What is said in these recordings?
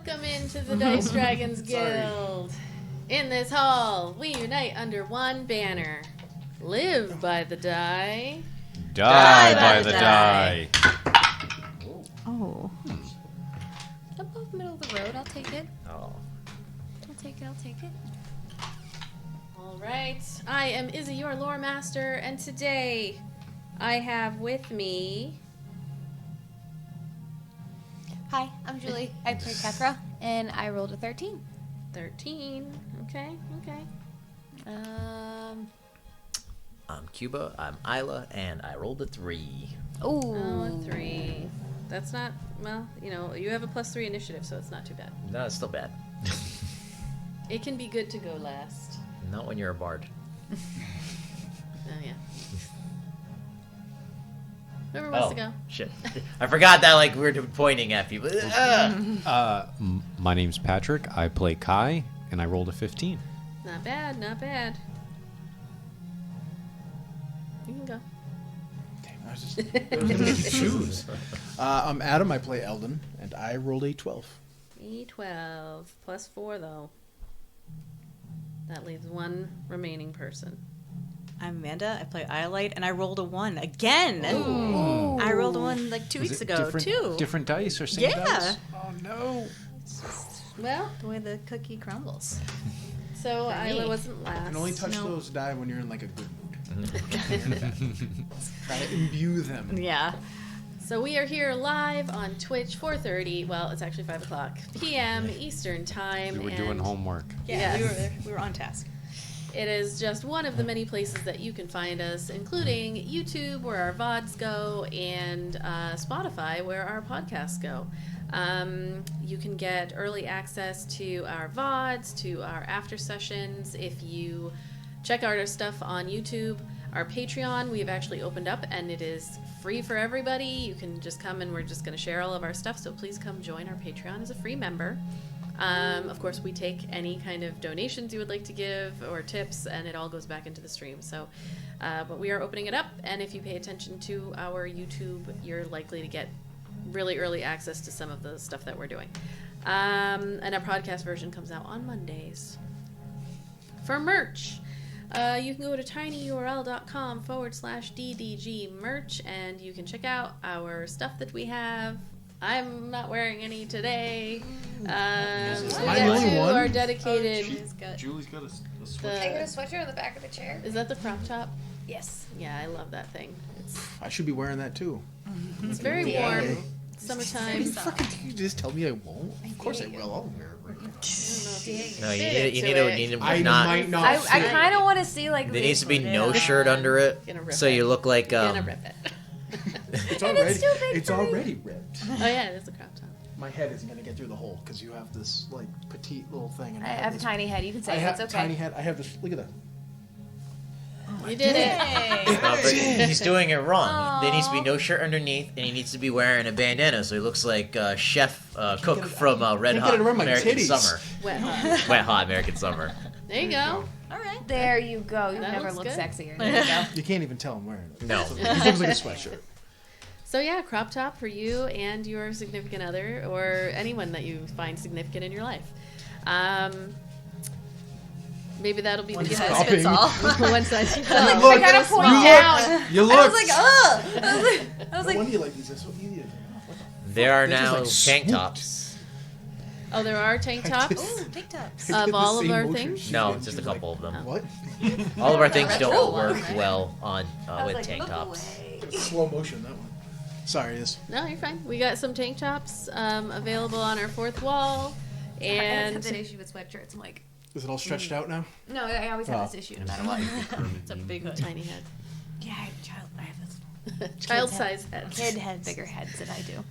Welcome into the Dice Dragons Guild. In this hall, we unite under one banner. Live by the die. Die by the die. Oh. Above middle of the road, I'll take it. Oh. I'll take it. Alright, I am Izzi, your lore master, and today I have with me... Hi, I'm Julie. I play Kethra, and I rolled a 13. 13. Okay. I'm Cuba, I'm Ayla, and I rolled a 3. Oh, a 3. That's not, well, you have a +3 initiative, so it's not too bad. No, it's still bad. It can be good to go last. Not when you're a bard. Oh, yeah. Whoever wants to go. Shit. I forgot that, we were pointing at people. My name's Patrick. I play Kai, and I rolled a 15. Not bad. You can go. Damn, I was just choose. I'm Adam. I play Eldon, and I rolled a 12. E12. +4, though. That leaves one remaining person. I'm Amanda. I play Iolite, and I rolled a 1 again. Ooh. I rolled a 1 2 weeks ago, too. Different dice or same dice? Oh, no. Well, The way the cookie crumbles. so Ayla wasn't last. You can only touch those die when you're in, a good mood. Try to imbue them. Yeah. So we are here live on Twitch, 4:30. Well, it's actually 5 o'clock p.m. Eastern Time. We were doing homework. Yeah, Yes. we were on task. It is just one of the many places that you can find us, including YouTube, where our VODs go, and Spotify, where our podcasts go. You can get early access to our VODs, to our after sessions. If you check out our stuff on YouTube, our Patreon, we've actually opened up, and it is free for everybody. You can just come, and we're just going to share all of our stuff, so please come join our Patreon as a free member. Of course, we take any kind of donations you would like to give or tips, and it all goes back into the stream. So, but we are opening it up, and if you pay attention to our YouTube, you're likely to get really early access to some of the stuff that we're doing. And our podcast version comes out on Mondays. For merch, you can go to tinyurl.com/DDG merch, and you can check out our stuff that we have. I'm not wearing any today. We Am I got the only two one? are dedicated. Julie's got a sweater. I got a sweater on the back of the chair. Is that the crop top? Yes. Yeah, I love that thing. I should be wearing that, too. It's very warm. Summertime. You just tell me I won't? Of course I will. I'll wear it. No, you need I not. might not I fit. kind of want to see There needs to be no shirt under it, Gonna rip so it. you look like Gonna rip it. It's already ripped. Oh yeah, it is a crop top. My head isn't gonna get through the hole because you have this petite little thing. And I have a this, tiny head. You can I say have it's a okay. tiny head. I have this. Look at that. You did it. But he's doing it wrong. There needs to be no shirt underneath, and he needs to be wearing a bandana, so he looks like chef cook from Red can't Hot get it around my American titties. Summer. Wet hot. Wet Hot American Summer. There you go. All right. There you go. You That never looks look good. sexier. There you go. You can't even tell I'm wearing it. No. It looks like a sweatshirt. So yeah, crop top for you and your significant other, or anyone that you find significant in your life. Maybe that'll be the gift that fits all. One size fits all. I kind of point down. You look. I was like, ugh. I was No like, wonder you like these. They're so easy to take off. What the There are This is now like tank swooped. tops. Oh, there are tank tops ooh, tank tops. I did of the all of same our motion things. she No, did. just She a was couple of them. What? All of our things retro don't one, work right? well on I was with like, tank look tops. away. Slow motion, that one. Sorry, this. No, you're fine. We got some tank tops available on our fourth wall, I have and that issue with sweatshirts. I'm like, Is it all stretched out now? no, I always have this issue no matter what. It's a big hood. tiny head, Yeah, I have this child-sized head. kid head, bigger heads than I do.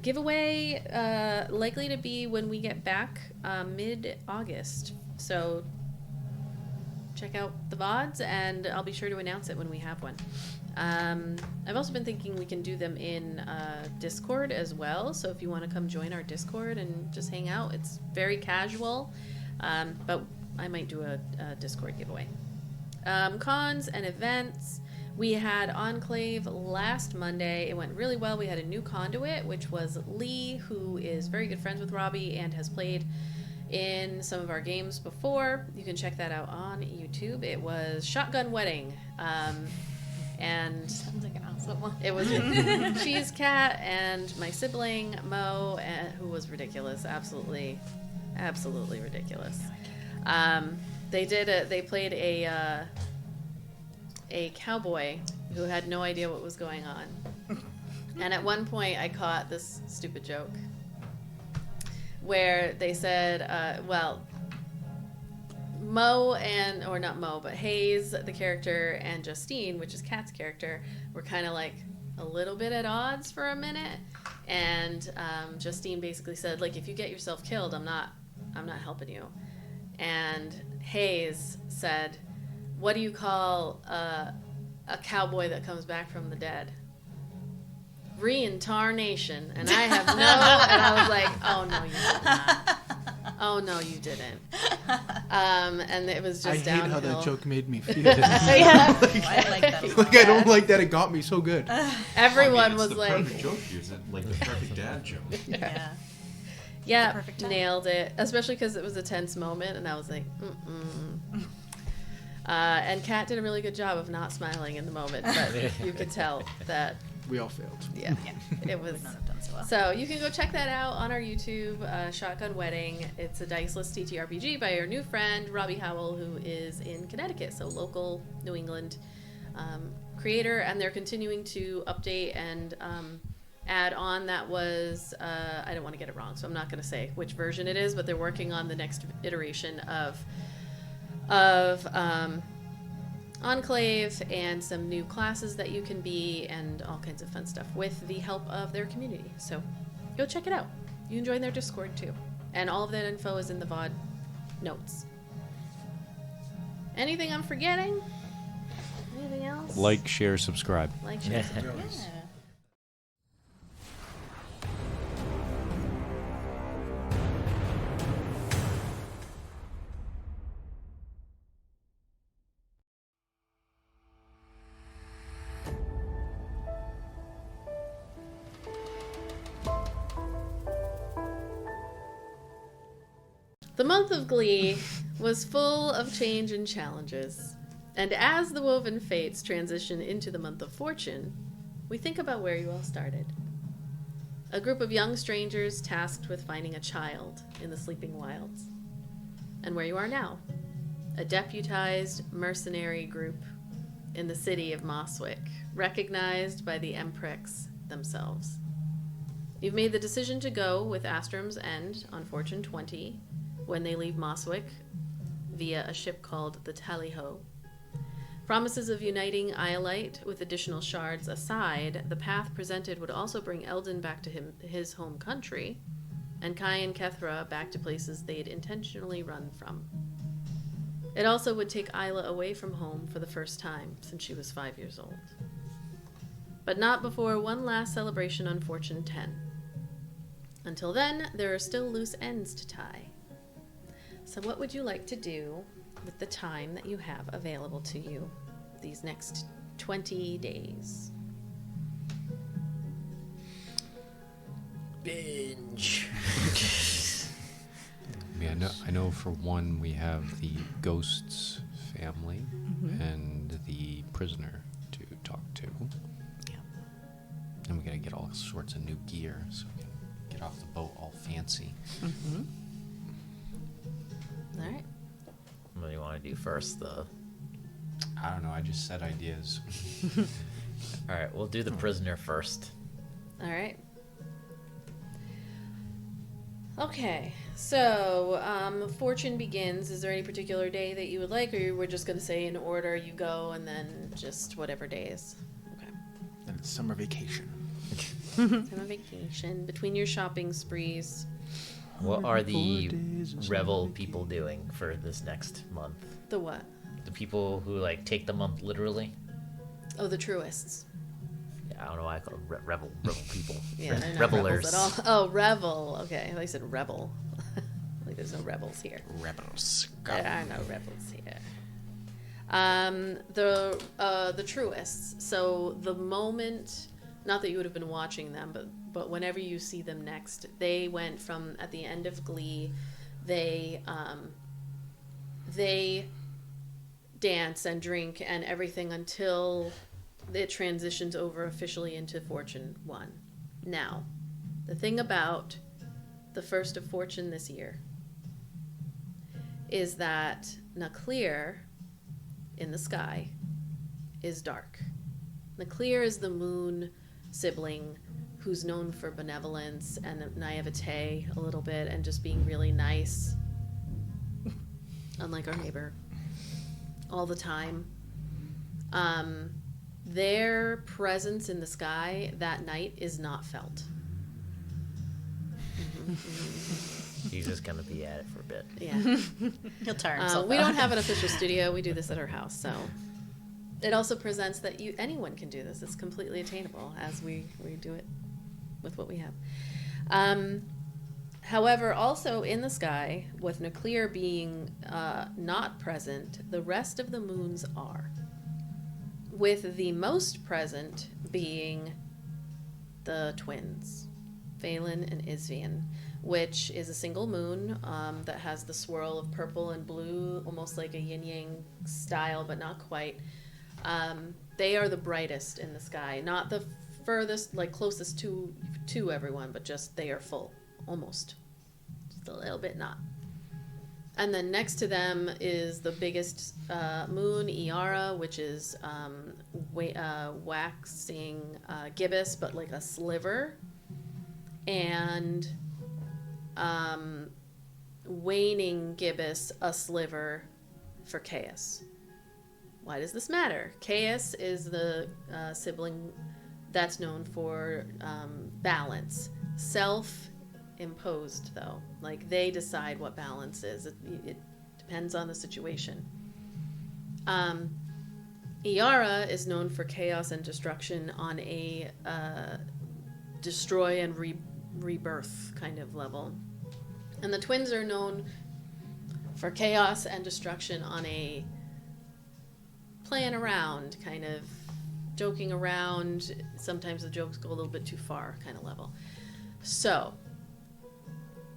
Giveaway likely to be when we get back mid-August. So check out the VODs, and I'll be sure to announce it when we have one. I've also been thinking we can do them in Discord as well. So if you want to come join our Discord and just hang out, it's very casual. But I might do a Discord giveaway. Cons and events. We had Enclave last Monday. It went really well. We had a new conduit, which was Lee, who is very good friends with Robbie and has played in some of our games before. You can check that out on YouTube. It was Shotgun Wedding. And Sounds like an awesome one. it was Cheese Cat and my sibling Mo, who was ridiculous, absolutely ridiculous. They played a cowboy who had no idea what was going on, and at one point I caught this stupid joke where they said, Mo or not Mo, but Hayes, the character, and Justine, which is Kat's character, were kind of like a little bit at odds for a minute. And Justine basically said, like, if you get yourself killed, I'm not helping you. And Hayes said, what do you call a cowboy that comes back from the dead? Reincarnation. And I have and I was like, oh no, you did not. Oh no, you didn't. And it was just I hate downhill. how that joke made me feel. I like that. Like, I don't like that it got me so good. Everyone it's was the like, perfect joke. It's like the perfect dad joke. Yeah. yeah, perfect time. nailed it. Especially because it was a tense moment, and I was like, and Kat did a really good job of not smiling in the moment, but you could tell that, We all failed. yeah, it was. Would not have done so well. So you can go check that out on our YouTube, Shotgun Wedding. It's a diceless ttrpg by our new friend Robbie Howell, who is in Connecticut, so local New England creator, and they're continuing to update and add on. That was I don't want to get it wrong, so I'm not going to say which version it is, but they're working on the next iteration of Enclave and some new classes that you can be and all kinds of fun stuff with the help of their community. So go check it out. You can join their Discord too. And all of that info is in the VOD notes. Anything I'm forgetting? Anything else? Like, share, subscribe. Like, share, Yeah. subscribe. Yeah. The month of Glee was full of change and challenges. And as the Woven Fates transition into the month of Fortune, we think about where you all started. A group of young strangers tasked with finding a child in the sleeping wilds. And where you are now, a deputized mercenary group in the city of Mosswick, recognized by the Emprex themselves. You've made the decision to go with Astrom's End on Fortune 20 when they leave Mosswick via a ship called the Tally-Ho. Promises of uniting Iolite with additional shards aside, the path presented would also bring Eldon back to his home country, and Kai and Kethra back to places they'd intentionally run from. It also would take Ayla away from home for the first time since she was 5 years old. But not before one last celebration on Fortune 10. Until then, there are still loose ends to tie. So what would you like to do with the time that you have available to you these next 20 days? Binge. Yeah, I know for one we have the Ghost's family and the prisoner to talk to. Yeah. And we gotta get all sorts of new gear so we can get off the boat all fancy. All right. What do you want to do first, though? I don't know, I just said ideas. All right, we'll do the prisoner first. All right. Okay, so Fortune begins. Is there any particular day that you would like, or we're just going to say in order you go and then just whatever days? Okay. And it's summer vacation. Summer vacation, between your shopping sprees. What are 104 the days of rebel summer people doing for this next month? The what? The people who like take the month literally? Oh, the truists. Yeah, I don't know why I call them rebel people. Yeah, they're not Revelers. rebels at all. Oh, rebel. Okay, I thought you said rebel. Like there's no rebels here. Rebels. There are no rebels here. The truists. So the moment, not that you would have been watching them, but whenever you see them next, they went from at the end of Glee, they dance and drink and everything until it transitions over officially into Fortune 1. Now, the thing about the first of Fortune this year is that Naclear in the sky is dark. Naclear is the moon sibling who's known for benevolence and naivete a little bit and just being really nice, unlike our neighbor, all the time. Their presence in the sky that night is not felt. He's just gonna be at it for a bit. Yeah. He'll tire himself We out. don't have an official studio. We do this at our house, so it also presents that anyone can do this. It's completely attainable as we do it with what we have. However, also in the sky, with Nuclear being not present, the rest of the moons are. With the most present being the twins, Phelan and Izvian, which is a single moon that has the swirl of purple and blue, almost like a yin-yang style, but not quite. They are the brightest in the sky, not the furthest, like closest to everyone, but just they are full, almost. Just a little bit not. And then next to them is the biggest moon, Iara, which is waxing gibbous, but like a sliver. And waning gibbous, a sliver for Chaos. Why does this matter? Chaos is the sibling that's known for balance. Self-imposed, though. Like, they decide what balance is. It depends on the situation. Iara is known for chaos and destruction on a destroy and rebirth kind of level. And the twins are known for chaos and destruction on a playing around, kind of joking around. Sometimes the jokes go a little bit too far kind of level. So,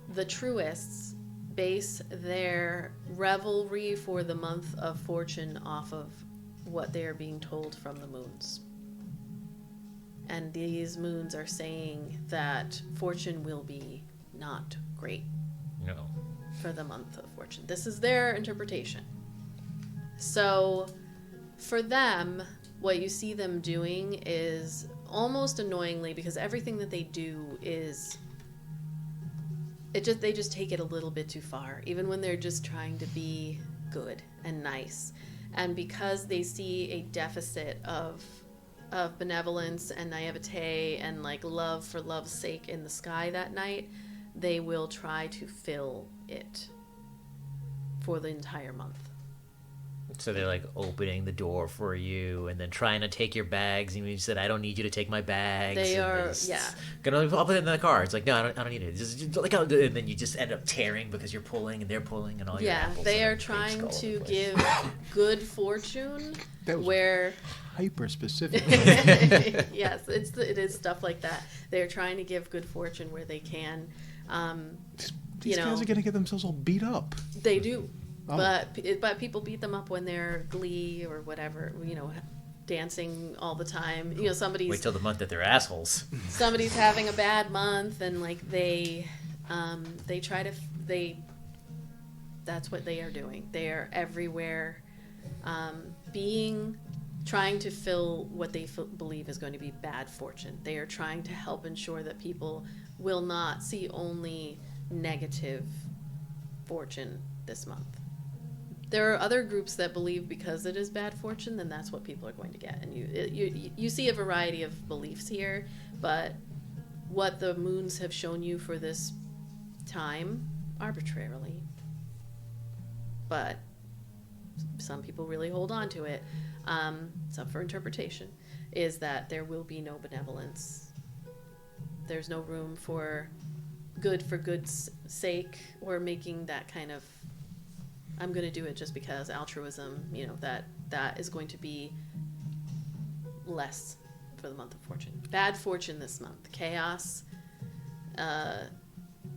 the truists base their revelry for the month of Fortune off of what they are being told from the moons. And these moons are saying that Fortune will be not great. No. For the month of Fortune. This is their interpretation. So, for them, what you see them doing is almost annoyingly, because everything that they do is they just take it a little bit too far, even when they're just trying to be good and nice. And because they see a deficit of benevolence and naivete and like love for love's sake in the sky that night, they will try to fill it for the entire month. So they're like opening the door for you and then trying to take your bags. And you said, I don't need you to take my bags. They and are, just, yeah. I'll put it in the car. It's like, no, I don't need it. Just like, and then you just end up tearing because you're pulling and they're pulling and all your apples. They and are cream trying skull all to over the place. give good fortune That was where... hyper specific. Yes, it is stuff like that. They're trying to give good fortune where they can. These guys are going to get themselves all beat up. They do. Oh. But people beat them up when they're Glee or whatever, dancing all the time. Wait till the month that they're assholes. Somebody's having a bad month and like that's what they are doing. They are everywhere, trying to fill what they believe is going to be bad fortune. They are trying to help ensure that people will not see only negative fortune this month. There are other groups that believe because it is bad fortune, then that's what people are going to get. And you see a variety of beliefs here, but what the moons have shown you for this time, arbitrarily, but some people really hold on to it, it's up for interpretation, is that there will be no benevolence. There's no room for good's sake or making that kind of I'm going to do it just because altruism, that is going to be less for the month of fortune. Bad fortune this month. Chaos,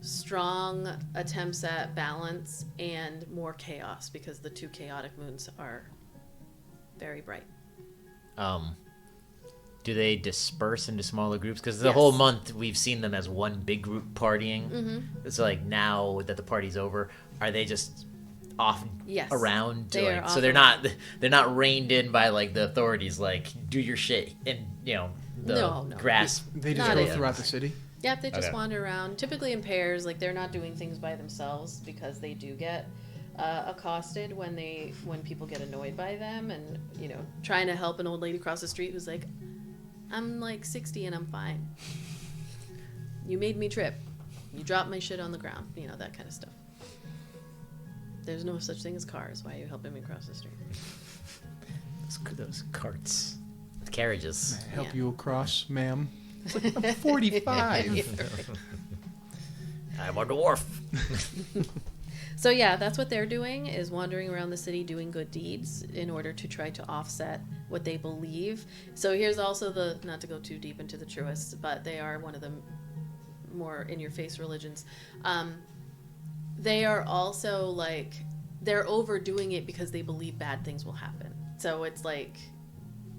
strong attempts at balance, and more chaos because the 2 chaotic moons are very bright. Do they disperse into smaller groups? Because the Yes. whole month we've seen them as one big group partying. Mm-hmm. So like now that the party's over, are they just off Yes. around? They are so off they're around. they're not reined in by like the authorities. Like do your shit and the No. grass. They just Not go yet. throughout the city. Yep, they just Okay. wander around, typically in pairs. Like they're not doing things by themselves because they do get accosted when people get annoyed by them, and trying to help an old lady cross the street who's like, I'm like 60 and I'm fine. You made me trip. You dropped my shit on the ground. That kind of stuff. There's no such thing as cars. Why are you helping me cross the street? Those carts, carriages. May I help Yeah. you across, ma'am? It's like, I'm 45. I'm a dwarf. So yeah, that's what they're doing, is wandering around the city doing good deeds in order to try to offset what they believe. So here's also not to go too deep into the truists, but they are one of the more in-your-face religions. They are also like, they're overdoing it because they believe bad things will happen. So it's like,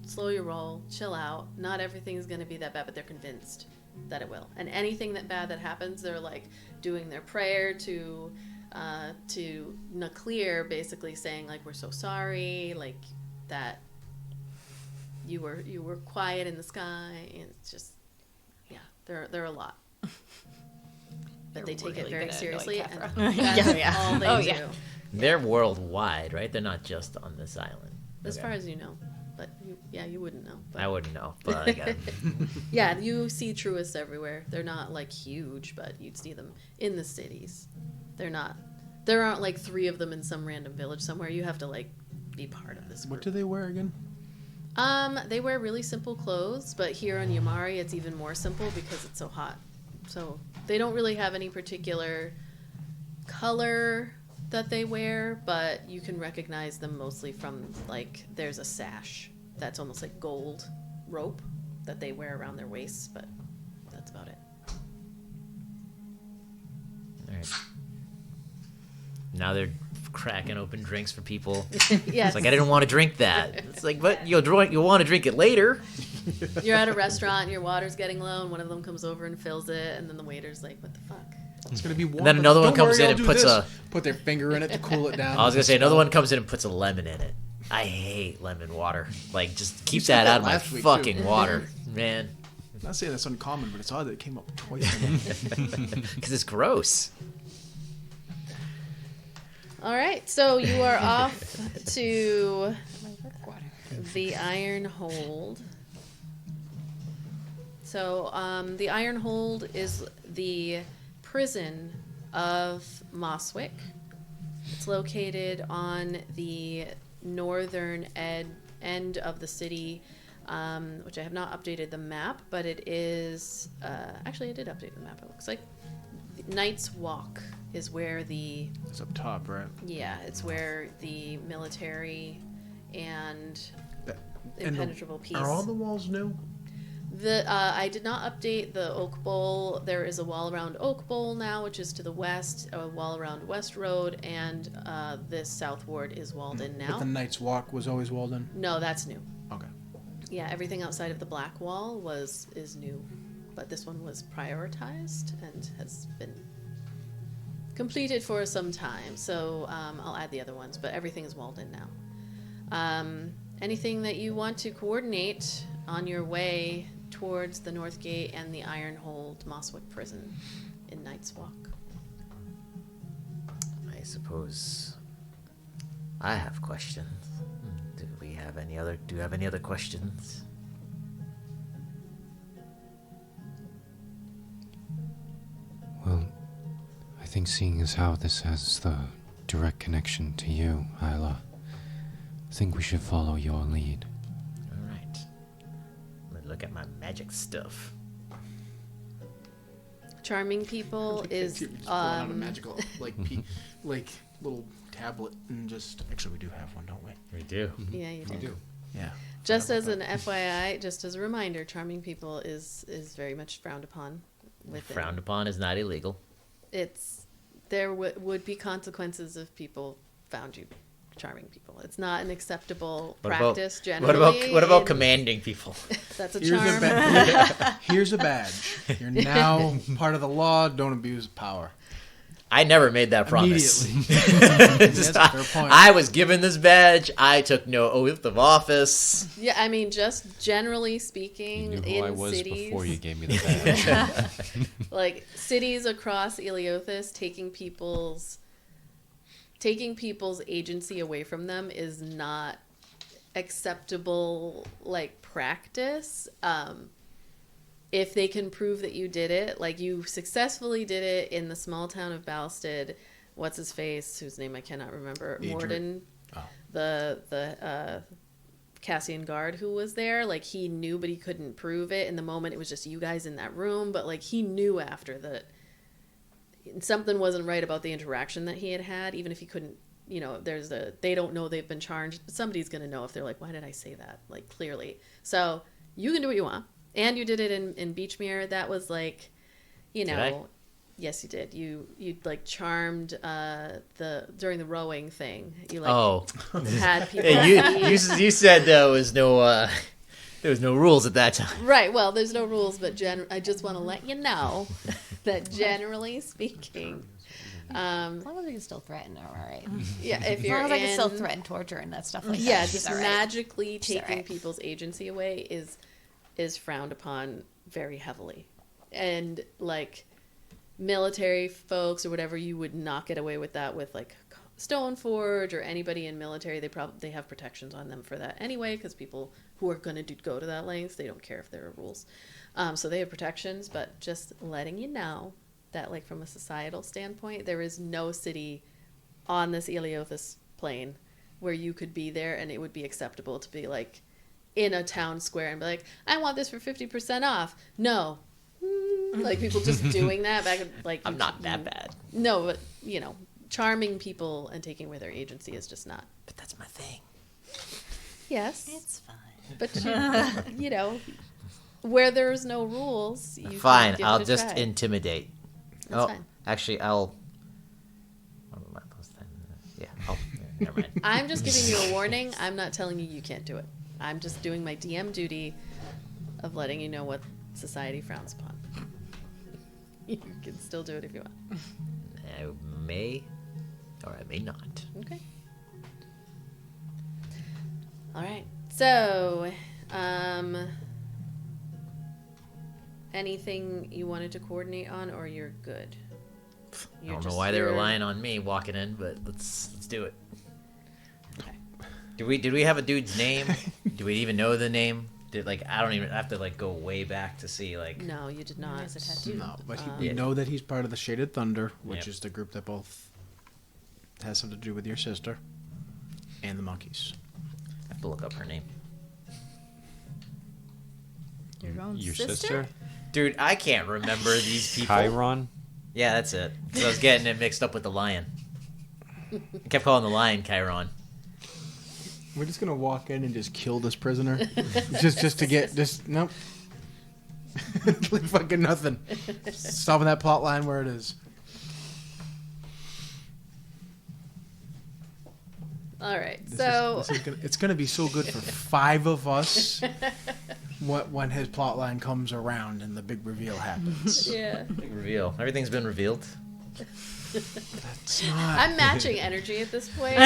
slow your roll, chill out. Not everything is going to be that bad, but they're convinced that it will. And anything bad that happens, they're like doing their prayer to Naklir, basically saying like, we're so sorry, like that you were quiet in the sky, and it's just, yeah, they're a lot. But they take it really very gonna annoy seriously, Kethra. and that's Yeah. all they Oh, do, yeah. They're worldwide, right? They're not just on this island. as Okay. far as you know. But you wouldn't know. But. I wouldn't know, but I got it. Yeah, you see truists everywhere. They're not like huge, but you'd see them in the cities. There aren't like 3 of them in some random village somewhere. You have to like be part of this group. What do they wear again? They wear really simple clothes, but here on Yamari it's even more simple because it's so hot. So they don't really have any particular color that they wear, but you can recognize them mostly from like, there's a sash that's almost like gold rope that they wear around their waists, but that's about it. All right. Now they're cracking open drinks for people. Yes. It's like, I didn't want to drink that. It's like, but you'll want to drink it later. You're at a restaurant, your water's getting low, and one of them comes over and fills it, and then the waiter's like, what the fuck? It's gonna be warm. then another one Don't comes worry, in I'll and do puts this. a- put their finger in it to cool it down. I was gonna say another one comes in and puts a lemon in it. I hate lemon water. Like, just keep said that that out of my last week, fucking too. water, man. I'm not saying that's uncommon, but it's odd that it came up twice. Because it's gross. All right, so you are off to the Iron Hold. So the Iron Hold is the prison of Moswick. It's located on the northern end of the city, which I have not updated the map, but it is... actually, I did update the map, it looks like. Knight's Walk is where the... It's up top, right? Yeah, it's where the military and And impenetrable peace... Are all the walls new? I did not update the Oak Bowl. There is a wall around Oak Bowl now, which is to the west, a wall around West Road, and this South Ward is walled in now. But the Knight's Walk was always walled in. No, that's new. Okay. Yeah, everything outside of the Black Wall is new, but this one was prioritized and has been completed for some time. So I'll add the other ones, but everything is walled in now. Anything that you want to coordinate on your way towards the North Gate and the Iron Hold Moswick Prison in Knight's Walk? I suppose I have questions. Do you have any other questions? Well, I think seeing as how this has the direct connection to you, Ayla, I think we should follow your lead. All right. Let me look at my magic stuff. Charming people is Just pulling out a magical, like little tablet and just... Actually, we do have one, don't we? We do. Yeah, you do. Yeah. Just as an FYI, just as a reminder, charming people is very much frowned upon. Frowned upon is not illegal. There would be consequences if people found you charming people. It's not an acceptable practice generally. What about commanding people? That's a Here's charm. Here's a badge. You're now part of the law. Don't abuse power. I never made that promise. Immediately. That's a fair point. I was given this badge. I took no oath of office. Yeah, I mean, just generally speaking, You knew who in I was cities, before you gave me the badge. like cities across Eleothis, taking people's agency away from them is not acceptable, like, practice. If they can prove that you did it, like you successfully did it in the small town of Balstead, what's his face, whose name I cannot remember, Morden, the Cassian guard who was there, like he knew but he couldn't prove it in the moment. It was just you guys in that room, but like he knew after that something wasn't right about the interaction that he had, even if he couldn't, they don't know they've been charged, but somebody's going to know if they're like, why did I say that? Like, clearly. So you can do what you want. And you did it in Beachmere. That was like, Did I? Yes, you did. You like charmed during the rowing thing. You had people. Hey, you said there was no rules at that time. Right. Well, there's no rules, but I just want to let you know that generally speaking, As long as we can still threaten, we're all right. yeah, if As you're long as I can still threaten, torture, and that stuff like that. yeah, she's just all right. magically She's all taking right. people's agency away is frowned upon very heavily, and like military folks or whatever, you would not get away with that with like Stoneforge or anybody in military. They have protections on them for that anyway, because people who are going to go to that length, they don't care if there are rules, so they have protections. But just letting you know that, like, from a societal standpoint, there is no city on this Eleothis plane where you could be there and it would be acceptable to be like in a town square and be like, I want this for 50% off. No. Like people just doing that back like I'm not that bad. No, but charming people and taking away their agency is just not. But that's my thing. Yes. It's fine. But where there's no rules, you Fine, can give I'll it a just try. intimidate. That's fine. Actually, I'll. Yeah, never mind. I'm just giving you a warning. I'm not telling you you can't do it. I'm just doing my DM duty of letting you know what society frowns upon. You can still do it if you want. I may, or I may not. Okay. All right. So, anything you wanted to coordinate on, or you're good? I don't know why they're relying on me walking in, but let's do it. Okay. Did we have a dude's name? Do we even know the name? I don't even have to go way back to see No, you did not. Has a tattoo. No, but we know that he's part of the Shaded Thunder, which Yep. is the group that both has something to do with your sister and the monkeys. I have to look up her name. Your own Your sister? Dude, I can't remember these people. Chiron? Yeah, that's it. So I was getting it mixed up with the lion. I kept calling the lion Chiron. We're just gonna walk in and just kill this prisoner, just to get nope, like fucking nothing. Stopping that plot line where it is. All right. It's gonna be so good for 5 of us. When his plot line comes around and the big reveal happens. Yeah. Big reveal. Everything's been revealed. It's not. I'm matching energy at this point.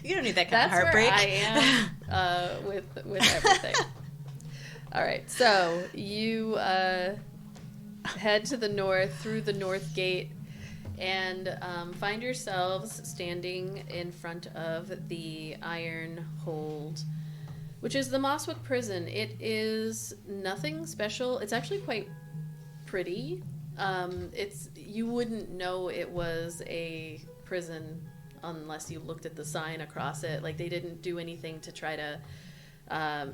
You don't need that kind of That's heartbreak. where I am with everything. All right, so you head to the north through the north gate and find yourselves standing in front of the Iron Hold, which is the Mosswick prison. It is nothing special. It's actually quite pretty. You wouldn't know it was a prison unless you looked at the sign across it. Like, they didn't do anything to try to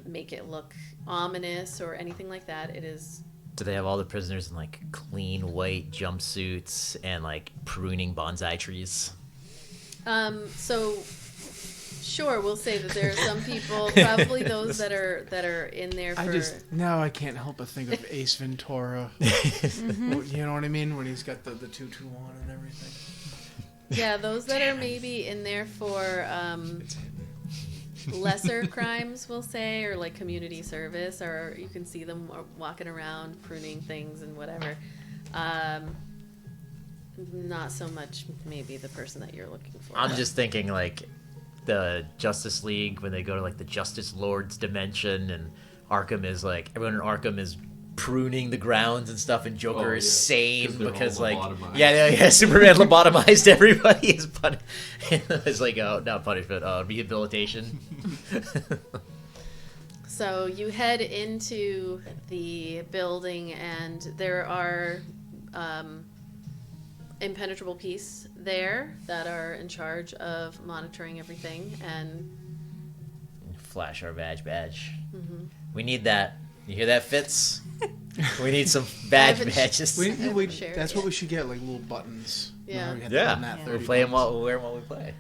make it look ominous or anything like that. It is Do they have all the prisoners in like clean white jumpsuits and like pruning bonsai trees? So sure, we'll say that there are some people, probably those that are in there for. Now I can't help but think of Ace Ventura. You know what I mean? When he's got the tutu on and everything. Yeah, those that are maybe in there for lesser crimes, we'll say, or like community service, or you can see them walking around pruning things and whatever. Not so much maybe the person that you're looking for. I'm just thinking like the Justice League when they go to like the Justice Lord's dimension, and Arkham is like everyone in Arkham is pruning the grounds and stuff, and Joker is sane because like Superman lobotomized everybody. It's like not punishment, rehabilitation. So you head into the building, and there are impenetrable peace there that are in charge of monitoring everything and flash our badge. We need that. You hear that, Fitz? We need some badges. That's what we should get, like little buttons. Yeah. We play them while we wear them while we play.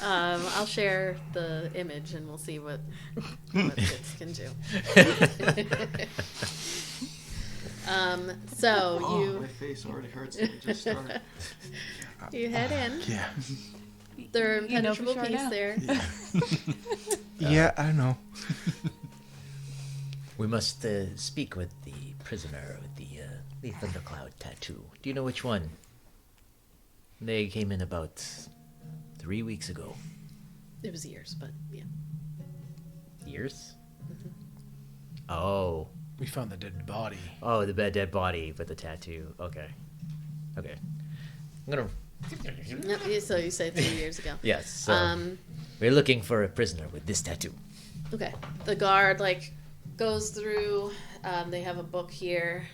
I'll share the image and we'll see what Fitz can do. My face already hurts. Let me just start. You head in. Yeah. There are impenetrable sure peace now. there. Yeah, I know. We must speak with the prisoner with the thundercloud tattoo. Do you know which one? They came in about 3 weeks ago. It was years, but yeah. Years? Oh. We found the dead body. Oh, the dead body with the tattoo. Okay. I'm gonna. So you say 3 years ago. Yes. So we're looking for a prisoner with this tattoo. Okay. The guard goes through. They have a book here.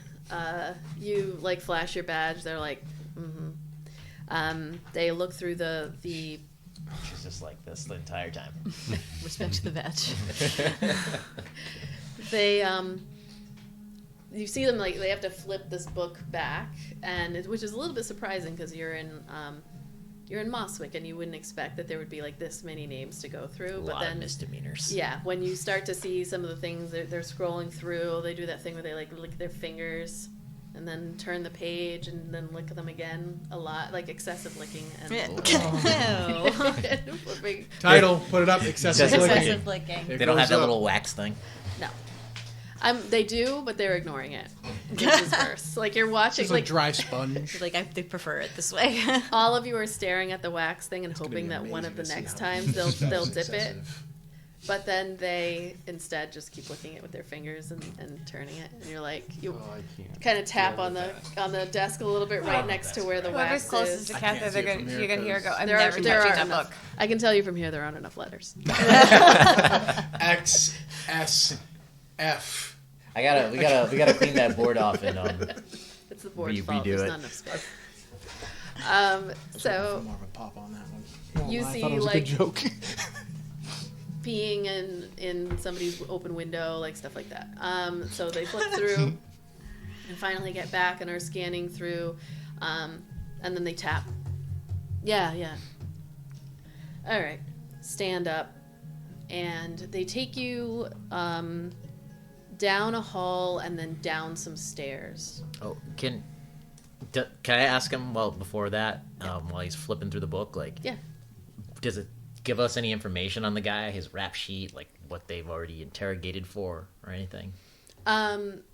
You flash your badge. They're like, they look through the. She's just like this the entire time. Respect the badge. They you see them they have to flip this book back, which is a little bit surprising because you're in Moswick and you wouldn't expect that there would be this many names to go through. A lot of misdemeanors. Yeah, when you start to see some of the things they're scrolling through, they do that thing where they lick their fingers and then turn the page and then lick them again a lot, excessive licking and flipping. Title, put it up. Excessive licking. licking. They don't have that little wax thing. No. They do, but they're ignoring it, which is worse. You're watching, It's like dry sponge. They prefer it this way. all of you are staring at the wax thing and hoping that one of the next times they'll dip it. But then they instead just keep licking it with their fingers and turning it, and you're kind of tap on the desk a little bit right next to where the Whoever's wax closest is. to Kethra, you're gonna hear her go, I'm There never touching aren't that enough. book. I can tell you from here there aren't enough letters. X S F. We gotta clean that board off and It's the board's redo fault. There's it. not enough space. So More of a pop on that one. You I see, thought it was a good joke. peeing in somebody's open window, stuff like that. So they flip through and finally get back and are scanning through, and then they tap. Yeah. All right, stand up, and they take you down a hall and then down some stairs. Oh, can I ask him? Well, before that, while he's flipping through the book, Yeah. does it give us any information on the guy, his rap sheet, what they've already interrogated for or anything?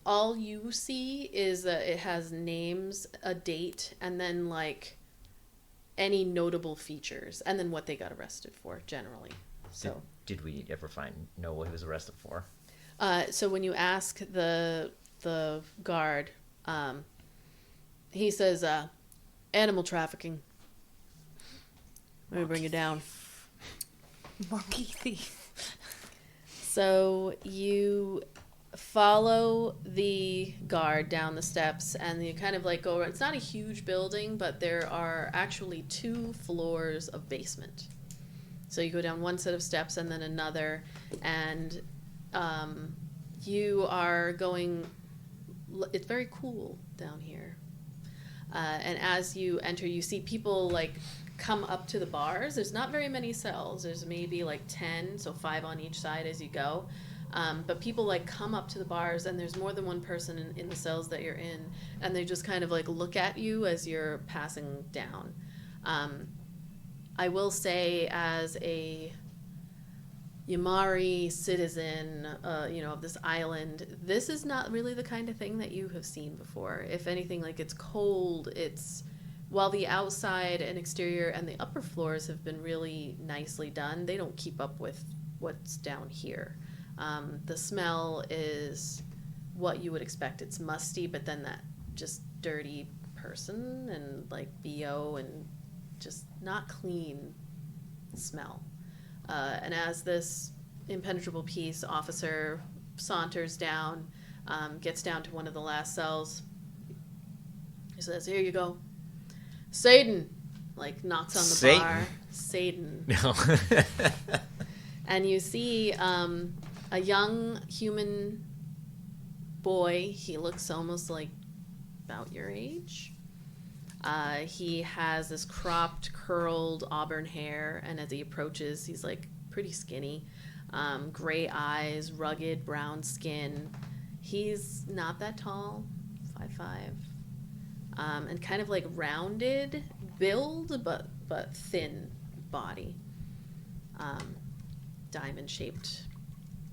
All you see is that it has names, a date, and then any notable features, and then what they got arrested for generally. So Did we ever know what he was arrested for? so when you ask the guard, he says animal trafficking. Let me bring you down. Monkey thief. So you follow the guard down the steps, and you kind of go around. It's not a huge building, but there are actually 2 floors of basement. So you go down one set of steps and then another, and You are going... It's very cool down here. And as you enter, you see people, like, come up to the bars. There's not very many cells. There's maybe, like, 10, so 5 on each side as you go. But people, like, come up to the bars, and there's more than one person in the cells that you're in, and they just kind of, like, look at you as you're passing down. I will say, as a Yamari citizen, of this island, this is not really the kind of thing that you have seen before. If anything, like, it's cold, while the outside and exterior and the upper floors have been really nicely done, they don't keep up with what's down here. The smell is what you would expect. It's musty, but then that just dirty person and, like, BO and just not clean smell. And as this impenetrable peace officer saunters down, gets down to one of the last cells, he says, "Here you go. Satan," like, knocks on the Satan? bar. Satan. No. And you see a young human boy. He looks almost like about your age. He has this cropped, curled auburn hair, and as he approaches, he's, like, pretty skinny. Gray eyes, rugged brown skin. He's not that tall, 5'5", and kind of, like, rounded build, but thin body. Diamond-shaped,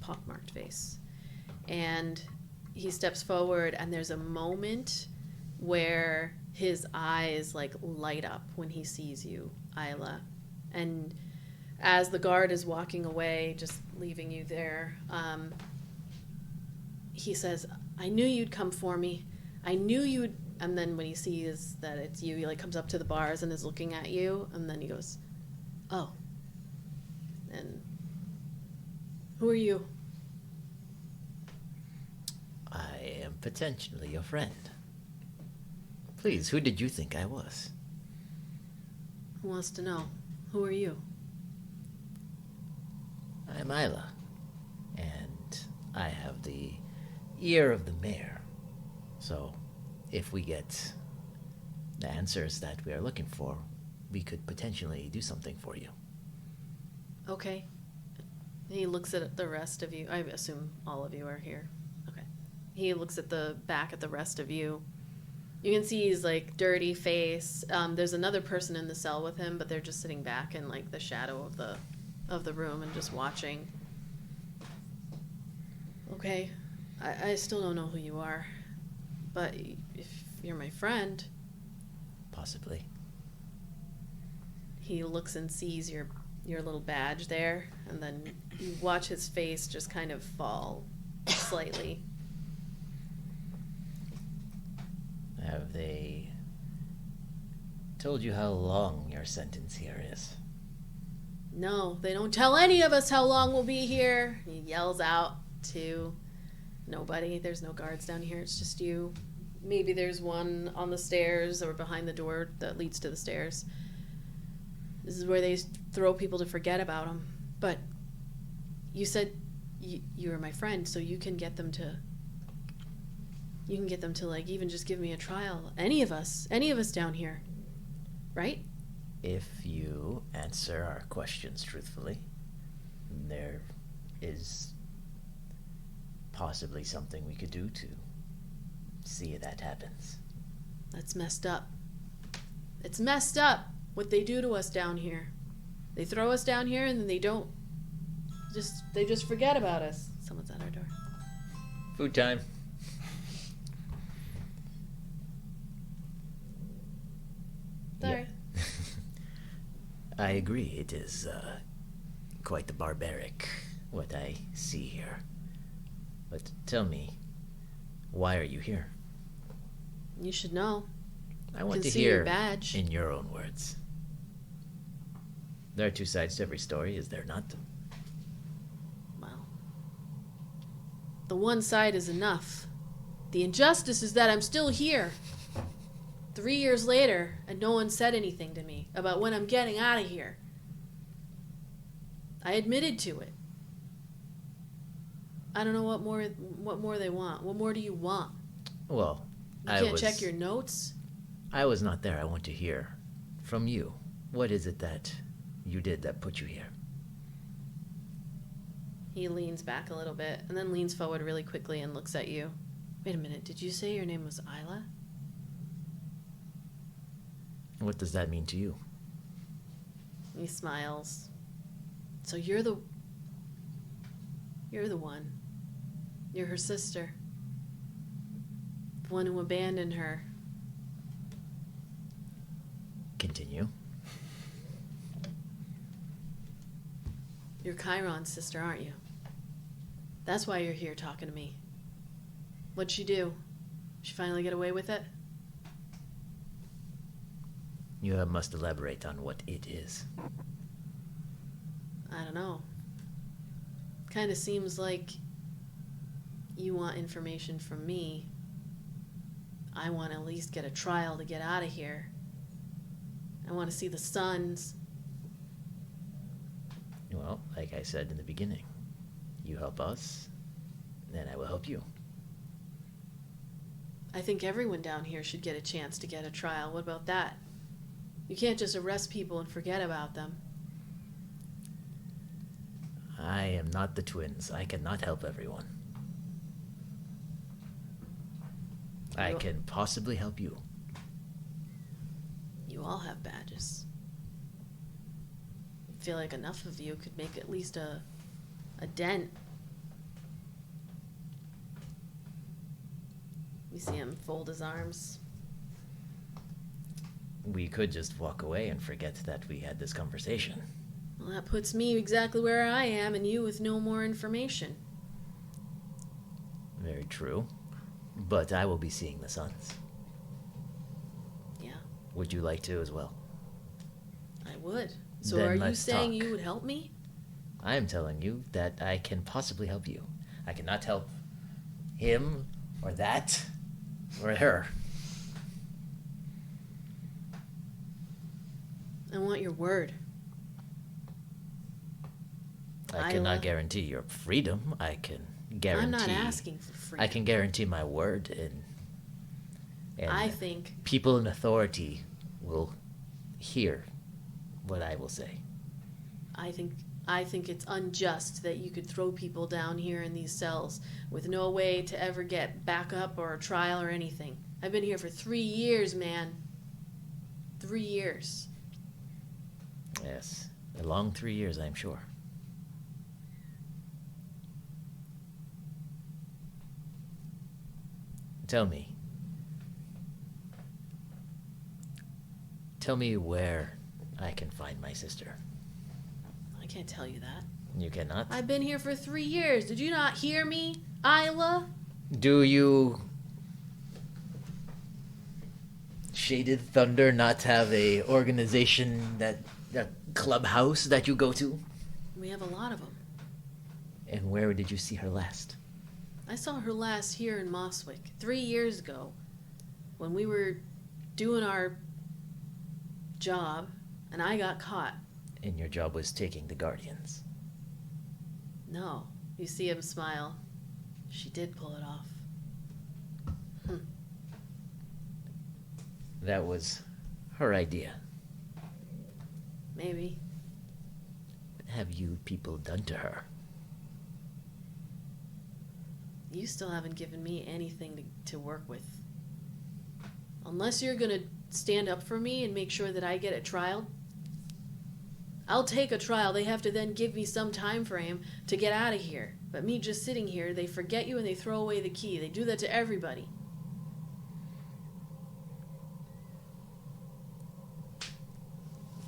pockmarked face. And he steps forward, and there's a moment where his eyes, like, light up when he sees you, Ayla. And as the guard is walking away, just leaving you there, he says, "I knew you'd come for me. I knew you'd..." And then when he sees that it's you, he, like, comes up to the bars and is looking at you, and then he goes, "Oh. And who are you?" I am potentially your friend. Please, who did you think I was? Who wants to know? Who are you? I'm Ayla, and I have the ear of the mayor. So, if we get the answers that we are looking for, we could potentially do something for you. Okay. He looks at the rest of you. I assume all of you are here. Okay. He looks at the back at the rest of you. You can see his, like, dirty face. There's another person in the cell with him, but they're just sitting back in, like, the shadow of the room and just watching. Okay. I still don't know who you are, but if you're my friend... Possibly. He looks and sees your little badge there, and then you watch his face just kind of fall slightly. Have they told you how long your sentence here is? No, they don't tell any of us how long we'll be here. He yells out to nobody. There's no guards down here. It's just you. Maybe there's one on the stairs or behind the door that leads to the stairs. This is where they throw people to forget about them. But you said you were my friend, so you can get them to... You can get them to, like, even just give me a trial. Any of us down here. Right? If you answer our questions truthfully, there is possibly something we could do to see if that happens. That's messed up. It's messed up what they do to us down here. They throw us down here and then they just forget about us. Someone's at our door. Food time. Sorry. Yeah. I agree, it is quite the barbaric what I see here. But tell me, why are you here? You should know. I want to see your hear badge. in your own words. There are two sides to every story, is there not? Well, the one side is enough. The injustice is that I'm still here. 3 years later, and no one said anything to me about when I'm getting out of here. I admitted to it. I don't know what more they want. What more do you want? Well, You can't check your notes? I was not there. I want to hear from you. What is it that you did that put you here? He leans back a little bit and then leans forward really quickly and looks at you. Wait a minute, did you say your name was Ayla? What does that mean to you? He smiles. So you're the one. You're her sister. The one who abandoned her. Continue. You're Chiron's sister, aren't you? That's why you're here talking to me. What'd she do? She finally get away with it? You must elaborate on what it is. I don't know. Kind of seems like you want information from me. I want to at least get a trial to get out of here. I want to see the sons. Well, like I said in the beginning, you help us, then I will help you. I think everyone down here should get a chance to get a trial. What about that? You can't just arrest people and forget about them. I am not the twins. I cannot help everyone. I can possibly help you. You all have badges. I feel like enough of you could make at least a dent. You see him fold his arms. We could just walk away and forget that we had this conversation. Well, that puts me exactly where I am and you with no more information. Very true. But I will be seeing the sons. Yeah, Would you like to as well? I would. So Then are you let's saying talk. you would help me? I am telling you that I can possibly help you. I cannot help him or that or her. I want your word. I Ayla. cannot guarantee your freedom. I can guarantee. I'm not asking for freedom. I can guarantee my word, and I think people in authority will hear what I will say. I think it's unjust that you could throw people down here in these cells with no way to ever get backup or a trial or anything. I've been here for 3 years, man. 3 years. Yes, a long 3 years, I'm sure. Tell me where I can find my sister. I can't tell you that. You cannot? I've been here for 3 years. Did you not hear me, Ayla? Do you, Shaded Thunder, not have a organization, a clubhouse that you go to? We have a lot of them. And where did you see her last? I saw her last here in Mosswick 3 years ago when we were doing our job and I got caught. And your job was taking the Guardians. No. You see him smile. She did pull it off. That was her idea. Maybe. What have you people done to her? You still haven't given me anything to work with. Unless you're gonna stand up for me and make sure that I get a trial. I'll take a trial. They have to then give me some time frame to get out of here. But me just sitting here, they forget you and they throw away the key. They do that to everybody.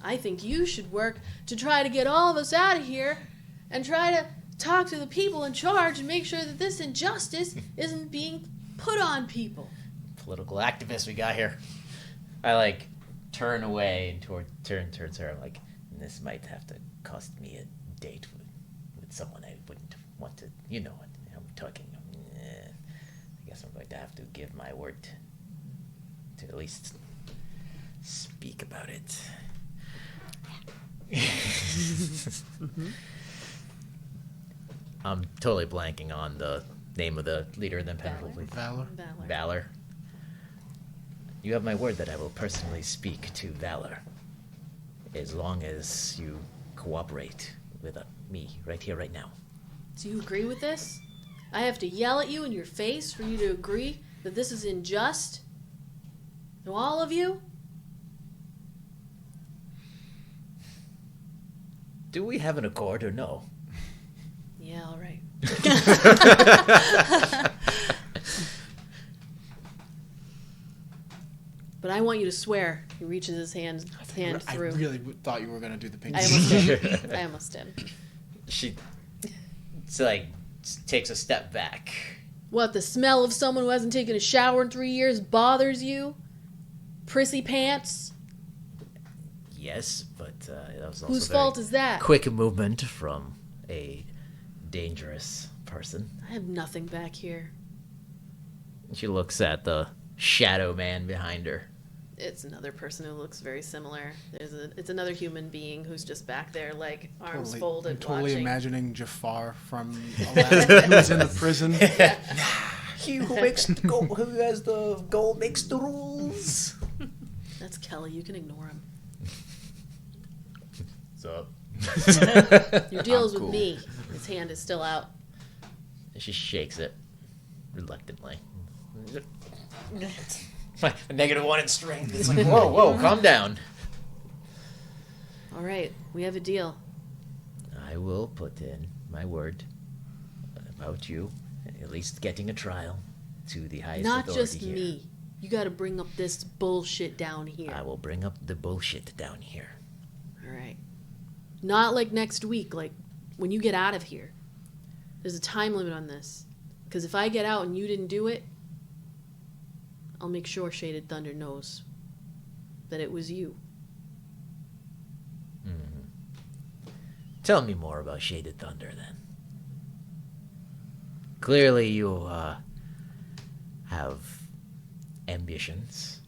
I think you should work to try to get all of us out of here and try to talk to the people in charge and make sure that this injustice isn't being put on people. Political activist we got here. I turn away and turn towards her. I'm like, this might have to cost me a date with someone I wouldn't want to. You know what I'm talking. I guess I'm going to have to give my word to at least speak about it. I'm totally blanking on the name of the leader of the Impenetrable Fleet. Valor. Valor. You have my word that I will personally speak to Valor. As long as you cooperate with me right here, right now. Do you agree with this? I have to yell at you in your face for you to agree that this is unjust? To all of you? Do we have an accord or no? Yeah, all right. But I want you to swear. He reaches his hand through. I really thought you were gonna do the pink. I almost did. I almost did. She takes a step back. What, the smell of someone who hasn't taken a shower in 3 years bothers you? Prissy pants? Yes, but that was also Whose very fault is that? quick movement from a dangerous person. I have nothing back here. She looks at the shadow man behind her. It's another person who looks very similar. It's another human being who's just back there, like arms folded, I'm totally watching. imagining Jafar from Aladdin, who's in the prison. He who has the goal makes the rules. That's Kelly. You can ignore him. What's up? Your deal is cool. with me. His hand is still out. She shakes it reluctantly. A -1 in strength. It's like, whoa, calm down. All right, we have a deal. I will put in my word about you, at least getting a trial to the highest Not authority just here. me. You got to bring up this bullshit down here. I will bring up the bullshit down here. All right. Not like next week, like when you get out of here. There's a time limit on this. Because if I get out and you didn't do it, I'll make sure Shaded Thunder knows that it was you. Tell me more about Shaded Thunder, then. Clearly you have ambitions.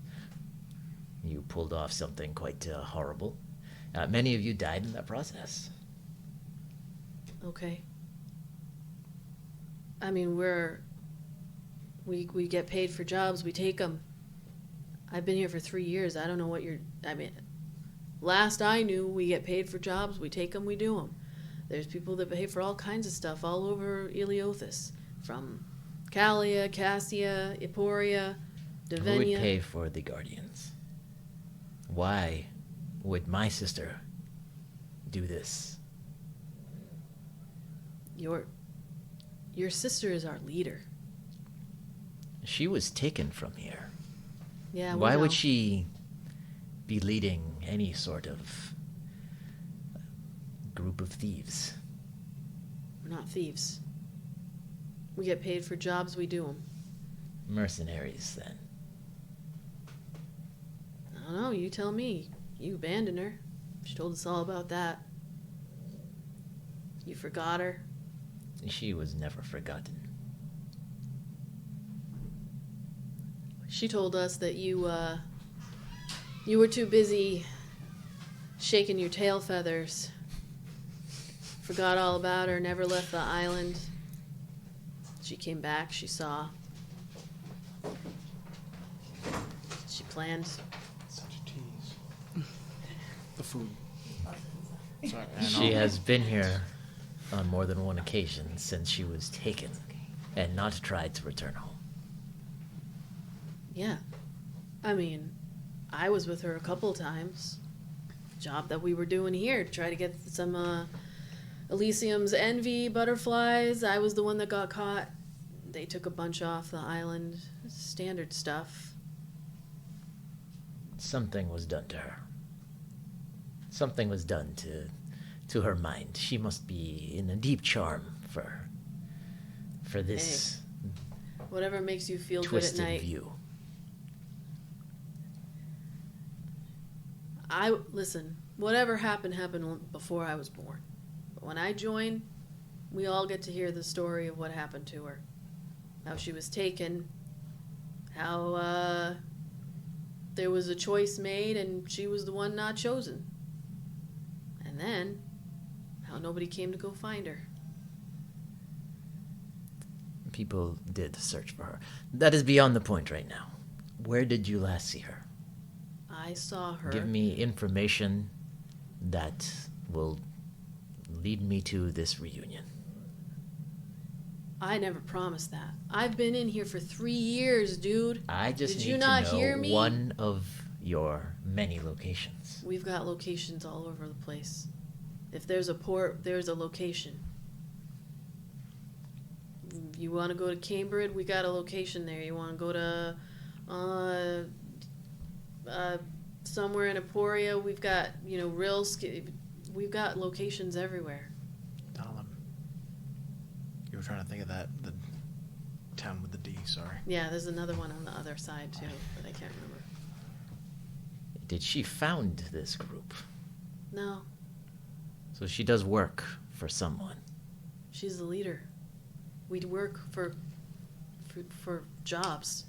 You pulled off something quite horrible. Many of you died in that process. Okay. I mean, we get paid for jobs, we take them. I've been here for 3 years. I don't know what last I knew, we get paid for jobs, we take them, we do them. There's people that pay for all kinds of stuff all over Eleothis. From Calia, Cassia, Eporia, Who would Davenia. pay for the Guardians? Why would my sister do this? Your sister is our leader. She was taken from here. Yeah, we Why know. would she be leading any sort of group of thieves? We're not thieves. We get paid for jobs, we do them. Mercenaries, then. I don't know, you tell me. You abandoned her. She told us all about that. You forgot her. She was never forgotten. She told us that you were too busy shaking your tail feathers. Forgot all about her, never left the island. She came back, she saw. She planned. Such a tease. The food. Sorry, She has been here on more than one occasion since she was taken and not tried to return home. Yeah. I mean, I was with her a couple of times. Job that we were doing here to try to get some Elysium's envy butterflies. I was the one that got caught. They took a bunch off the island. Standard stuff. Something was done to her. Something was done to her mind. She must be in a deep charm for this Whatever makes you feel good at twisted night. view. Listen, whatever happened before I was born. But when I join, we all get to hear the story of what happened to her. How she was taken. How there was a choice made and she was the one not chosen. And then, how nobody came to go find her. people did search for her. That is beyond the point right now. Where did you last see her? I saw her. Give me information that will lead me to this reunion. I never promised that. I've been in here for 3 years, dude. I just Did need you to not know hear me? one of your many locations. We've got locations all over the place. If there's a port, there's a location. You want to go to Cambridge? We got a location there. You want to go to somewhere in Emporia? We've got, we've got locations everywhere. Donovan. You were trying to think of the town with the D, sorry. Yeah, there's another one on the other side too, but I can't remember. Did she found this group? No, So she does work for someone. she's the leader. We'd work for jobs.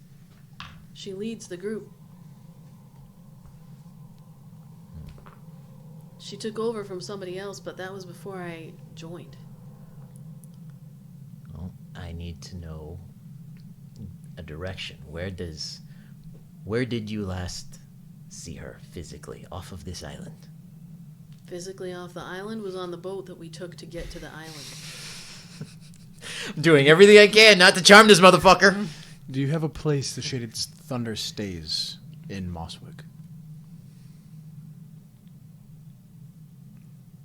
She leads the group. She took over from somebody else, but that was before I joined. Well, I need to know a direction. Where did you last see her physically off of this island? Physically off the island was on the boat that we took to get to the island. I'm doing everything I can not to charm this motherfucker. Do you have a place the Shaded Thunder stays in Mosswick?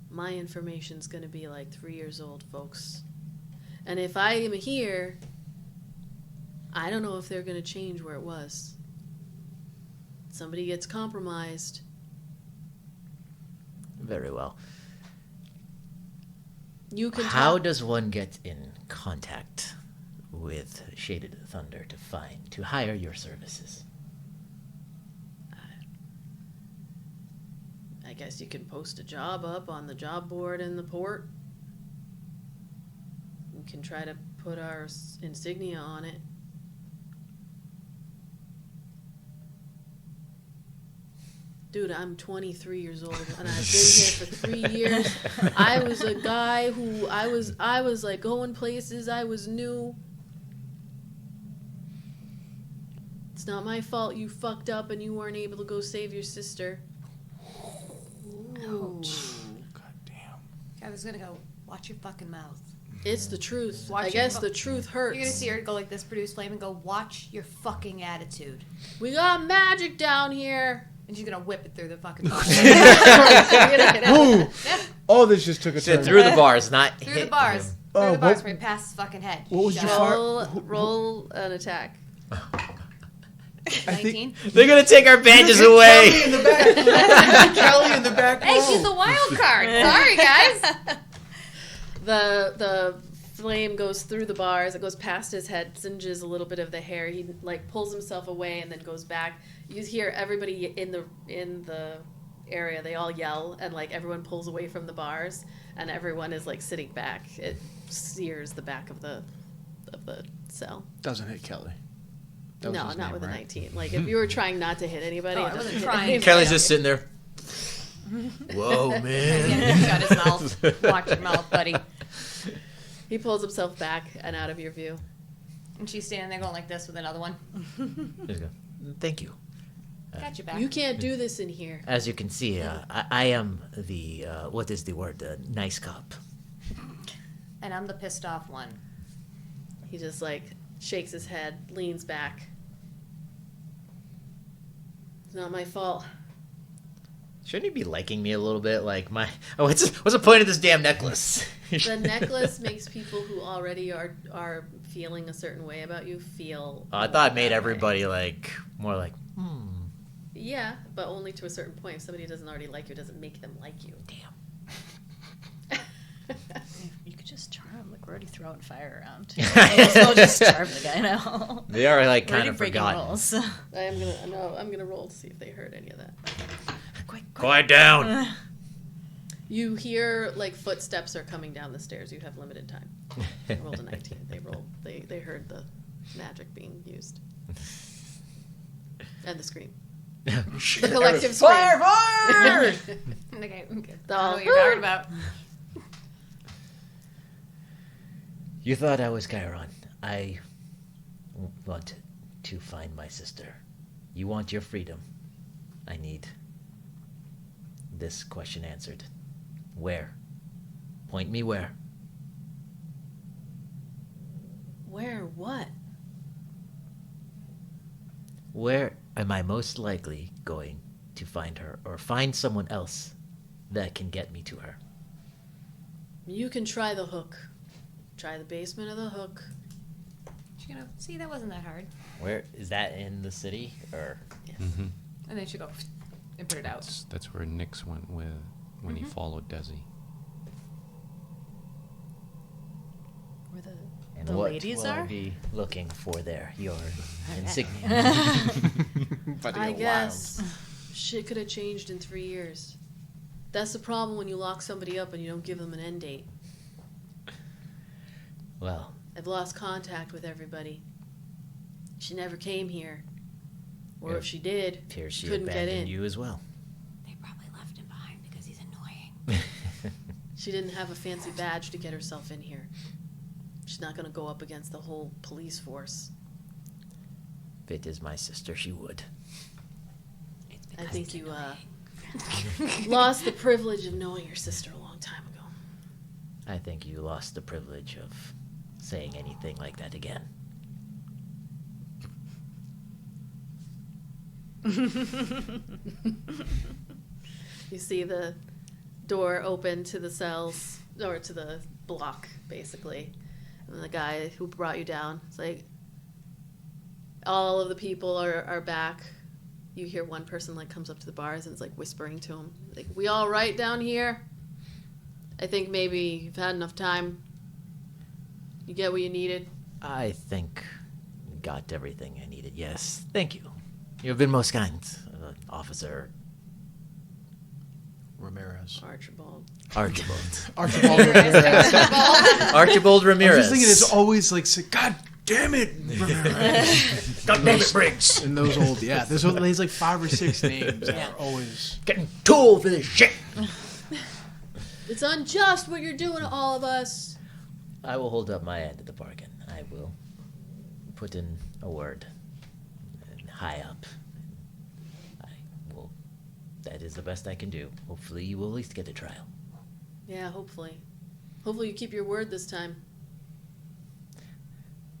My information's gonna be like 3 years old, folks. And if I am here, I don't know if they're gonna change where it was. Somebody gets compromised. Very well. You can How talk. does one get in contact with Shaded Thunder to hire your services? I guess you can post a job up on the job board in the port. We can try to put our insignia on it. Dude, I'm 23 years old and I've been here for 3 years. I was a guy who I was like going places. I was new. It's not my fault you fucked up and you weren't able to go save your sister. Ouch. God damn. I was gonna go, watch your fucking mouth. It's the truth. Watch I your guess fu- the truth hurts. You're gonna see her go like this, produce flame, and go, watch your fucking attitude. We got magic down here. And she's gonna whip it through the fucking bars. Ooh! Oh, this just took a turn. Through the bars, not Through hit the bars. him. Through Oh, the bars, what- right past his fucking head. what was Shut your up. far- Roll an attack. I think 19? They're gonna take our badges away. in the back. Kelly in the back. Hey, she's the wild card. Sorry, guys. The flame goes through the bars. It goes past his head, singes a little bit of the hair. He like pulls himself away and then goes back. You hear everybody in the area. They all yell and like everyone pulls away from the bars and everyone is like sitting back. It sears the back of the cell. Doesn't hit Kelly. That was No, his not name, with a right? 19. Like if you were trying not to hit anybody, Oh, it I doesn't wasn't hit trying. anybody. Kelly's just sitting there. Whoa, man. Yeah, shut his mouth. Watch your mouth, buddy. He pulls himself back and out of your view. And she's standing there going like this with another one. There you go. Thank you. Got your back. You can't do this in here. As you can see, I am the what is the word? Nice cop. And I'm the pissed off one. He just like shakes his head, leans back. It's not my fault. Shouldn't he be liking me a little bit? Like what's the point of this damn necklace? The necklace makes people who already are feeling a certain way about you feel. I thought it made that way. everybody like more like, Yeah, but only to a certain point. If somebody doesn't already like you, it doesn't make them like you. damn. You could just charm. Like, we're already throwing fire around. So just charm the guy now. They are like We're kind already of breaking forgotten. rules. I'm gonna roll to see if they heard any of that. Quiet down. You hear like footsteps are coming down the stairs. You have limited time. I rolled a 19. They heard the magic being used. And the scream. The collective scream. Fire! Okay, okay. The- I know what you're talking about. You thought I was Chiron. I want to find my sister. You want your freedom. I need this question answered. Where? Point me where. Where what? Where am I most likely going to find her, or find someone else that can get me to her? You can try the hook. Try the basement of the hook. She's gonna see that wasn't that hard, Where is that, in the city, or? Yes. Mm-hmm. and then she go and put it out. That's where Nyx went with when he followed Desi. Where And the what ladies will I are? be looking for there? Your insignia. I guess shit could have changed in 3 years. That's the problem when you lock somebody up and you don't give them an end date. Well, I've lost contact with everybody. She never came here. Or Yeah. if she did, appears she couldn't get abandoned in. you as well. They probably left him behind because he's annoying. She didn't have a fancy badge to get herself in here. She's not going to go up against the whole police force. If it is my sister, she would. I think you lost the privilege of knowing your sister a long time ago. I think you lost the privilege of saying anything like that again. You see the door open to the cells, or to the block, basically. And the guy who brought you down, it's like, all of the people are back. You hear one person like comes up to the bars and it's like whispering to him, like, "We all right down here? I think maybe you've had enough time. You get what you needed." I think we got everything I needed. Yes, thank you. You've been most kind, Officer Ramirez. Archibald. Archibald. Archibald Ramirez. Archibald I Ramirez. was just thinking it's always like, God damn it, Ramirez. God damn it, Briggs. And those old, there's like 5 or 6 names that are always. Getting too old for this shit. It's unjust what you're doing to all of us. I will hold up my end of the bargain. I will put in a word. High up. I will. That is the best I can do. Hopefully you will at least get a trial. Yeah, hopefully. Hopefully you keep your word this time.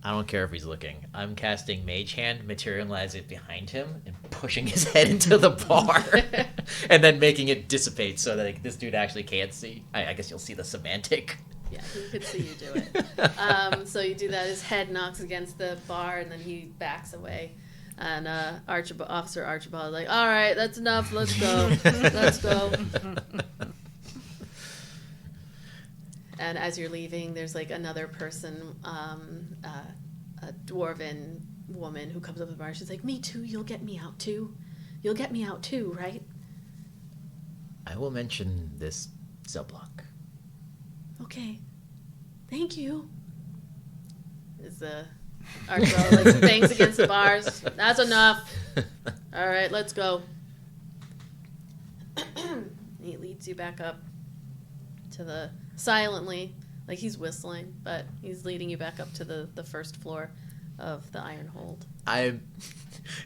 I don't care if he's looking. I'm casting Mage Hand, materialize it behind him, and pushing his head into the bar, and then making it dissipate so that like, this dude actually can't see. I guess you'll see the semantic. Yeah, he could see you do it. So you do that. His head knocks against the bar, and then he backs away. And Officer Archibald is like, "All right, that's enough. Let's go. Let's go." And as you're leaving, there's like another person, a dwarven woman who comes up to the bar. She's like, "Me too. You'll get me out too. You'll get me out too, right?" I will mention this cell block. "Okay. Thank you." Is the Archibald like bangs against the bars. "That's enough. All right, let's go." He leads you back up to the silently, like he's whistling, but he's leading you back up to the first floor of the Iron Hold.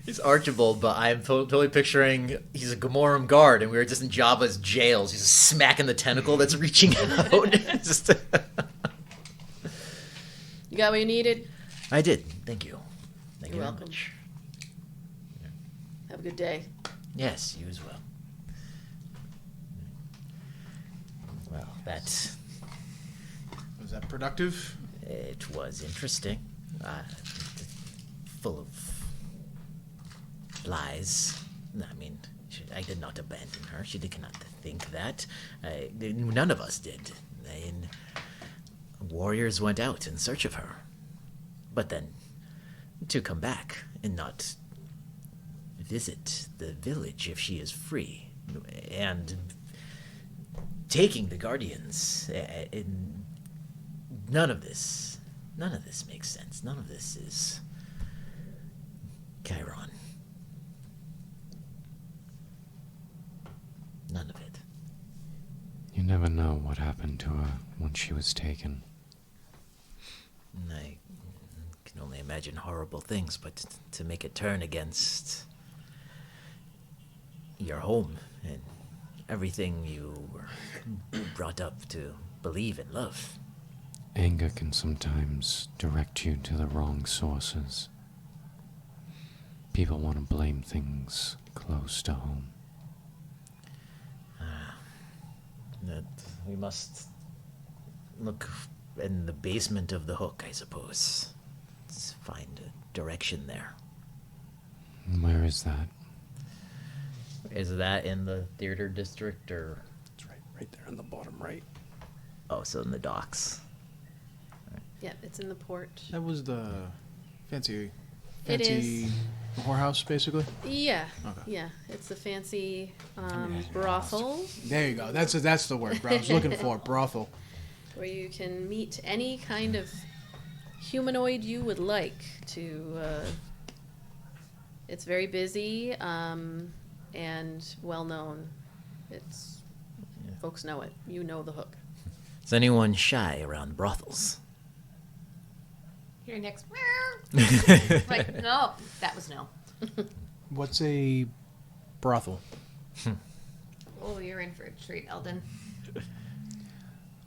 He's Archibald, but I'm totally picturing he's a Gamorum guard, and we were just in Jabba's jails. He's just smacking the tentacle that's reaching out. Just You got what you needed? I did. Thank you. Thank You're you very welcome. much. Have a good day. Yes, you as well. Well, Was that productive? it was interesting. Full of lies. I mean, I did not abandon her. She did not think that. None of us did. Warriors went out in search of her. But then, to come back and not visit the village if she is free, and taking the Guardians, none of this makes sense. None of this is Chiron. None of it. You never know what happened to her when she was taken. I imagine horrible things, but to make it turn against your home and everything you were brought up to believe and love. Anger can sometimes direct you to the wrong sources. People want to blame things close to home. That we must look in the basement of the Hook, I suppose. Let's find a direction there. Where is that? Is that in the theater district or? It's right there on the bottom right. Oh, so in the docks. Yeah, it's in the port. That was the fancy It is. whorehouse, basically. Yeah. Okay. Yeah, it's the fancy brothel There you go. That's the word I was looking for. Brothel. where you can meet any kind of humanoid you would like to. It's very busy and well known. It's folks know it. You know the Hook. Is anyone shy around brothels? Here next. Like, no. That was no. What's a brothel? Oh, you're in for a treat, Eldon.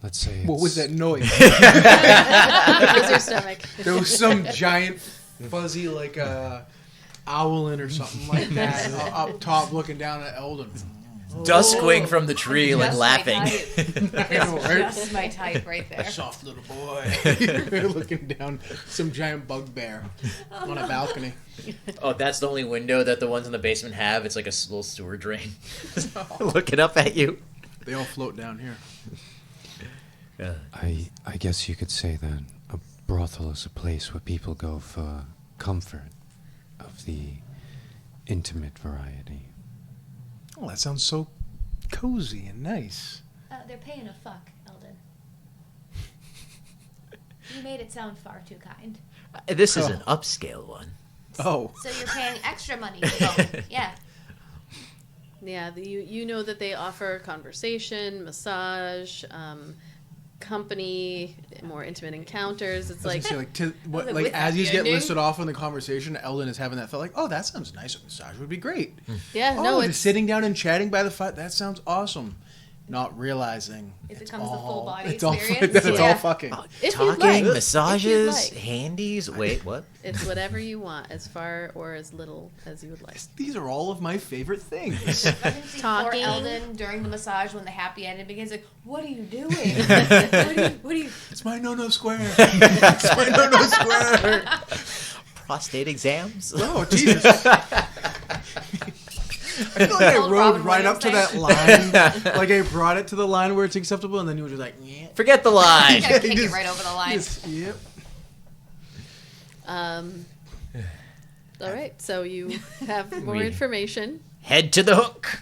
Let's say What was that noise? How's your stomach? There was some giant fuzzy like owlin or something like that up top looking down at Eldon. Duskwing from the tree, like Just laughing. My type. I know, right? Just my type right there. Soft little boy. Looking down some giant bugbear on a balcony. Oh, that's the only window that the ones in the basement have. It's like a little sewer drain. Looking up at you. They all float down here. I guess you could say that a brothel is a place where people go for comfort of the intimate variety. Oh, that sounds so cozy and nice. They're paying a fuck, Eldon. You made it sound far too kind. This is an upscale one. Oh. So you're paying extra money to go. Yeah. Yeah, you know that they offer conversation, massage, company, more intimate encounters. It's like, with as you happy get ending. listed off in the conversation, Eldon is having that felt like, oh, that sounds nice. A massage would be great. yeah, Oh, no, just it's sitting down and chatting by the fire. That sounds awesome. Not realizing It it's becomes a full body it's all, experience. that it's all Yeah. fucking. if Talking, you'd like, massages, if you'd like. handies. Wait, what? It's whatever you want, as far or as little as you would like. These are all of my favorite things. I can see Talking. poor Eldon during the massage when the happy ending begins. Like, what are you doing? what are you? It's my no-no square. It's my no-no square. Prostate exams? Oh, Jesus. I feel like I Old rode Robin right up to that Williams line. Like I brought it to the line where it's acceptable, and then you were just like, yeah. Forget the line. You gotta kick Just- it right over the line. Yep. All right, so you have more We- information. Head to the Hook.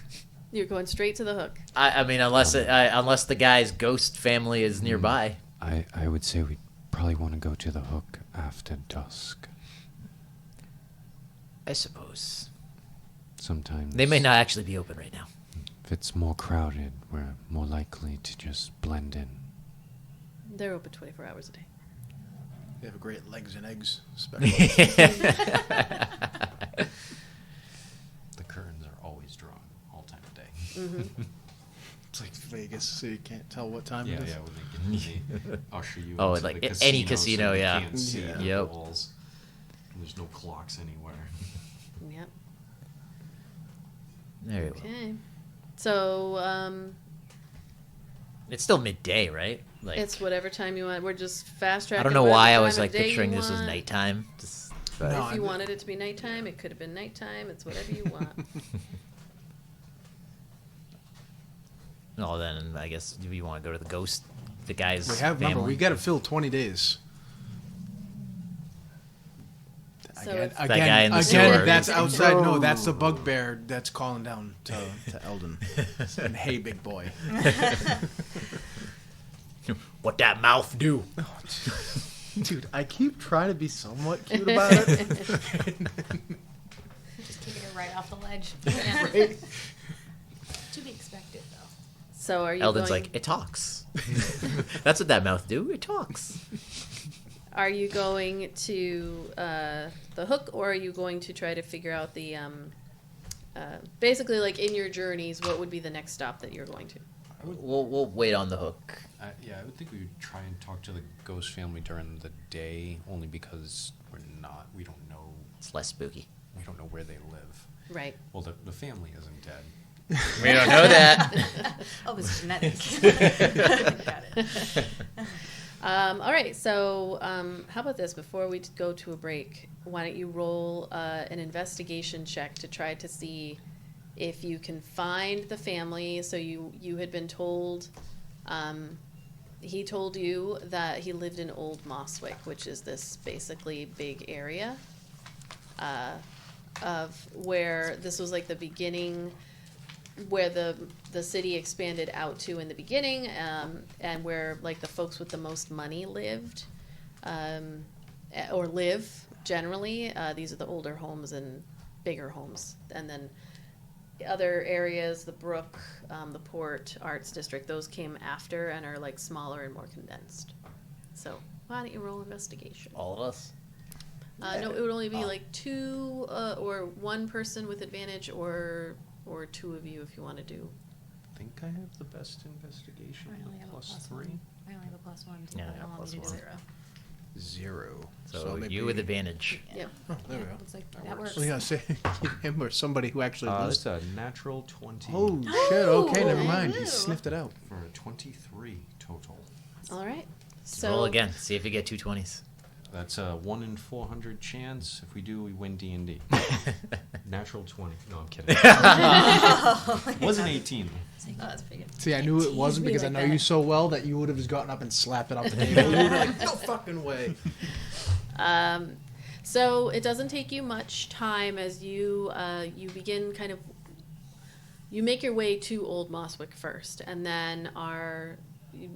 You're going straight to the Hook. I mean, unless the guy's ghost family is nearby. I would say we probably want to go to the Hook after dusk. I suppose. Sometimes They may not actually be open right now. If it's more crowded, we're more likely to just blend in. They're open 24 hours a day. They have a great legs and eggs special. The curtains are always drawn all time of day. It's like Vegas, so you can't tell what time it is. when they usher you Oh, into like the any so casino, you yeah. can't see Yeah. the Yep. walls. And there's no clocks anywhere. Yep. There you go. Okay. So It's still midday, right? Like, it's whatever time you want. We're just fast tracking. I don't know whatever why I time was of like day you picturing this as want. nighttime. But No, If you I- wanted it to be nighttime, it could have been nighttime. It's whatever you want. No, then I guess if you want to go to the ghost, the guy's We have, remember, family. we got to fill 20 days. So Again, it's- That guy in the again, sewer. that's outside. No, that's the bugbear that's calling down to Eldon. Saying, hey, big boy. What that mouth do? Dude, I keep trying to be somewhat cute about it. Just taking it right off the ledge. Right? To be expected, though. So are you Eldon's going? like, it talks. That's what that mouth do. It talks. Are you going to the hook, or are you going to try to figure out the basically, like, in your journeys, what would be the next stop that you're going to? We'll wait on the hook. Yeah, I would think we would try and talk to the ghost family during the day, only because we don't know. It's less spooky. We don't know where they live. Right. Well, the family isn't dead. We don't know that. Oh, it's genetics. Got it. All right, so how about this? Before we go to a break, why don't you roll an investigation check to try to see if you can find the family. So you had been told, he told you that he lived in Old Mosswick, which is this basically big area of where this was like the beginning, where the city expanded out to in the beginning, and where like the folks with the most money lived, or live generally. These are the older homes and bigger homes, and then other areas, the Brook, the Port Arts District, those came after and are like smaller and more condensed. So why don't you roll investigation? All of us. No, it would only be like two, or one person with advantage, or two of you if you want to do. I think I have the best investigation. I only have a plus +1. 3. I only have a +1. So Yeah, I want me to do +1. 0. 0. So maybe- you with advantage. Yep. Oh, there we go. Looks like That that works. works. I was gonna say him or somebody who actually lives. That's a natural 20 Oh shit! Okay, never Oh, mind. wow. He sniffed it out. for a 23 total. All right. Roll again. See if you get 2 20s. That's a 1 in 400 chance. If we do, we win D&D. Natural 20. No, I'm kidding. Was an 18. Oh, that's pretty good. See, I knew it Tease wasn't me because I like know that. you so well that you would have just gotten up and slapped it off the table. You would have like, no fucking way. So it doesn't take you much time as you you begin kind of, you make your way to Old Mosswick first, and then are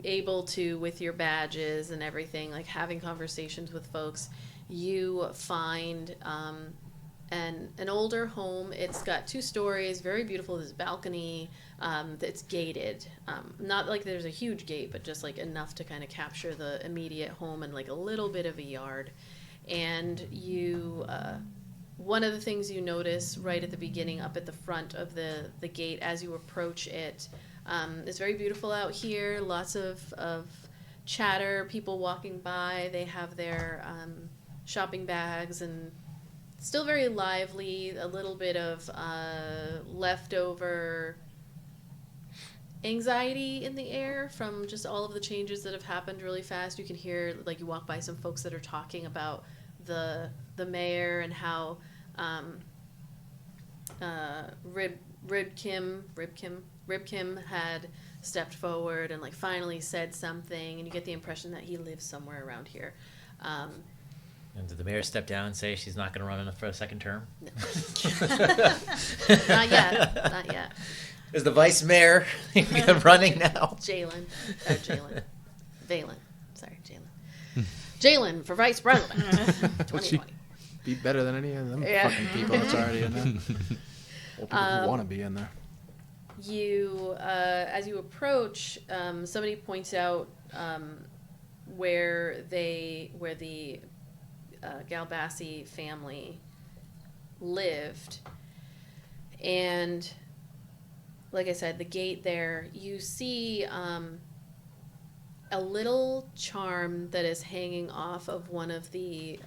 able to, with your badges and everything, like having conversations with folks, you find an older home. It's got 2 stories, very beautiful. There's a balcony that's gated. Not like there's a huge gate, but just like enough to kind of capture the immediate home and like a little bit of a yard. And you, one of the things you notice right at the beginning, up at the front of the gate as you approach it, it's very beautiful out here. Lots of chatter, people walking by. They have their shopping bags, and still very lively. A little bit of leftover anxiety in the air from just all of the changes that have happened really fast. You can hear, like, you walk by some folks that are talking about the mayor and how Ribkim had stepped forward and like finally said something, and you get the impression that he lives somewhere around here. And did the mayor step down and say she's not going to run for a second term? Not yet. Not yet. Is the vice mayor running now? Jalen. Valen. Sorry, Jalen. Jalen for vice president. 2020. Be better than any of them Yeah. fucking people that's already in there. Or people who want to be in there. You, as you approach, somebody points out where the Galbassi family lived, and like I said, the gate there, you see a little charm that is hanging off of one of the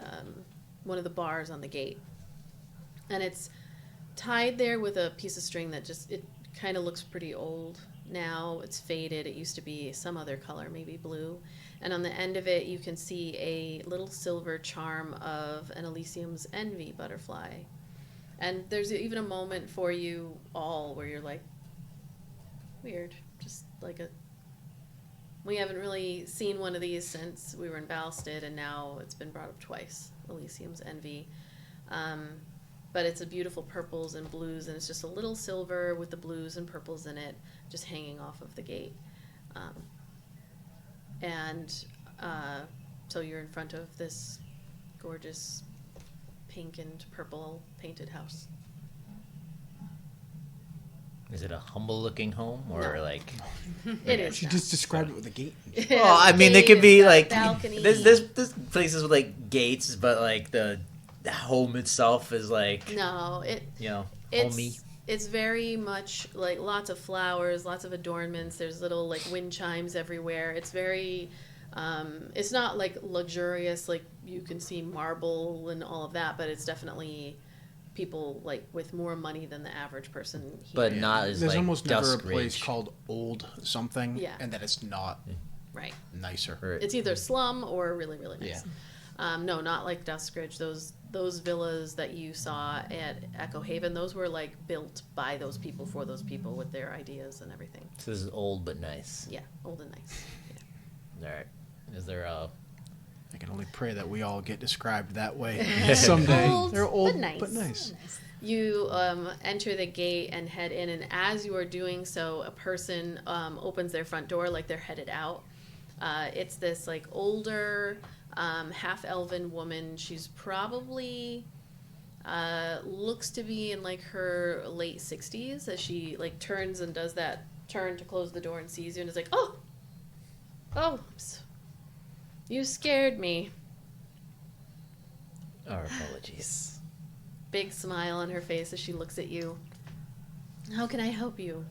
bars on the gate, and it's tied there with a piece of string that just, it kind of looks pretty old now. It's faded. It used to be some other color, maybe blue. And on the end of it, you can see a little silver charm of an Elysium's Envy butterfly. And there's even a moment for you all where you're like, weird. Just like we haven't really seen one of these since we were in Balsted, and now it's been brought up twice, Elysium's Envy. But it's a beautiful purples and blues, and it's just a little silver with the blues and purples in it, just hanging off of the gate. So you're in front of this gorgeous pink and purple painted house. Is it a humble-looking home, or No. like? It is. She not. just described it with a gate. Well, I mean, they Gate, could be it's got a like balcony. there's places with like gates, but like the home itself is like No, homey. it's very much like lots of flowers, lots of adornments. There's little like wind chimes everywhere. It's very, it's not like luxurious, like you can see marble and all of that, but it's definitely people like with more money than the average person here. But not as There's like almost never a Dusk place Ridge. called Old something, Yeah. and that it's not Right. nicer. Or- It's either slum or really, really nice. Yeah. No, not like Duskridge. Those villas that you saw at Echo Haven, those were like built by those people for those people with their ideas and everything. So this is old but nice. Yeah, old and nice. Yeah. All right. Is there a? I can only pray that we all get described that way someday. Old, They're old but nice. You enter the gate and head in, and as you are doing so, a person opens their front door like they're headed out. It's this like older, half-elven woman. She's probably looks to be in like her late 60s as she like turns and does that turn to close the door and sees you and is like, oh, you scared me. Our apologies. Big smile on her face as she looks at you. How can I help you?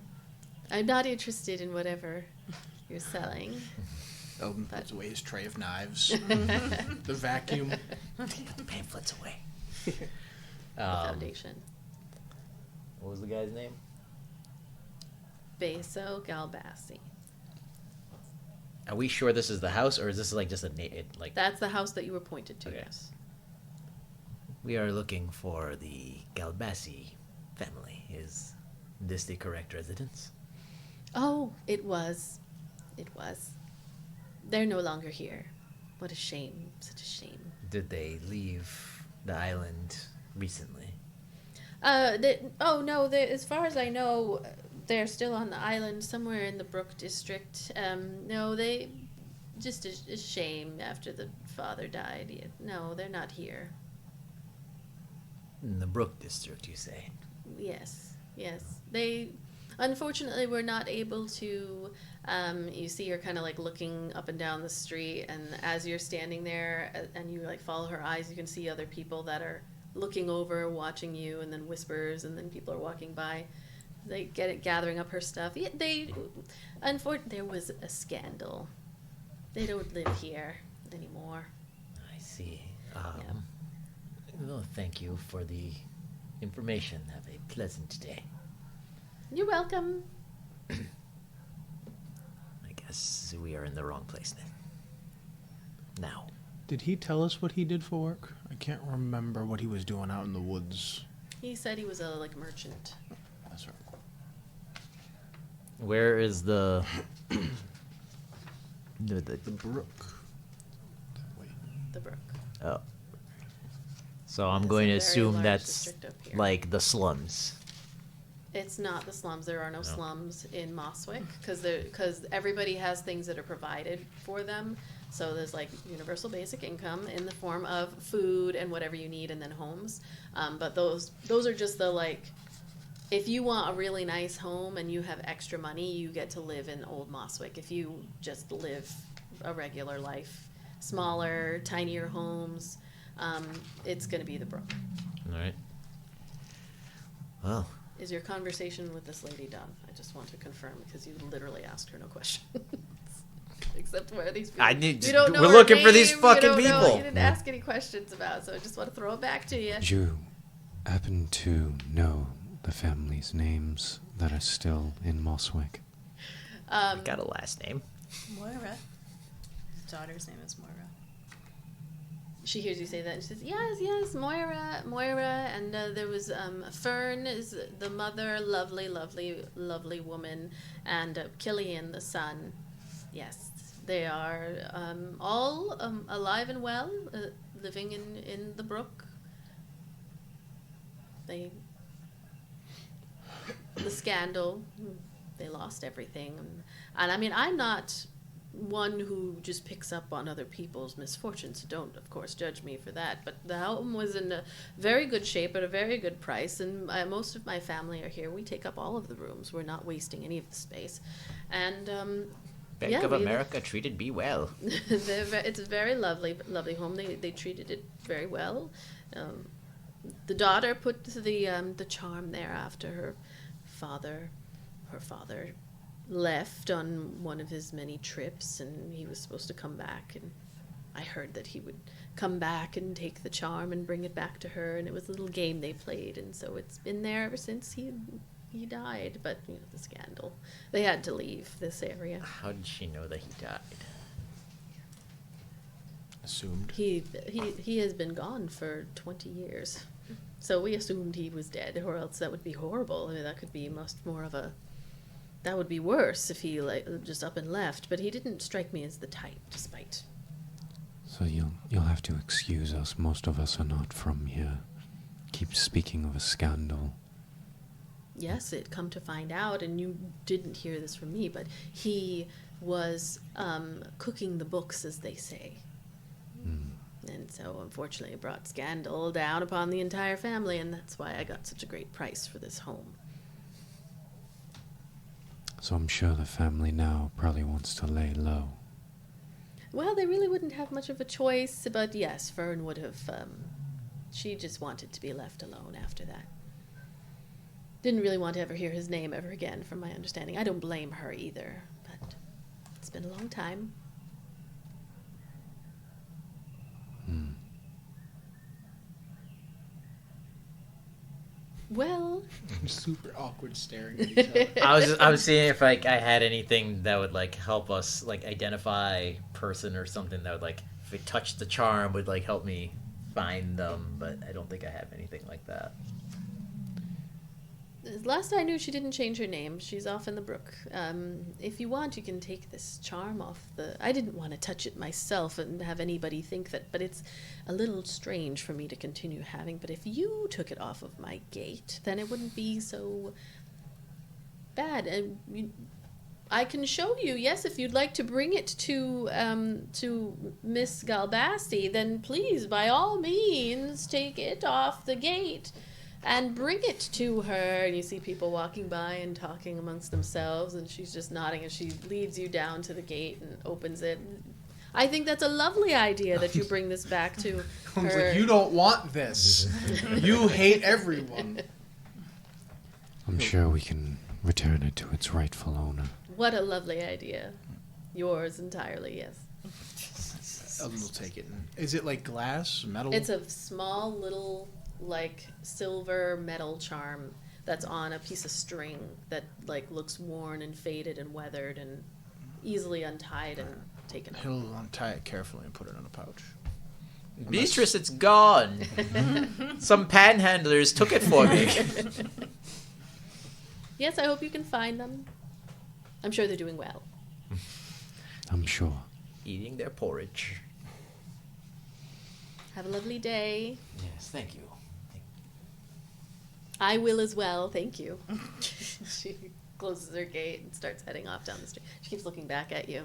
I'm not interested in whatever you're selling. Eldon puts away his tray of knives, the vacuum. Take the pamphlets away. Foundation. What was the guy's name? Beso Galbassi. Are we sure this is the house, or is this like just a like? That's the house that you were pointed to, Okay. yes. We are looking for the Galbassi family. Is this the correct residence? Oh, it was. It was. They're no longer here. What a shame. Such a shame. Did they leave the island recently? As far as I know, they're still on the island somewhere in the Brook district. No, they just a shame after the father died. Yeah, no, they're not here. In the Brook district, you say? Yes. They unfortunately were not able to. You see her kind of like looking up and down the street, and as you're standing there and you like follow her eyes, you can see other people that are looking over, watching you, and then whispers, and then people are walking by. They get it, gathering up her stuff. Yeah, there was a scandal. They don't live here anymore. I see. Well, thank you for the information. Have a pleasant day. You're welcome. I guess we are in the wrong place then. Now. Did he tell us what he did for work? I can't remember what he was doing out in the woods. He said he was a like merchant. That's right. Where is the The brook. Wait. The Brook. Oh. So I'm It's going a to very assume large that's district up here. like the slums. It's not the slums. There are no slums in Mosswick because everybody has things that are provided for them. So there's like universal basic income in the form of food and whatever you need, and then homes. But those are just the like, if you want a really nice home and you have extra money, you get to live in Old Mosswick. If you just live a regular life, smaller, tinier homes, it's going to be the Brook. All right. Well, Is your conversation with this lady done? I just want to confirm because you literally asked her no questions. Except where are these people? I need. You don't know We're her looking for these name, fucking you don't know- people. you didn't ask any questions about, so I just want to throw it back to you. Do you happen to know the families' names that are still in Mosswick? Got a last name. Moira. His daughter's name is Moira. She hears you say that, and she says, yes, Moira, and there was Fern is the mother, lovely woman, and Killian, the son. Yes, they are all alive and well, living in the Brook. The scandal, they lost everything. And I mean, I'm not one who just picks up on other people's misfortunes. So don't, of course, judge me for that. But the home was in a very good shape at a very good price, and most of my family are here. We take up all of the rooms. We're not wasting any of the space. And Bank of America treated me well. it's a very lovely home. They treated it very well. The daughter put the charm there after her father left on one of his many trips, and he was supposed to come back, and I heard that he would come back and take the charm and bring it back to her, and it was a little game they played, and so it's been there ever since he died. But the scandal, they had to leave this area. How did she know that he died? Assumed. He has been gone for 20 years, so we assumed he was dead, or else that would be horrible. I mean, that could be that would be worse if he just up and left. But he didn't strike me as the type, despite. So you'll have to excuse us. Most of us are not from here. Keep speaking of a scandal. Yes, it come to find out, and you didn't hear this from me, but he was cooking the books, as they say. And so, unfortunately, it brought scandal down upon the entire family, and that's why I got such a great price for this home. So I'm sure the family now probably wants to lay low. Well, they really wouldn't have much of a choice, but yes, Fern would have, she just wanted to be left alone after that. Didn't really want to ever hear his name ever again, from my understanding. I don't blame her either, but it's been a long time. Well, Super awkward staring at each other. I was seeing if I had anything that would help us identify person or something that would if we touched the charm would help me find them, but I don't think I have anything like that. last I knew, she didn't change her name. She's off in the brook. If you want, you can take this charm off the... I didn't want to touch it myself and have anybody think that, but it's a little strange for me to continue having. But if you took it off of my gate, then it wouldn't be so bad. And I can show you, yes, if you'd like to bring it to Miss Galbasti, then please, by all means, take it off the gate and bring it to her. And you see people walking by and talking amongst themselves, and she's just nodding as she leads you down to the gate and opens it. I think that's a lovely idea that you bring this back to Holmes her. like, you don't want this. You hate everyone. I'm sure we can return it to its rightful owner. What a lovely idea. Yours entirely, yes. Eldon will take it. Is it like glass, metal? It's a small little, like, silver metal charm that's on a piece of string that, like, looks worn and faded and weathered and easily untied and taken out. He'll untie it carefully and put it in a pouch. Beatrice, it's gone. Some panhandlers took it for me. Yes, I hope you can find them. I'm sure they're doing well. I'm sure. Eating their porridge. Have a lovely day. Yes, thank you. I will as well, thank you. She closes her gate and starts heading off down the street. She keeps looking back at you.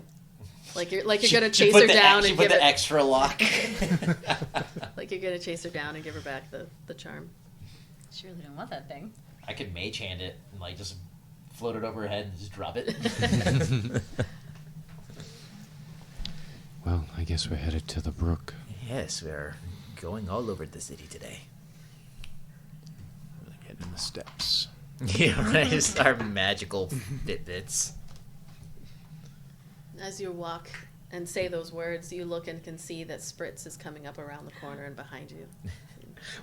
Like you're gonna chase her down and give the her extra lock. like you're gonna chase her down and give her back the charm. She really don't want that thing. I could mage hand it and like just float it over her head and just drop it. Well, I guess we're headed to the brook. Yes, we're going all over the city today. Get in the steps. Yeah, right. Just our magical Fitbits. As you walk and say those words, you look and can see that Spritz is coming up around the corner and behind you.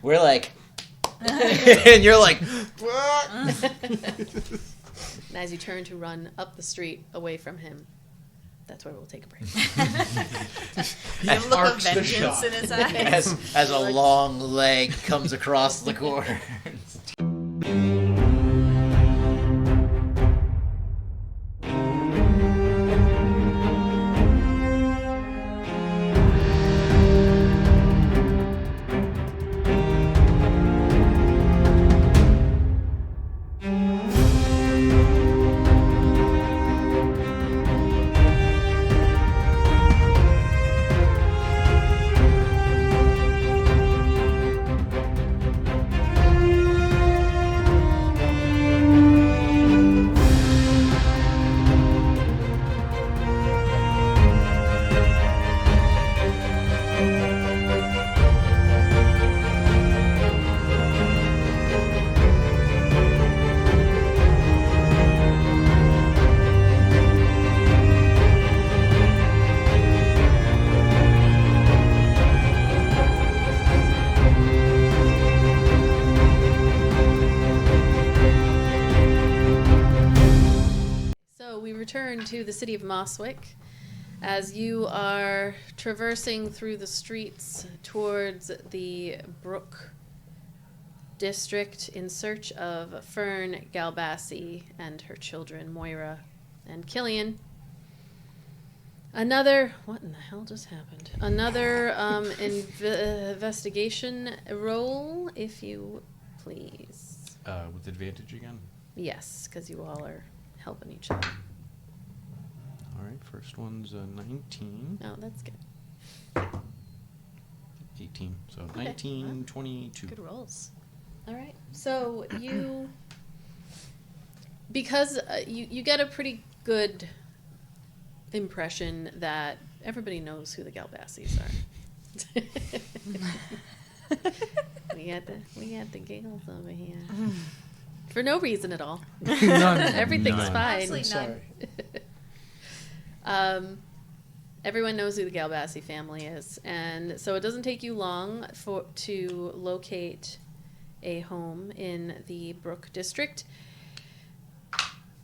We're like, and you're like, And as you turn to run up the street away from him, that's where we'll take a break. The look of arcs the vengeance shot. in his eyes. as a long leg comes across the corner. return to the city of Mosswick as you are traversing through the streets towards the Brook district in search of Fern Galbassi and her children, Moira and Killian. What in the hell just happened? Another investigation roll, if you please. With advantage again? Yes, because you all are helping each other. All right, first one's 19. Oh, that's good. 18. So Okay. 19, 22. Good rolls. All right. So you, because you get a pretty good impression that everybody knows who the Galbassis are. we got the giggles over here for no reason at all. None. Everything's None. fine. Absolutely none. Everyone knows who the Galbassi family is, and so it doesn't take you long to locate a home in the Brook district.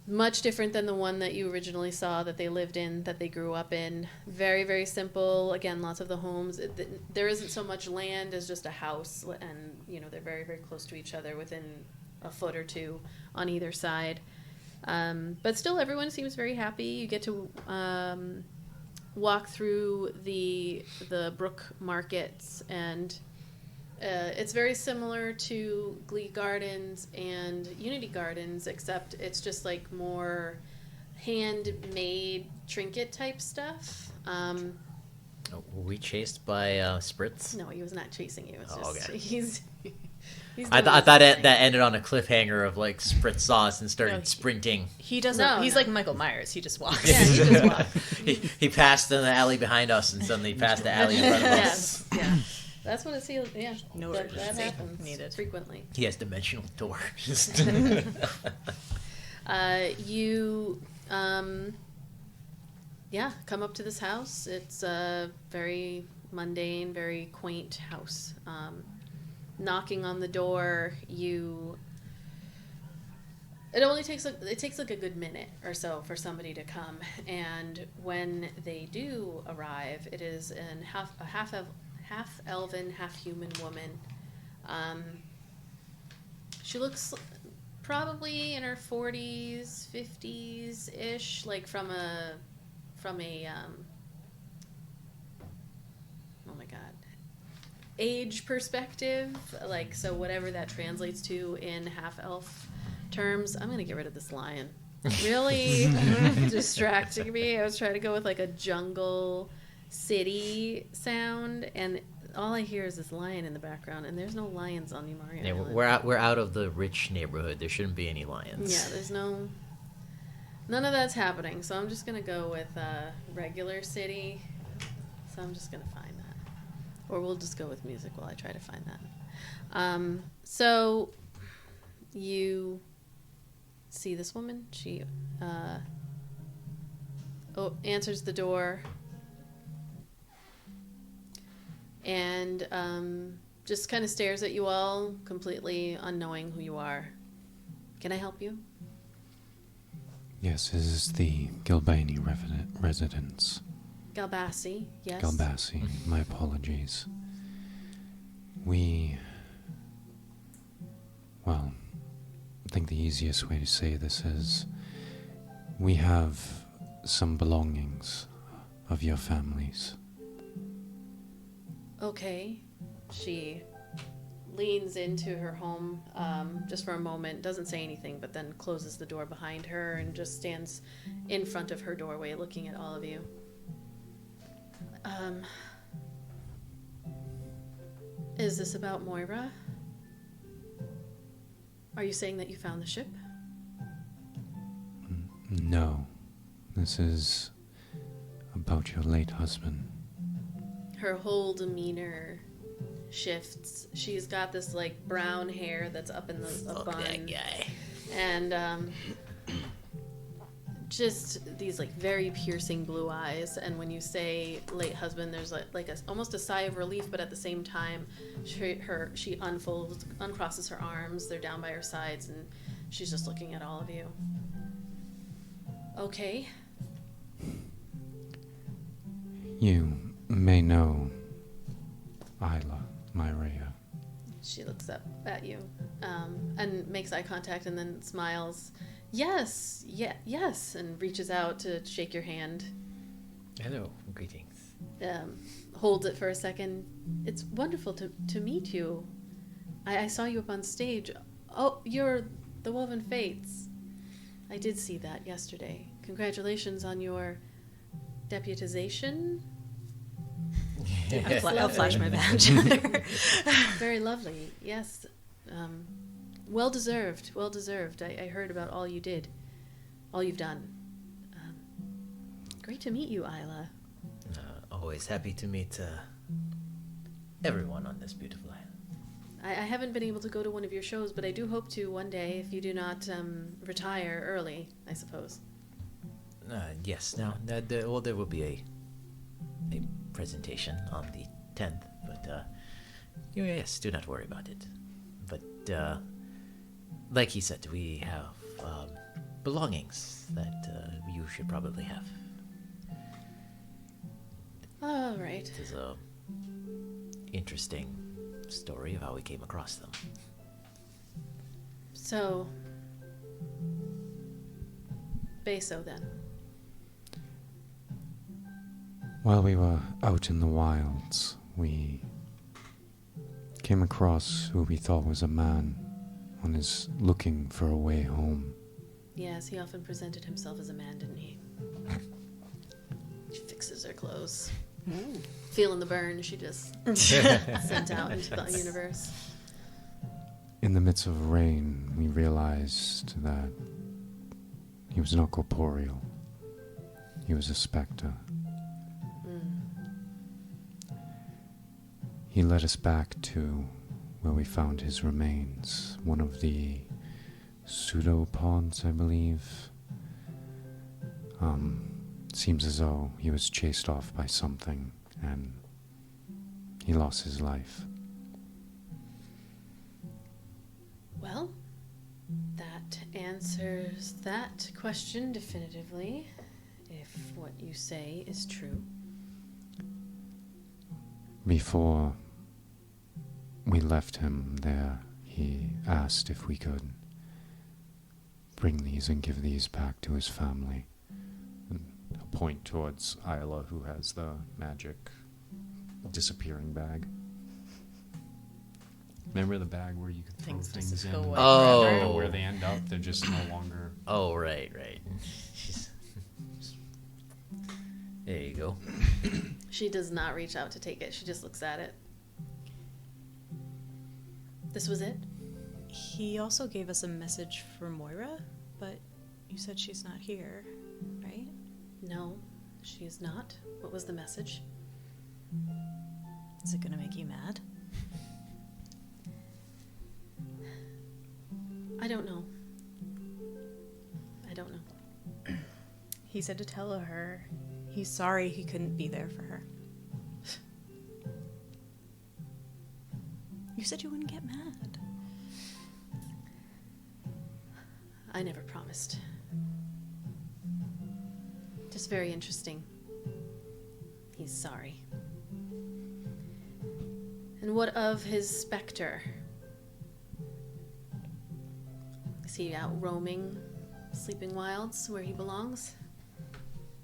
Much different than the one that you originally saw that they lived in, that they grew up in. Very, very simple. Again, lots of the homes. There isn't so much land as just a house, and they're very, very close to each other, within a foot or two on either side. But still, everyone seems very happy. You get to walk through the Brook markets, and it's very similar to Glee Gardens and Unity Gardens, except it's just like more handmade trinket type stuff. Were we chased by Spritz? No, he was not chasing you. It's Oh, just okay. he's I doing thought his that thing. ended on a cliffhanger of like Spritz saw us and started No, sprinting. He doesn't. No, he's no. like Michael Myers. He just walks. Yeah, he just walked. he passed in the alley behind us and suddenly passed the alley in front of us. Yes, yeah. That's what it feels. Yeah, No that urgency happens needed. frequently. He has dimensional doors. You, come up to this house. It's a very mundane, very quaint house. Knocking on the door, it only takes like a good minute or so for somebody to come, and when they do arrive, it is a half elven, half human woman. She looks probably in her 40s, 50s ish, like from a oh my god, age perspective, like, so whatever that translates to in half elf terms. I'm gonna get rid of this lion. Really distracting me. I was trying to go with like a jungle city sound, and all I hear is this lion in the background, and there's no lions on Mario Yeah, Island. we're out of the rich neighborhood. There shouldn't be any lions. Yeah, there's none of that's happening. So I'm just gonna go with regular city. So I'm just gonna find that, or we'll just go with music while I try to find that. So you see this woman. She answers the door and just kind of stares at you all, completely unknowing who you are. Can I help you? Yes, this is the Gilbani residence. Galbassi, yes. Galbassi, my apologies. Well, I think the easiest way to say this is we have some belongings of your families. Okay. She leans into her home just for a moment, doesn't say anything, but then closes the door behind her and just stands in front of her doorway looking at all of you. Is this about Moira? Are you saying that you found the ship? No, this is about your late husband. Her whole demeanor shifts. She's got this like brown hair that's up in the Fuck bun, that guy. and just these like very piercing blue eyes. And when you say late husband, there's almost a sigh of relief, but at the same time, she uncrosses her arms. They're down by her sides, and she's just looking at all of you. Okay. You may know Ayla, Myrea. She looks up at you and makes eye contact and then smiles. Yes, yes, and reaches out to shake your hand. Hello, greetings. Holds it for a second. It's wonderful to meet you. I saw you up on stage. Oh, you're the Woven Fates. I did see that yesterday. Congratulations on your deputization. I'll flash my badge. Very lovely. Yes. Well deserved. Well deserved. I heard about all you did. All you've done. Great to meet you, Ayla. Always happy to meet everyone on this beautiful island. I haven't been able to go to one of your shows, but I do hope to one day if you do not retire early, I suppose. Yes. Now, there will be a presentation on the 10th, but yes, do not worry about it. But like he said, we have belongings that you should probably have. All right. It is a interesting story of how we came across them. So, Beso then. While we were out in the wilds, we came across who we thought was a man on his looking for a way home. Yes, he often presented himself as a man, didn't he? She fixes her clothes. Feeling the burn she just sent out into the universe. In the midst of rain, we realized that he was not corporeal. He was a specter. He led us back to where we found his remains, one of the pseudopods, I believe. Seems as though he was chased off by something and he lost his life. Well, that answers that question definitively, if what you say is true. Before we left him there, he asked if we could bring these and give these back to his family. And I'll point towards Ayla, who has the magic disappearing bag. Remember the bag where you could throw Things things just in? go and away Oh. you don't know where they end up. They're just no longer. Oh, right. There you go. She does not reach out to take it. She just looks at it. This was it? He also gave us a message for Moira, but you said she's not here, right? No, she is not. What was the message? Is it gonna make you mad? I don't know. I don't know. He said to tell her he's sorry he couldn't be there for her. You said you wouldn't get mad. I never promised. Just very interesting. He's sorry. And what of his specter? Is he out roaming, sleeping wilds where he belongs?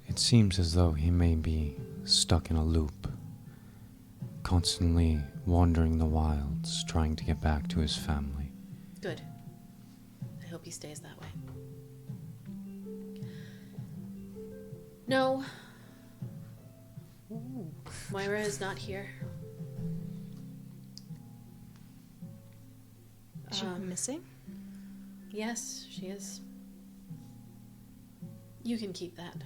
It seems as though he may be stuck in a loop, constantly wandering the wilds, trying to get back to his family. Good. I hope he stays that way. No. Moira is not here. Is she missing? Yes, she is. You can keep that.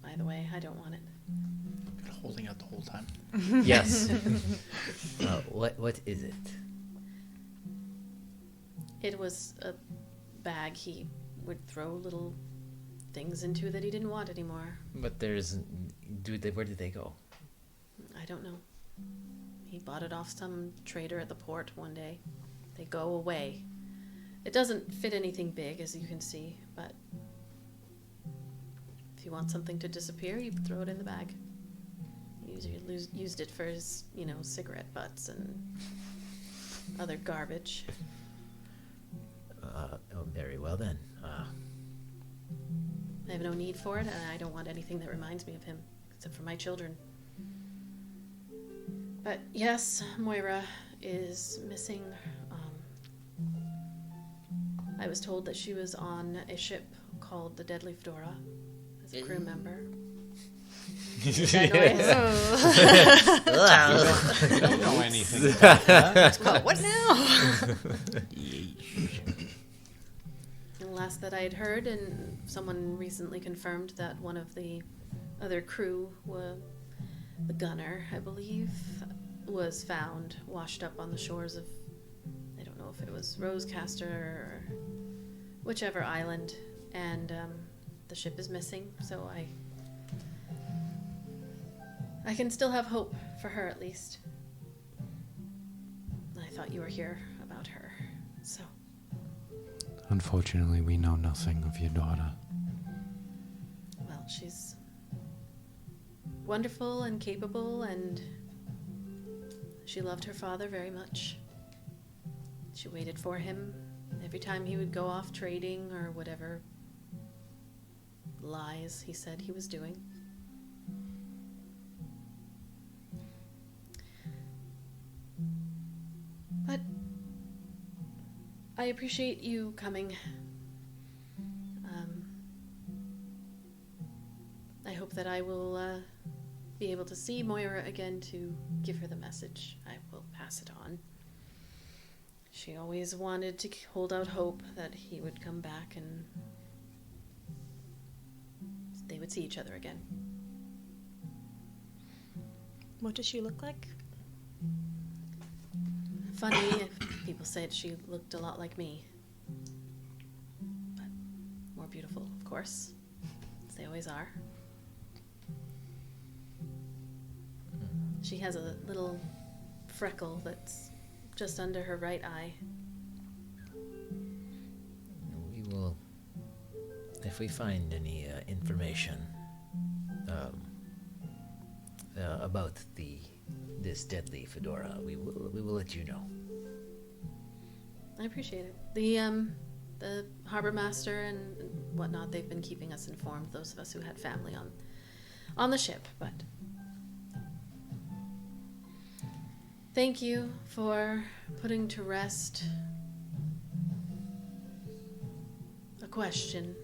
By the way, I don't want it. Been holding out the whole time. Yes. What is it? It was a bag he would throw little things into that he didn't want anymore. But where did they go? I don't know. He bought it off some trader at the port one day. They go away. It doesn't fit anything big, as you can see, but If you want something to disappear, you throw it in the bag. He usually used it for his, cigarette butts and other garbage. Very well then. I have no need for it, and I don't want anything that reminds me of him, except for my children. But yes, Moira is missing. I was told that she was on a ship called the Deadly Fedora as a crew member. That noise? I don't know anything about that. Well, what now? And last that I had heard, and someone recently confirmed that one of the other crew, the gunner, I believe, was found washed up on the shores of, I don't know if it was Rosecaster or whichever island, and the ship is missing, so I can still have hope for her, at least. I thought you were here about her, so. Unfortunately, we know nothing of your daughter. Well, she's wonderful and capable, and she loved her father very much. She waited for him every time he would go off trading or whatever lies he said he was doing. But I appreciate you coming. I hope that I will be able to see Moira again to give her the message. I will pass it on. She always wanted to hold out hope that he would come back and they would see each other again. What does she look like? Funny, people said she looked a lot like me. But more beautiful, of course, as they always are. She has a little freckle that's just under her right eye. We will, if we find any information about this deadly fedora, we will let you know. I appreciate it. The harbor master and whatnot, they've been keeping us informed, those of us who had family on the ship, but thank you for putting to rest a question.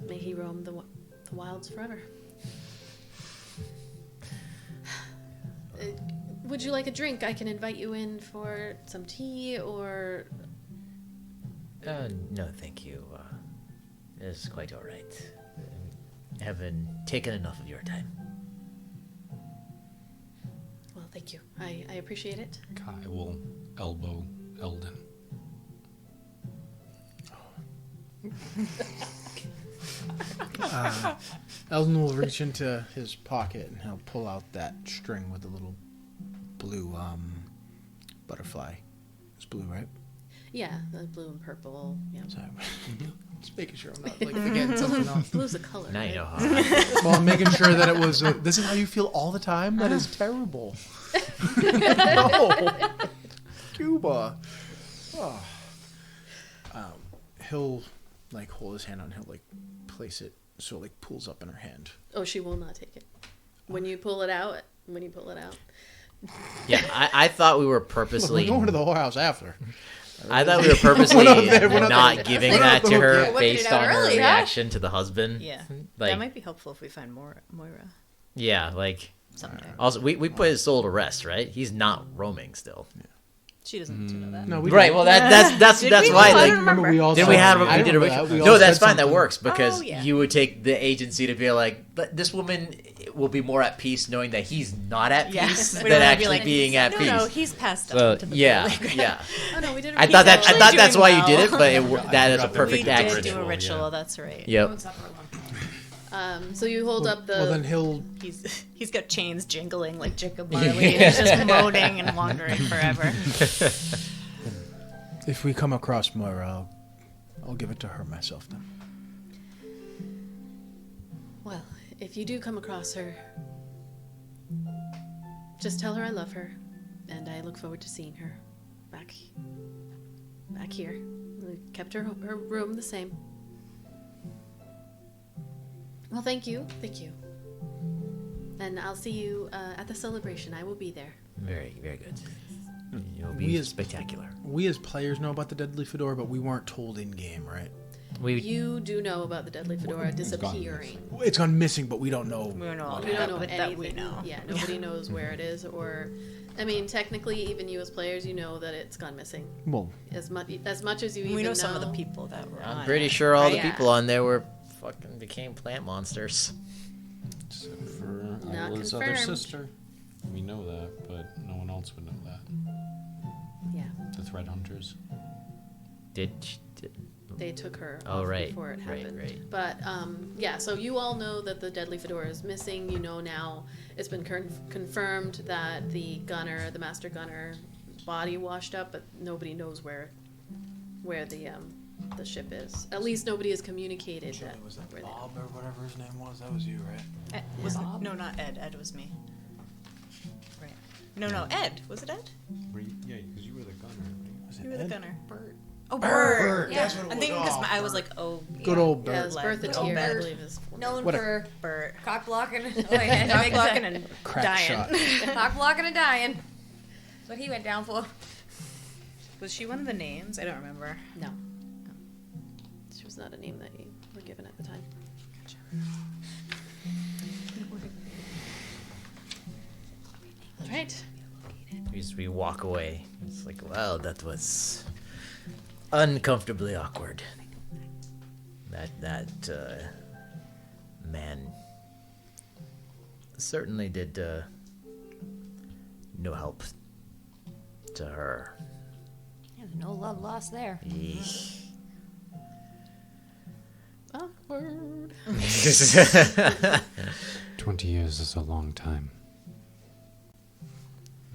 May he roam the wilds forever. Would you like a drink? I can invite you in for some tea or... No, thank you. It's quite all right. I haven't taken enough of your time. Well, thank you. I appreciate it. Kai will elbow Eldon. Eldon will reach into his pocket and he'll pull out that string with the little blue butterfly. It's blue, right? Yeah, the blue and purple. Yeah. Sorry. Just making sure I'm not forgetting something else. Blue's a color. Now right? you know how. Well, I'm making sure that it was. This is how you feel all the time. That is terrible. No, Cuba. Oh. He'll hold his hand out and he'll place it so it pulls up in her hand. Oh, she will not take it. When you pull it out. Yeah, I thought we were purposely. We're going to the whorehouse after. I thought we were purposely We're not not giving that to her Whipping based it out on her early, huh? reaction to the husband. Yeah. Like, that might be helpful if we find more Moira yeah, like. someday. Also, we put his soul to rest, right? He's not roaming still. She doesn't need to know that. No, we Right. didn't. Well, that's Did that's we? why. No, I Like, don't remember. We all then said we had I we did remember original. that. We all No, that's said fine. That something. works because Oh, yeah. you would take the agency to be like, but this woman will be more at peace knowing that he's not at Yeah. peace We than don't wanna be actually like, being at peace. No, he's passed So, on to the yeah, playground. yeah. Oh no, we did. I thought actually that's doing why you well. did it, but that is a forgot that We perfect did act. do a ritual, ritual, yeah. that's right. Yep. So you hold up the. Well, then he'll. He's got chains jingling like Jacob Marley, and he's just moaning and wandering forever. If we come across Moira, I'll give it to her myself then. Well, if you do come across her, just tell her I love her, and I look forward to seeing her back here. We kept her room the same. Well, thank you. And I'll see you at the celebration. I will be there. Very, very good. You'll be spectacular. We as players know about the deadly fedora, but we weren't told in game, right? You do know about the deadly fedora disappearing. It's gone missing, but we don't know. We don't know. We don't know anything. That we know. Yeah, nobody knows where it is, or, I mean, technically, even you as players, you know that it's gone missing. Well, As much as you even know. We know some of the people that were on I'm pretty it. sure all the Yeah. people on there were fucking became plant monsters. Except for Not Ayla's other confirmed. sister. We know that, but no one else would know that. Yeah, The threat hunters. Did they took her Oh, off right. before it Right, happened. right. But, yeah, so you all know that the deadly fedora is missing. You know now it's been confirmed that the master gunner body washed up, but nobody knows where the ship is. At least nobody has communicated that. was that where they- Bob or whatever his name was? That was you, right? No, not Ed. Ed was me. Right. No, Ed. Was it Ed? Yeah, because you were the gunner. Right? Was it You were the Ed? gunner. Bert. Oh, Bert. Yeah. That's what it I'm was. thinking because Oh, I was Bert. like, oh. Good old Yeah, Bert. it's Bertha Good Tier, old I Bert. believe is. Known What a- for Bert. cock blocking. Cock blocking and Crack dying. shot. Cock blocking and dying. That's what he went down for. Was she one of the names? I don't remember. No. She was not a name that you were given at the time. Right. we walk away? It's like, well, that was uncomfortably awkward. That man certainly did no help to her. Yeah, no love lost there. Eesh. Awkward. 20 years is a long time.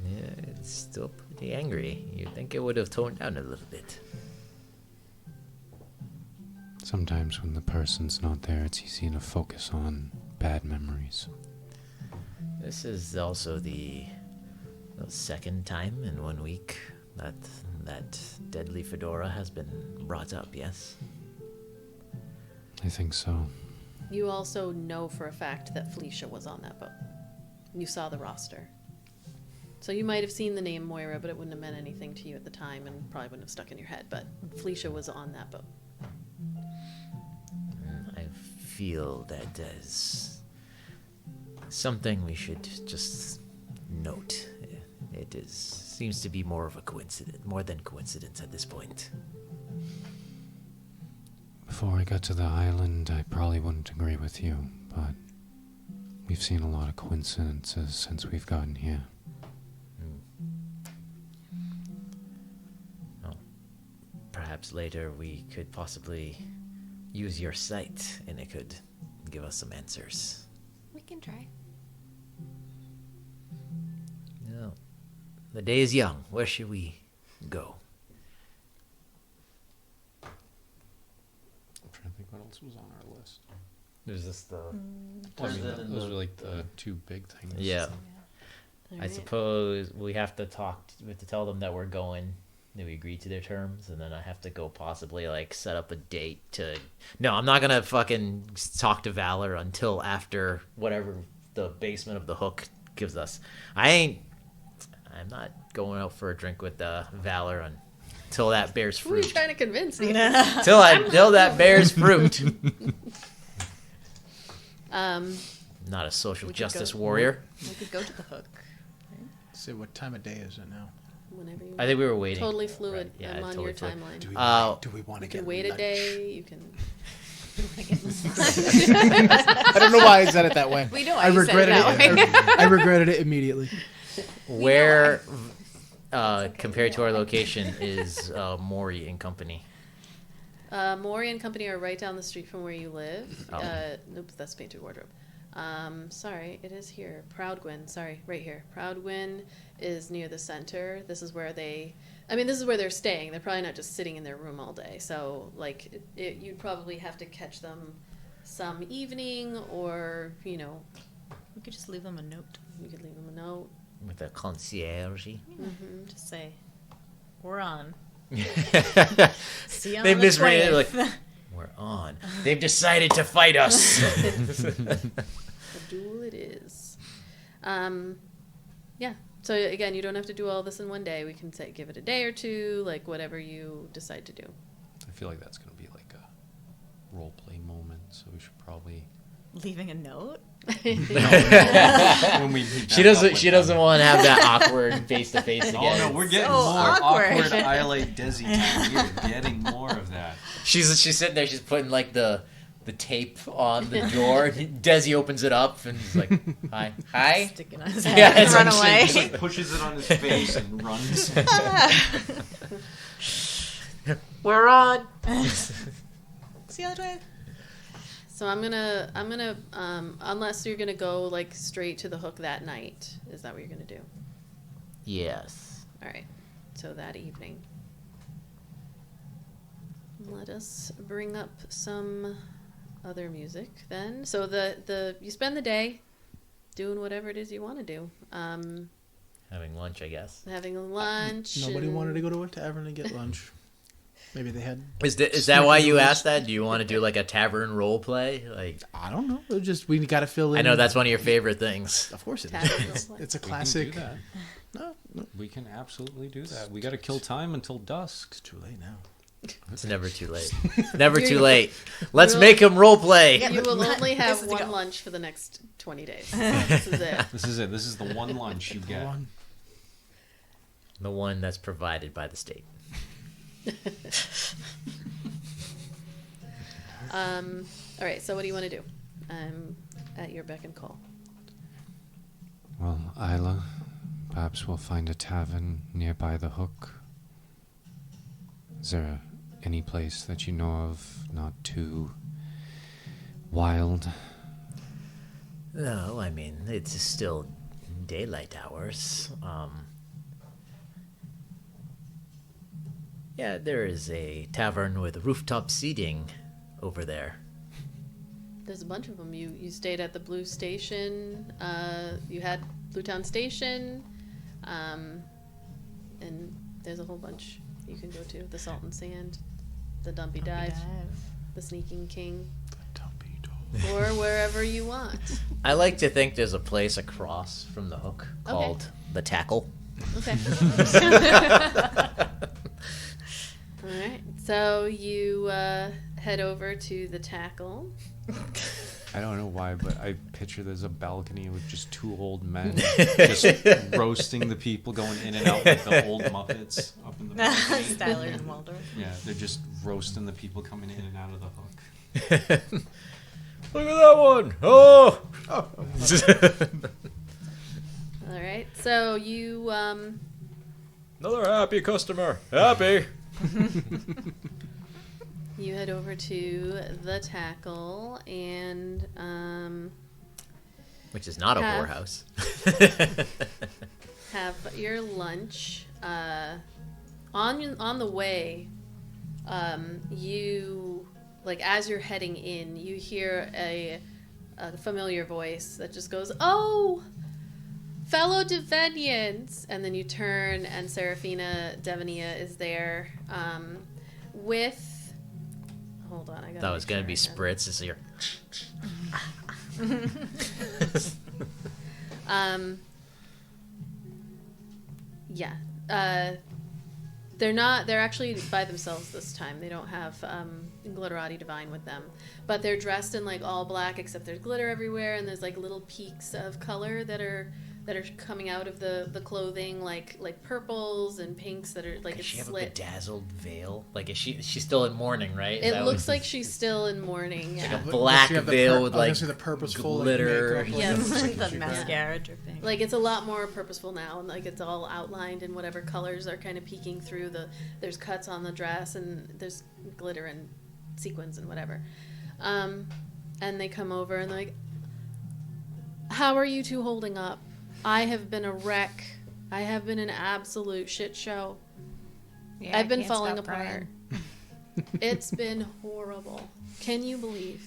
Yeah, it's still pretty angry. You'd think it would have toned down a little bit. Sometimes when the person's not there, it's easy to focus on bad memories. This is also the second time in 1 week that deadly fedora has been brought up, yes? I think so. You also know for a fact that Felicia was on that boat. You saw the roster. So you might have seen the name Moira, but it wouldn't have meant anything to you at the time and probably wouldn't have stuck in your head. But Felicia was on that boat. I feel that as something we should just note. It seems to be more of a coincidence, more than coincidence at this point. Before I got to the island, I probably wouldn't agree with you, but we've seen a lot of coincidences since we've gotten here. Well, perhaps later we could possibly use your site and it could give us some answers. We can try. No. The day is young. Where should we go? I'm trying to think what else was on our list. There's just the... Those are like the two big things. Yeah. I Alright. suppose we have to tell them that we're going, that we agree to their terms, and then I have to go possibly like set up a date to... No, I'm not gonna fucking talk to Valor until after whatever the basement of the Hook gives us. I'm not going out for a drink with Valor until that bears Who are you fruit. trying to convince me? Till that bears fruit. Not a social We could justice go- warrior. We could go to the Hook. So what time of day is it now? Whenever you I think we were waiting. Totally fluid. Right, yeah, I'm on totally your fluid. timeline. Do we want to You get can wait a lunch? day. You can. I don't know why I said it that way. We know why I you said it regretted that I regretted it immediately. Where, compared to our location, is Maury and company? Maury and company are right down the street from where you live. Oh. Nope, that's Painted Wardrobe. Sorry, it is here. Proudwin, sorry, right here. Proudwin is near the center. This is where this is where they're staying. They're probably not just sitting in their room all day. So, like, you'd probably have to catch them some evening, or We could just leave them a note. you could leave them a note. With a concierge. Just say, we're on. They See you on the misread it 20th. like, we're on. They've decided to fight us. A duel it is. Yeah. So again, you don't have to do all this in one day. We can say give it a day or two, like whatever you decide to do. I feel like that's going to be like a role play moment, so we should probably. Leaving a note? When we meet She back up doesn't. with She them. doesn't want to have that awkward face to face again. Oh no, we're getting So more awkward. Iolite Desi time. We're getting more of that. She's sitting there. She's putting like the tape on the door. Desi opens it up and he's like, "Hi, hi." Sticking on his Yeah, head and it's run actually away. Just like pushes it on his face and runs. We're on. See you on the 20th. So I'm gonna unless you're gonna go like straight to the hook that night. Is that what you're gonna do? Yes. All right. So that evening. Let us bring up some other music then. So you spend the day doing whatever it is you want to do. Having lunch, I guess. Having lunch. Nobody and- wanted to go to a tavern and get lunch. Maybe they had. Is that why you asked that? Do you want to do like a tavern role play? Like, I don't know. It just we got to fill in. I know that's one of your favorite things. Of course it Tavern is. roleplay. It's a We can classic. do that. No, We can absolutely do that. We got to kill time until dusk. it's too late now. It's never too late. Never too You're- late. Let's You're- make him role play. You will only This have is the one go. lunch for the next 20 days. This is it. This is it. This is the one lunch you get. One. The one that's provided by the state. All right. So what do you want to do? I'm at your beck and call. Well, Ayla, perhaps we'll find a tavern nearby the hook. Is there any place that you know of not too wild? No, I mean, it's still daylight hours. Yeah, there is a tavern with rooftop seating over there. There's a bunch of them. You stayed at the Blue Station. You had Bluetown Station, and there's a whole bunch you can go to. The Salt and Sand, the Dumpy Dive, the Sneaking King, or wherever you want. I like to think there's a place across from the hook called the Tackle. Okay. All right. So you head over to the Tackle. I don't know why, but I picture there's a balcony with just two old men just roasting the people going in and out like the old Muppets up in the balcony. Styler and Waldorf. Yeah, they're just roasting the people coming in and out of the hook. Look at that one! Oh! All right. So you Another happy customer. Happy. you head over to the Tackle and Which is not a Have- whorehouse. have your lunch. On the way, you like as you're heading in, you hear a familiar voice that just goes, "Oh, fellow Devenians!" And then you turn, and Serafina Devenia is there with. Hold on, I got. That was gonna be spritz. This is your. Yeah. They're actually by themselves this time. They don't have Glitterati Divine with them. But they're dressed in like all black except there's glitter everywhere and there's like little peaks of color that are coming out of the clothing, like purples and pinks that are like Does it's she have a slit. bedazzled veil? Like, she's still in mourning, right? It looks like she's still in mourning. Yeah. a black veil with like the purposeful glitter. Like, makeup, Yeah. looks Like the she- mascara dripping. Like it's a lot more purposeful now, and like it's all outlined in whatever colors are kind of peeking through there's cuts on the dress and there's glitter and sequins and whatever. And they come over and they're like, "How are you two holding up? I have been a wreck. I have been an absolute shit show. Yeah, I've I been can't falling stop apart. crying. It's been horrible. Can you believe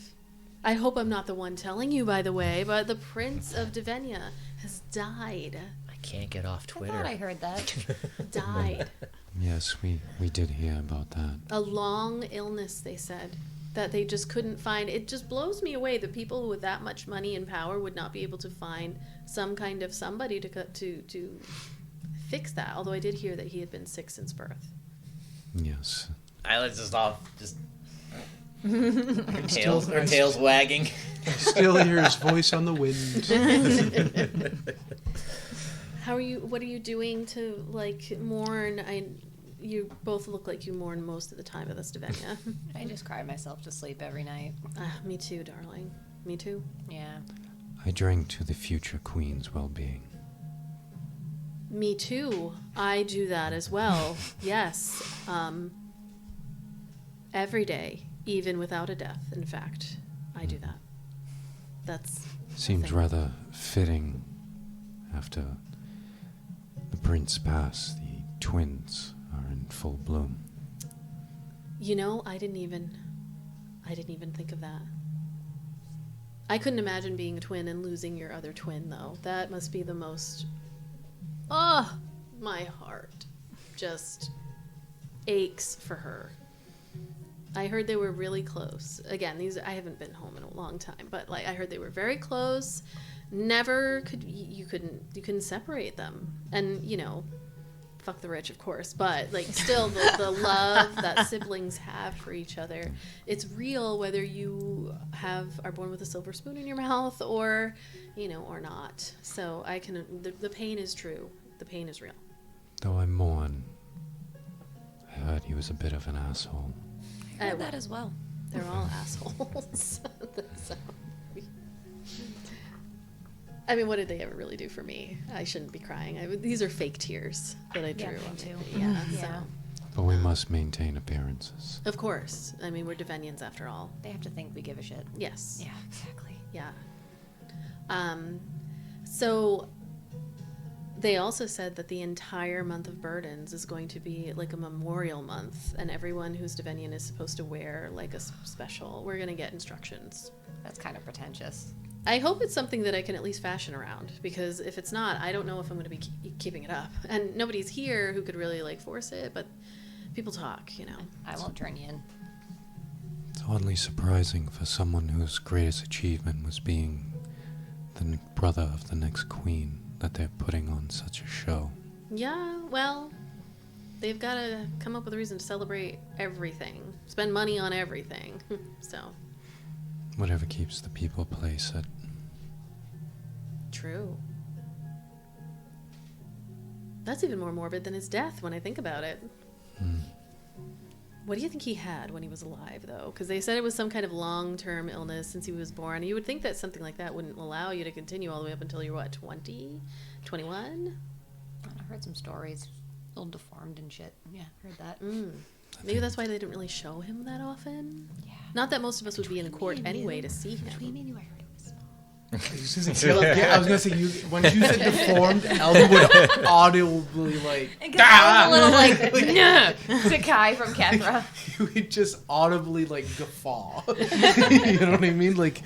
I hope I'm not the one telling you, by the way, but the Prince of Devenia has died. I can't get off Twitter. I thought I heard that. Died. Yes, we did hear about that. A long illness, they said, that they just couldn't find. It just blows me away that people with that much money and power would not be able to find some kind of somebody to fix that. Although I did hear that he had been sick since birth. Yes. Ayla's just off, just her tail's wagging. Still hear his voice on the wind. How are you? What are you doing to like mourn? You both look like you mourn most of the time at this Devenia. I just cry myself to sleep every night. Me too, darling. Me too. Yeah. I drank to the future queen's well-being. Me too. I do that as well. Yes. Every day, even without a death. In fact, I do that. That's Seems rather fitting after the prince passed. The twins are in full bloom. You know, I didn't even think of that. I couldn't imagine being a twin and losing your other twin, though. That must be the most... Oh, my heart just aches for her. I heard they were really close. Again, I haven't been home in a long time, but like I heard they were very close. You couldn't separate them. And, you know, fuck the rich, of course, but like still the love that siblings have for each other, it's real whether you are born with a silver spoon in your mouth or, you know, or not. So the pain is true. The pain is real. Though I mourn, I heard he was a bit of an asshole. I heard that as well. They're all assholes. I mean, what did they ever really do for me? I shouldn't be crying. These are fake tears that I drew. Mine too. Yeah. Yeah. So. But we must maintain appearances. Of course. I mean, we're Devenians after all. They have to think we give a shit. Yes. Yeah, exactly. Yeah. So they also said that the entire month of Burdens is going to be like a memorial month, and everyone who's Devenian is supposed to wear like a special. We're going to get instructions. That's kind of pretentious. I hope it's something that I can at least fashion around, because if it's not, I don't know if I'm going to be keeping it up. And nobody's here who could really like force it, but people talk, you know. I won't turn you in. It's oddly surprising for someone whose greatest achievement was being the brother of the next queen that they're putting on such a show. Yeah, well, they've got to come up with a reason to celebrate everything, spend money on everything. So Whatever keeps the people placid. true. That's even more morbid than his death when I think about it. What do you think he had when he was alive, though? Because they said it was some kind of long-term illness since he was born. You would think that something like that wouldn't allow you to continue all the way up until you're, what, 20? 21? I heard some stories. A little deformed and shit. Yeah, heard that. Maybe that's why they didn't really show him that often. Yeah. Not that most of us would be in court anyway to see him. Between me and you, I heard it was small. I was gonna say when you said deformed, Eldon would audibly like. And I was a little like, nah, to Kai from Kethra. You would just audibly like guffaw. You know what I mean? Like,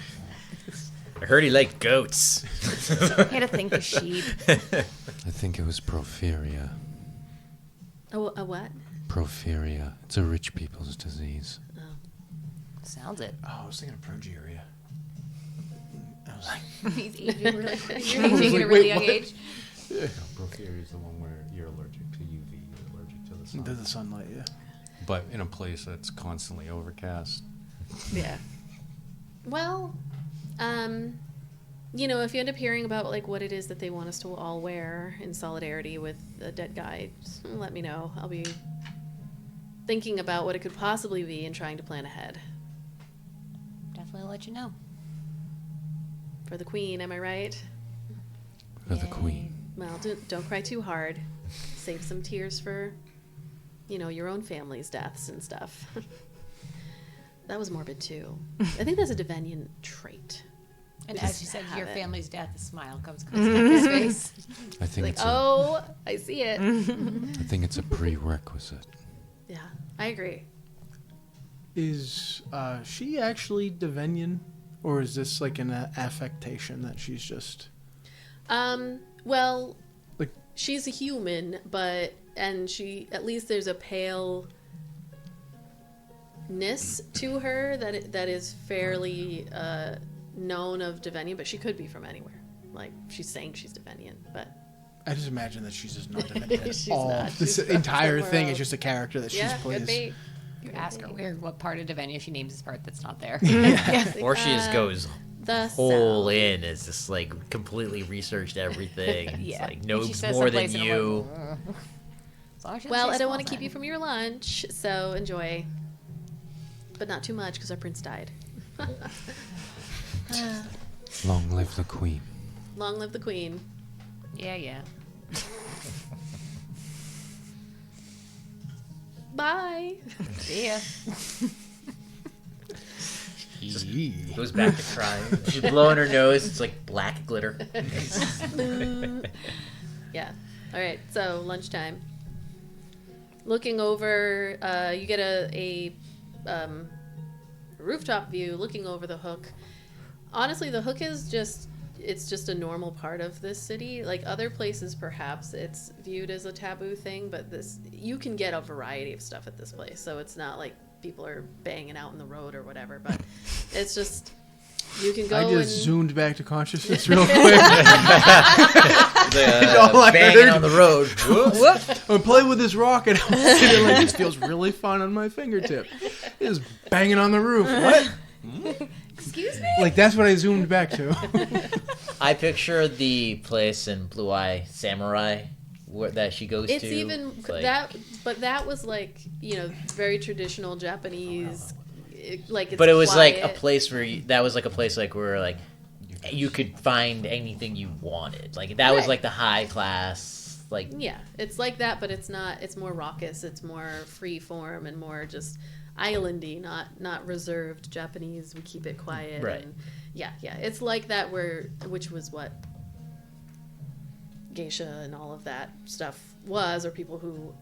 I heard he liked goats. I had to think of sheep. I think it was porphyria. Oh, a what? Porphyria. It's a rich people's disease. Sounds it. oh, I was thinking of progeria. I was like, He's aging really You're aging at a really young age. Porphyria is the one where you're allergic to UV, you're allergic to the sun. to the sunlight, yeah. But in a place that's constantly overcast. Yeah. Well, you know, if you end up hearing about like what it is that they want us to all wear in solidarity with the dead guy, just let me know. I'll be thinking about what it could possibly be and trying to plan ahead. Definitely let you know. For the queen, am I right? For the queen. Well, don't cry too hard. Save some tears for, you know, your own family's deaths and stuff. That was morbid too. I think that's a Devenian trait. And Just as you said, have your it. family's death, a smile comes across his face. I think Like, it's oh, I see it. I think it's a prerequisite. Yeah, I agree. Is she actually Devenian, Or is this like an affectation that she's just... Well, Like- she's a human, and she, at least there's a paleness to her that is fairly known of Devenian, but she could be from anywhere. Like, she's saying she's Devenian, but... I just imagine that she's just not Devenian She's at all. not. This She's from entire somewhere thing else. is just a character that she's plays. could be. You ask her where, what part of Devenia she names this part that's not there. Or she just goes The whole south. in, is just like completely researched everything. And Yeah. It's like And she knows says more than someplace and I'm you. like, "Ugh." As long as she Well, doesn't I say don't want to small keep you thing. from your lunch, so enjoy. But not too much, because our prince died. Long live the queen. Long live the queen. Yeah. Bye. See ya. Goes back to crying. She's blowing her nose. It's like black glitter. Yeah. All right. So lunchtime. Looking over, you get a rooftop view looking over the Hook. Honestly, the Hook is it's just a normal part of this city. Like other places, perhaps it's viewed as a taboo thing, but you can get a variety of stuff at this place. So it's not like people are banging out in the road or whatever, but it's just you can go. I just and zoomed back to consciousness real quick. All I Banging heard- on the road. I'm playing with this rock and I'm sitting like, this feels really fun on my fingertip. It's banging on the roof. What? Excuse me? Like, that's what I zoomed back to. I picture the place in Blue Eye Samurai that she goes it's to. even like, that was like, very traditional Japanese. Like, it's but it was like a quiet. place where that was like a place like where like you could find anything you wanted. Like that was Right. like the high class. Like Yeah, it's like that, but it's not. It's more raucous. It's more free form and more just islandy, not reserved Japanese. We keep it quiet. Right. And yeah. It's like that which was what geisha and all of that stuff was, or people who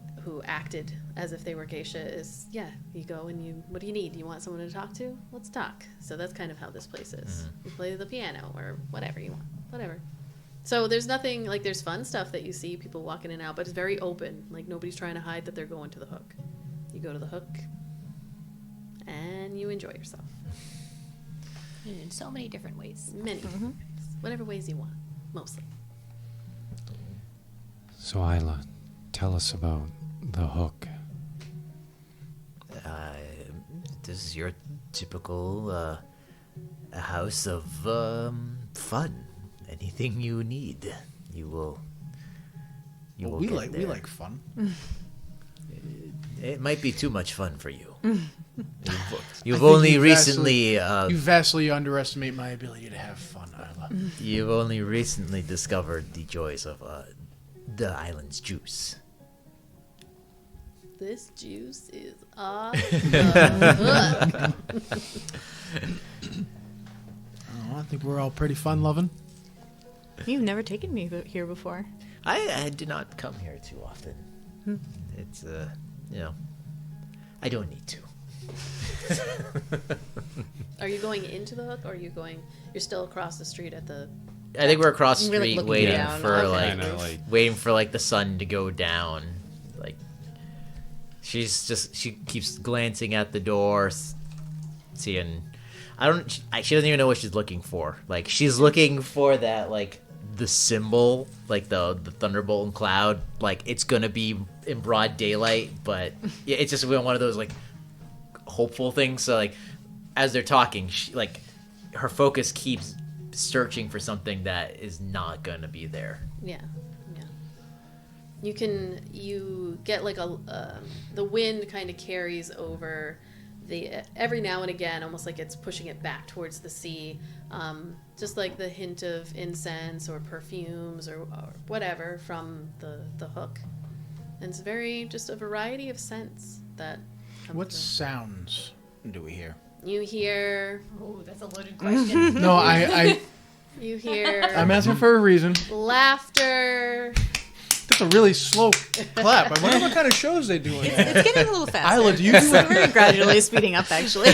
acted as if they were geisha is, you go and what do you need? You want someone to talk to? Let's talk. So that's kind of how this place is. You play the piano or whatever you want. Whatever. So there's nothing, like there's fun stuff that you see people walking in and out, but it's very open. Like nobody's trying to hide that they're going to the Hook. You go to the Hook and you enjoy yourself. In so many different ways. Many. Whatever ways you want. Mostly. So Ayla, tell us about the Hook. this is your typical house of fun. Anything you need, you will. We get there. like fun. It might be too much fun for you. You've only recently You vastly underestimate my ability to have fun, Ayla. you've only recently discovered the joys of the island's juice. This juice is awesome. I think we're all pretty fun loving. You've never taken me here before. I do not come here too often. It's I don't need to. Are you going into the Hook, or are you going? You're still across the street at the. I think we're across the We're, like, street looking waiting down. for Okay. Kinda like waiting for like the sun to go down. Like she keeps glancing at the door, seeing. She doesn't even know what she's looking for. Like she's looking for that like the symbol, like the thunderbolt and cloud. Like it's gonna be in broad daylight, but yeah, it's just one of those like hopeful things. So like as they're talking, like her focus keeps searching for something that is not gonna be there. Yeah. You get like the wind kind of carries over every now and again, almost like it's pushing it back towards the sea. Just like the hint of incense or perfumes or whatever from the Hook. And it's just a variety of scents that come What through. sounds do we hear? You hear, Oh, that's a loaded question. No, I'm asking for a reason. laughter. That's a really slow clap. I wonder what kind of shows they do in that. It's getting a little faster. Ayla, do you do it? We're gradually speeding up, actually.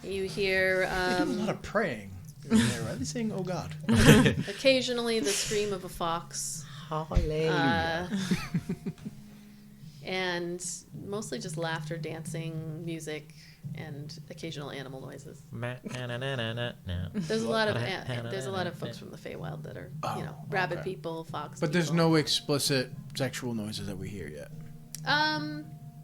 You hear They do a lot of praying. In there, right? They're saying, "Oh God." occasionally the scream of a fox. And mostly just laughter, dancing, music, and occasional animal noises. There's a lot of folks from the Feywild that are, rabbit people, fox. But there's people. no explicit sexual noises that we hear yet.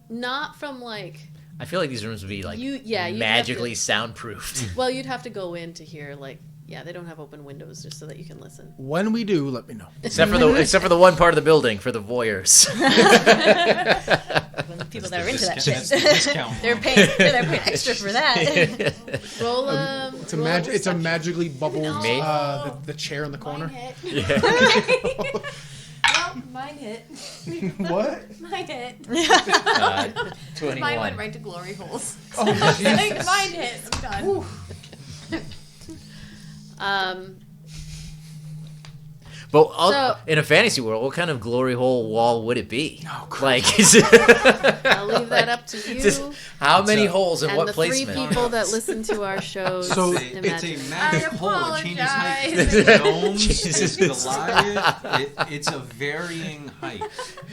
Not from like. I feel like these rooms would be like you'd magically have soundproofed. Well, you'd have to go in to hear like. Yeah, they don't have open windows just so that you can listen. When we do, let me know. Except for the one part of the building for the voyeurs. When the people that are into that That's shit. the discount. They're paying extra for that. Roll It's a magically bubbled No. the chair in the corner. Well, mine hit. What? Mine hit. 21. Mine went right to glory holes. Oh, Like, mine hit. I'm done. But in a fantasy world, what kind of glory hole wall would it be? Oh, like, I'll leave that up to you. How many holes and and what the placement? 3 people that listen to our shows. So- It's a imagine. magic I hole. It changes height. apologize. It's domes, Jesus. it's Goliath. It's a varying height.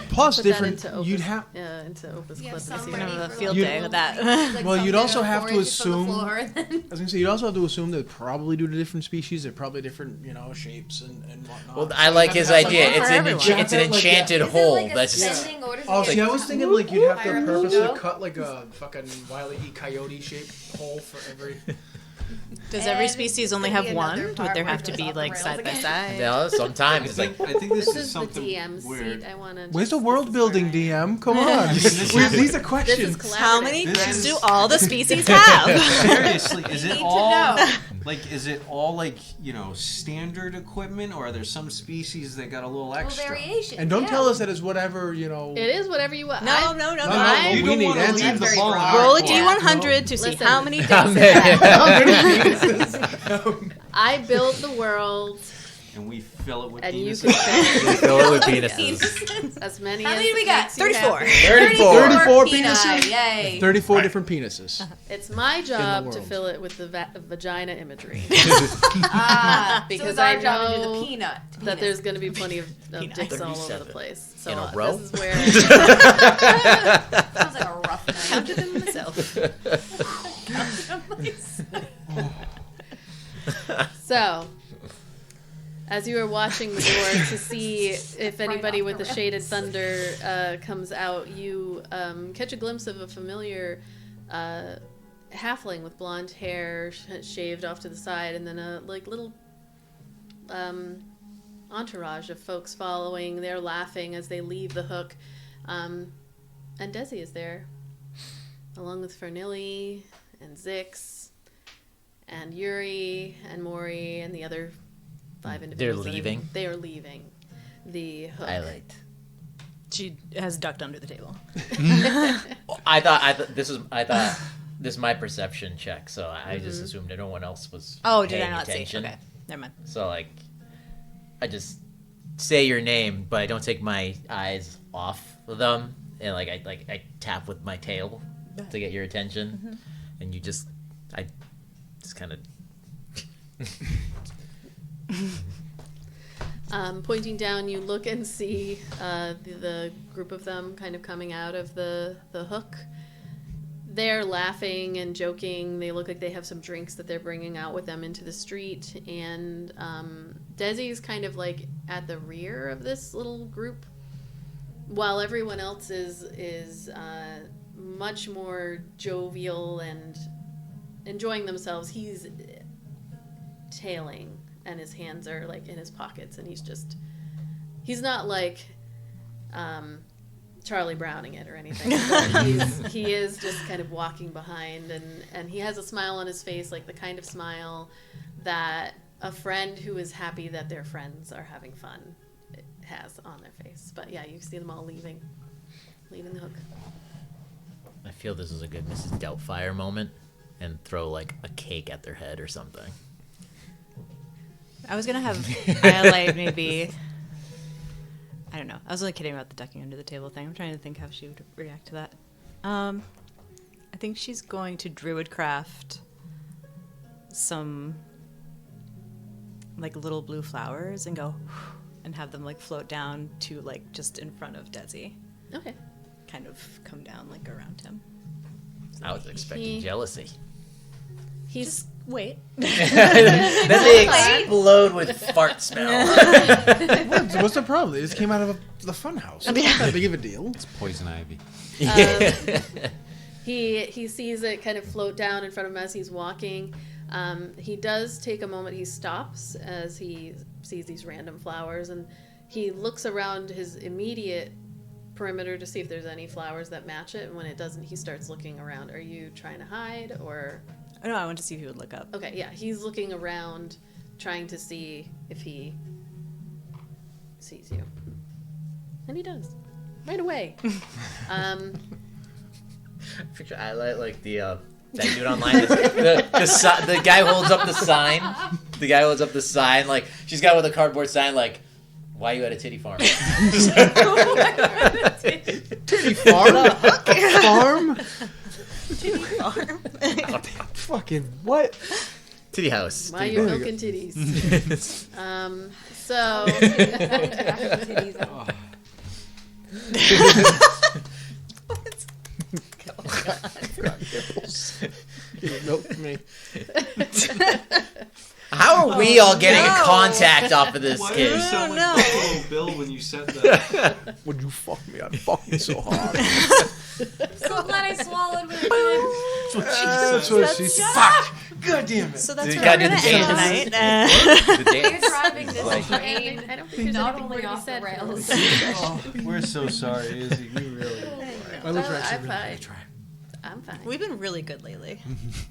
Plus, Put that different. into Opus, You'd have. into Opus Yeah, Clip. some and see ready what- Have a for, field You- day with that. Like Well, some you'd also that are have to 4 inches from the assume- floor, then- I was gonna say you'd also have to assume they're probably due to different species. They're probably different, shapes and whatnot. Well, I like his idea. one for everyone. It's an enchanted Is it hole. like That's ascending order? Oh, see, I was thinking like you'd have to Fire purposely logo? cut like a fucking Wile E. Coyote shaped hole for every. Does every And species it's only gonna have be one? another Would part there where have it to goes be off the like rails side by again. side? yeah, sometimes it's like I think This this is is the something DM's where seat. I want to. Where's the world building, DM? Come on, this is- these are This is questions. collaborative. How many This kids is- do all the species have? seriously, is need it to all know. is it all like standard equipment, or are there some species that got a little Well, extra? variation. And don't yeah. tell us that it's whatever It is whatever you want. No, no. No, I- You we don't need want to answers. leave the Very ball. broad. Roll a Yeah. D100 to see Listen. how many dicks How it many- has. How many penises? I built the world, And we fill it with and you penises. can fill it with penises. as many. How as many we got? makes you 34. happy. 34 Peni, penises? Yay. 34 different penises. It's my job to world. fill it with the vagina imagery. So Because it's our I job to do know the peanut. that there's going to be plenty of dicks all over 37. the place. So In a row? this is where Sounds like a rough night. Counted them myself. So, as you are watching the door to see if anybody off with the the shaded thunder comes out, you catch a glimpse of a familiar halfling with blonde hair, shaved off to the side, and then a little entourage of folks following. They're laughing as they leave the hook, and Desi is there, along with Fernilli and Zix and Yuri and Mori and the other 5 individuals. They're leaving? They are leaving the hook. Iolite. She has ducked under the table. I thought this is my perception check, so I just assumed no one else was. Oh, did I paying not see? attention. Okay, never mind. So I just say your name, but I don't take my eyes off of them, and I tap with my tail to get your attention, and I just kind of. Pointing down, you look and see the group of them kind of coming out of the hook. They're laughing and joking. They look like they have some drinks that they're bringing out with them into the street. And Desi's kind of like at the rear of this little group, while everyone else is much more jovial and enjoying themselves. He's tailing, and his hands are like in his pockets, and he's not like Charlie Browning it or anything. He is just kind of walking behind, and he has a smile on his face, like the kind of smile that a friend who is happy that their friends are having fun has on their face. But yeah, you see them all leaving the hook. I feel this is a good Mrs. Doubtfire moment, and throw like a cake at their head or something. I was gonna have Iolite maybe. I don't know. I was only kidding about the ducking under the table thing. I'm trying to think how she would react to that. I think she's going to druidcraft some like little blue flowers and go and have them like float down to like just in front of Desi. Okay. Kind of come down like around him. I was expecting jealousy. He's Wait. Then they explode with fart smell. What's the problem? They just came out of the fun house. It's not that big of a deal. It's poison ivy. he sees it kind of float down in front of him as he's walking. He does take a moment. He stops as he sees these random flowers, and he looks around his immediate perimeter to see if there's any flowers that match it. And when it doesn't, he starts looking around. Are you trying to hide or? Oh, no, I want to see if he would look up. Okay, yeah, he's looking around, trying to see if he sees you, and he does right away. Picture Ayla like the that dude online. The guy holds up the sign. The guy holds up the sign like she's got with a cardboard sign like, "Why are you at a titty farm?" Titty farm? Farm? Titty farm. Fucking what? Titty house. Why you're milking titties? So. Milk me. How are we all getting a contact off of this Why kid? are you selling Buffalo Bill when you said that? Would you fuck me? I'd fuck you so hard. So glad I swallowed when I That's what she said. Fuck! God damn it. So that's You where gotta we're do going the to dance. end tonight. The did. dance. You're driving this Like- train I don't think there's not anything more only to be off the said. rails. Oh, we're so sorry, Izzy. We really. My lips are I'm actually really fine. dry. I'm fine. We've been really good lately.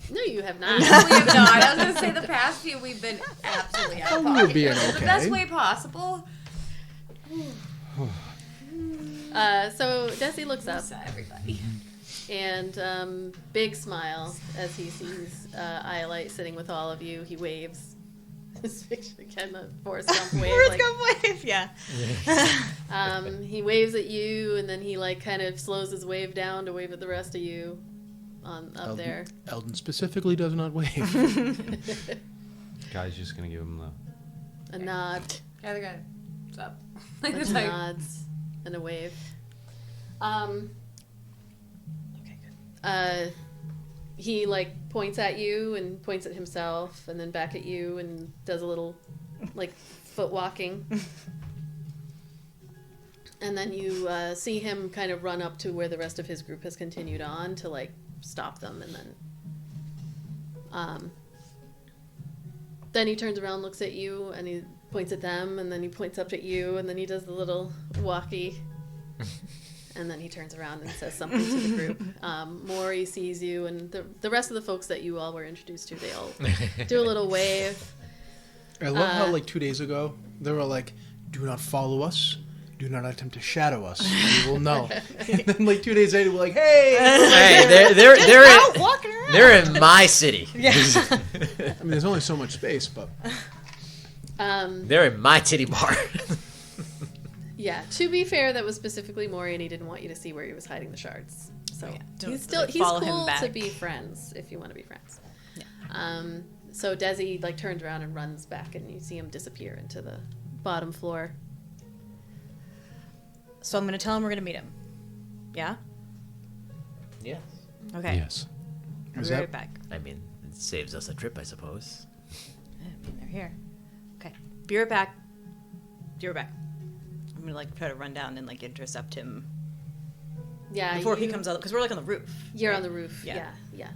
No, you have not. We have not. I was going to say the past few we've been absolutely out of We're pocket. being The okay. best way possible. So Desi looks up Everybody. and big smile as he sees Iolite sitting with all of you. He waves. This picture again, the Forrest Gump wave. Forrest like, Gump wave, yeah. he waves at you, and then he like kind of slows his wave down to wave at the rest of you up there. Eldon specifically does not wave. Guy's just gonna give him the. A nod, Yeah, they're good. What's up? a It's like, nods, and a wave. Okay, good. He like points at you and points at himself, and then back at you, and does a little like foot walking. And then you see him kind of run up to where the rest of his group has continued on to like stop them, and then he turns around, looks at you, and he points at them, and then he points up at you, and then he does the little walkie, and then he turns around and says something to the group. Maury sees you, and the rest of the folks that you all were introduced to, they all do a little wave. I love how like 2 days ago they were like, "Do not follow us. Do not attempt to shadow us. We will know." And then like 2 days later, we're like, "Hey!" Hey, they're in my city. I mean, there's only so much space, but They're in my titty bar. Yeah, to be fair, that was specifically Maury, and he didn't want you to see where he was hiding the shards. So Don't, he's still like, he's follow him cool to back. be friends if you want to be friends. So Desi like turns around and runs back, and you see him disappear into the bottom floor. So I'm going to tell him we're going to meet him. Yeah? Yeah. Okay. Yes. I'll Is be that- right back. I mean, it saves us a trip, I suppose. I mean, they're here. Okay. Be right back. Be right back. I'm going to like try to run down and like intercept him Yeah, before he comes out, because we're like on the roof. You're right? on the roof. Yeah. Yeah.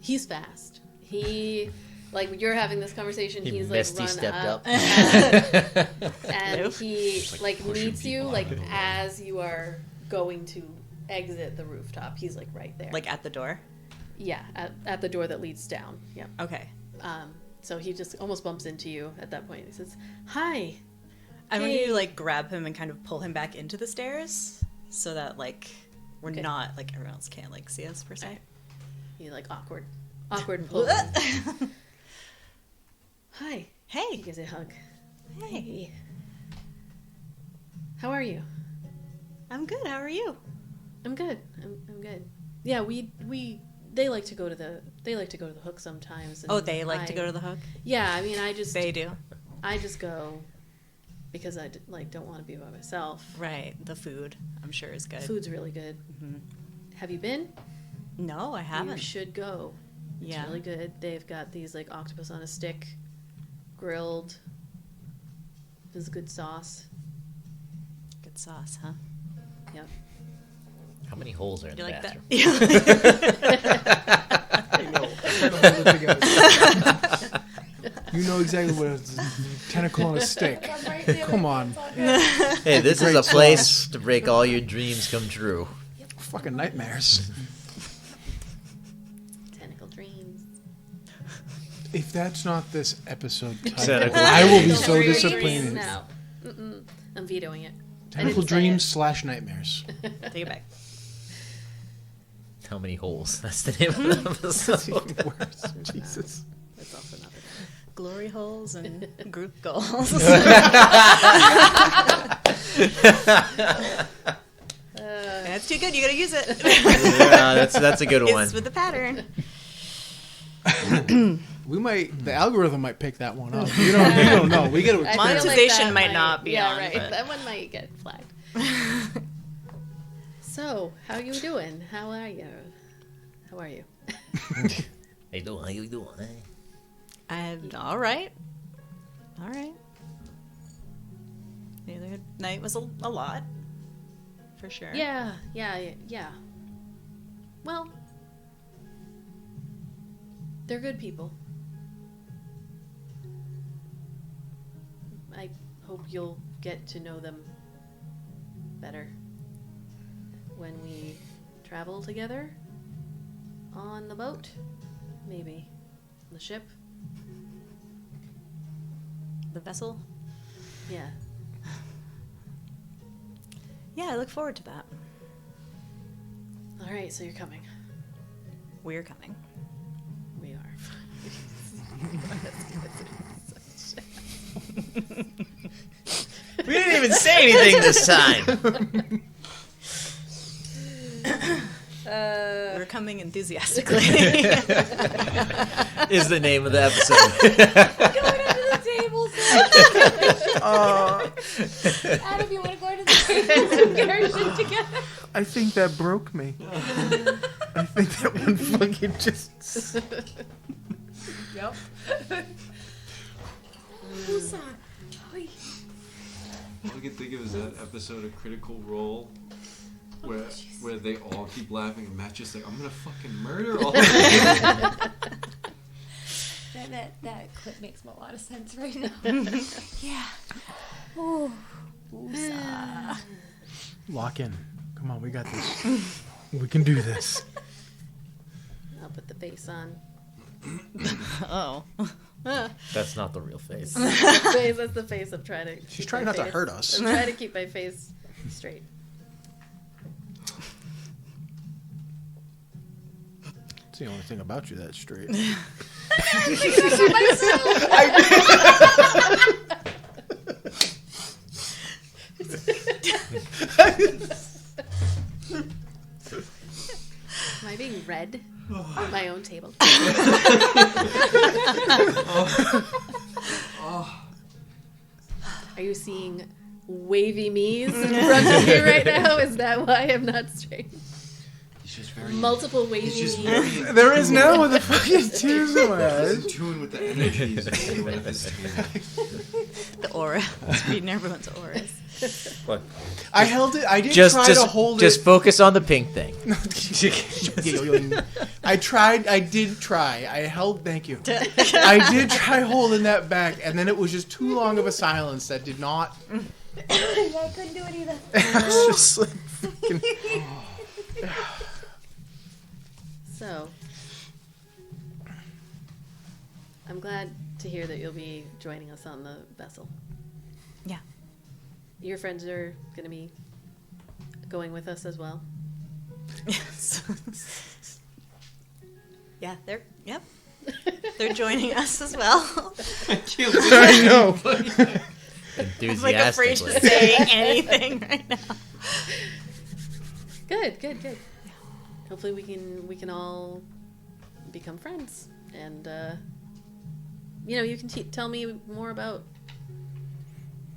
He's fast. He like you're having this conversation. He He's like Misty run stepped up. and he like pushing meets you people like out of the way. as you are going to exit the rooftop. He's like right there. Like at the door. yeah, at the door that leads down. Yeah. Okay. So he just almost bumps into you at that point. He says, "Hi." I'm Hey. going to like grab him and kind of pull him back into the stairs so that like we're Okay. not like everyone else can't like see us per se. Alright. He like awkward pull. Hi. He Hey. gives you a hug. Hey. How are you? I'm good. How are you? I'm good. I'm good. Yeah, we they like to go to the hook sometimes. And Oh, they like to go to the hook? Yeah, I mean, They do. I just go because I don't want to be by myself. Right. The food, I'm sure, is good. Food's really good. Mhm. Have you been? No, I haven't. You should go. It's Yeah. really good. They've got these like octopus on a stick, grilled. There's a good sauce. Good sauce, huh? Yep. How many holes are in You the like bathroom? that? I know. I'm trying to hold it together. You know exactly what it's tentacle on a stick. Come on. Hey, this is Great a place sauce. to break all your dreams come true. Fucking nightmares. Tentacle dreams. If that's not this episode title, Tentacle I will be dreams. so Tentacle disappointed. dreams, No. Mm-mm. I'm vetoing it. Tentacle I didn't say dreams / nightmares. Take it back. How many holes? That's the name of the That's even episode. worse. Jesus. That's also not the Glory holes and group goals. That's too good. You gotta use it. Yeah, that's a good one. It's with the pattern. We might. The algorithm might pick that one up. You don't know. We get I feel Monetization that might not be yeah, on, right. but- That one might get flagged. So, how you doing? How are you? How are you? Hey, how you doing? Eh? I'm all right. All right. The other night was a lot, for sure. Yeah. Well, they're good people. I hope you'll get to know them better when we travel together on the boat, maybe the ship. The vessel. Yeah. Yeah, I look forward to that. All right, so you're coming. We're coming. We are. We didn't even say anything this time. We're coming enthusiastically. Is the name of the episode. Going under the table. Adam, you want to go under the table and get our shit together? I think that broke me. I think that one fucking just. Yep. All I can think of is that episode of Critical Role where they all keep laughing and Matt's just like, I'm gonna fucking murder all of them. That clip makes a lot of sense right now. Yeah. Ooh. Woosah. Lock in. Come on, we got this. We can do this. I'll put the face on. Oh. That's not the real face. That's the face I'm trying to. She's keep trying my not to face- hurt us. I'm trying to keep my face straight. It's the only thing about you that's straight. Am I being read at my own table? Are you seeing wavy me's in front of me right now? Is that why I'm not straight? He's just very Multiple wavy He's just me's. very There is now with the fucking tears in my He's in eyes. tune with the energies of everyone at this table. The aura. It's reading everyone's auras. What? I held it. I did Just try to hold just it. focus on the pink thing. I tried. I did try. I held. Thank you. I did try holding that back, and then it was just too long of a silence that did not. Yeah, I couldn't do it either. I was just like, fucking, So, I'm glad to hear that you'll be joining us on the vessel. Yeah. Your friends are going to be going with us as well. Yes. Yeah, they're they're joining us as well. I know. I'm like afraid to say anything right now. Good. Hopefully we can all become friends. And, you can tell me more about...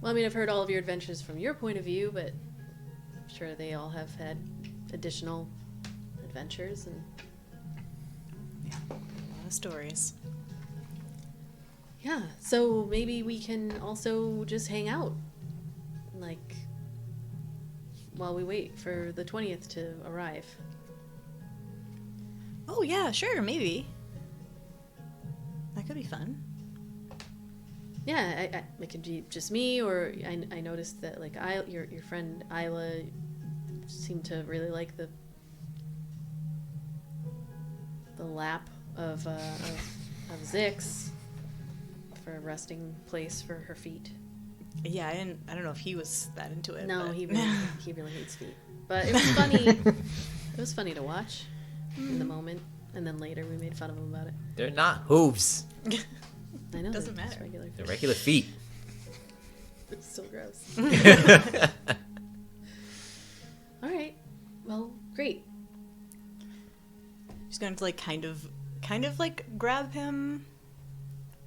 Well, I mean, I've heard all of your adventures from your point of view, but I'm sure they all have had additional adventures. And Yeah, a lot of stories. yeah, so maybe we can also just hang out, like, while we wait for the 20th to arrive. Oh, yeah, sure, maybe. That could be fun. Yeah, it could be just me, or I noticed that, like, your friend Ayla seemed to really like the lap of Zix for a resting place for her feet. Yeah, I don't know if he was that into it. No, but... he really hates feet. But it was funny. It was funny to watch in the moment, and then later we made fun of him about it. They're not hooves. I know. Doesn't they're just matter. regular They're feet. regular feet. It's still gross. All right. Well, great. She's going to like kind of like grab him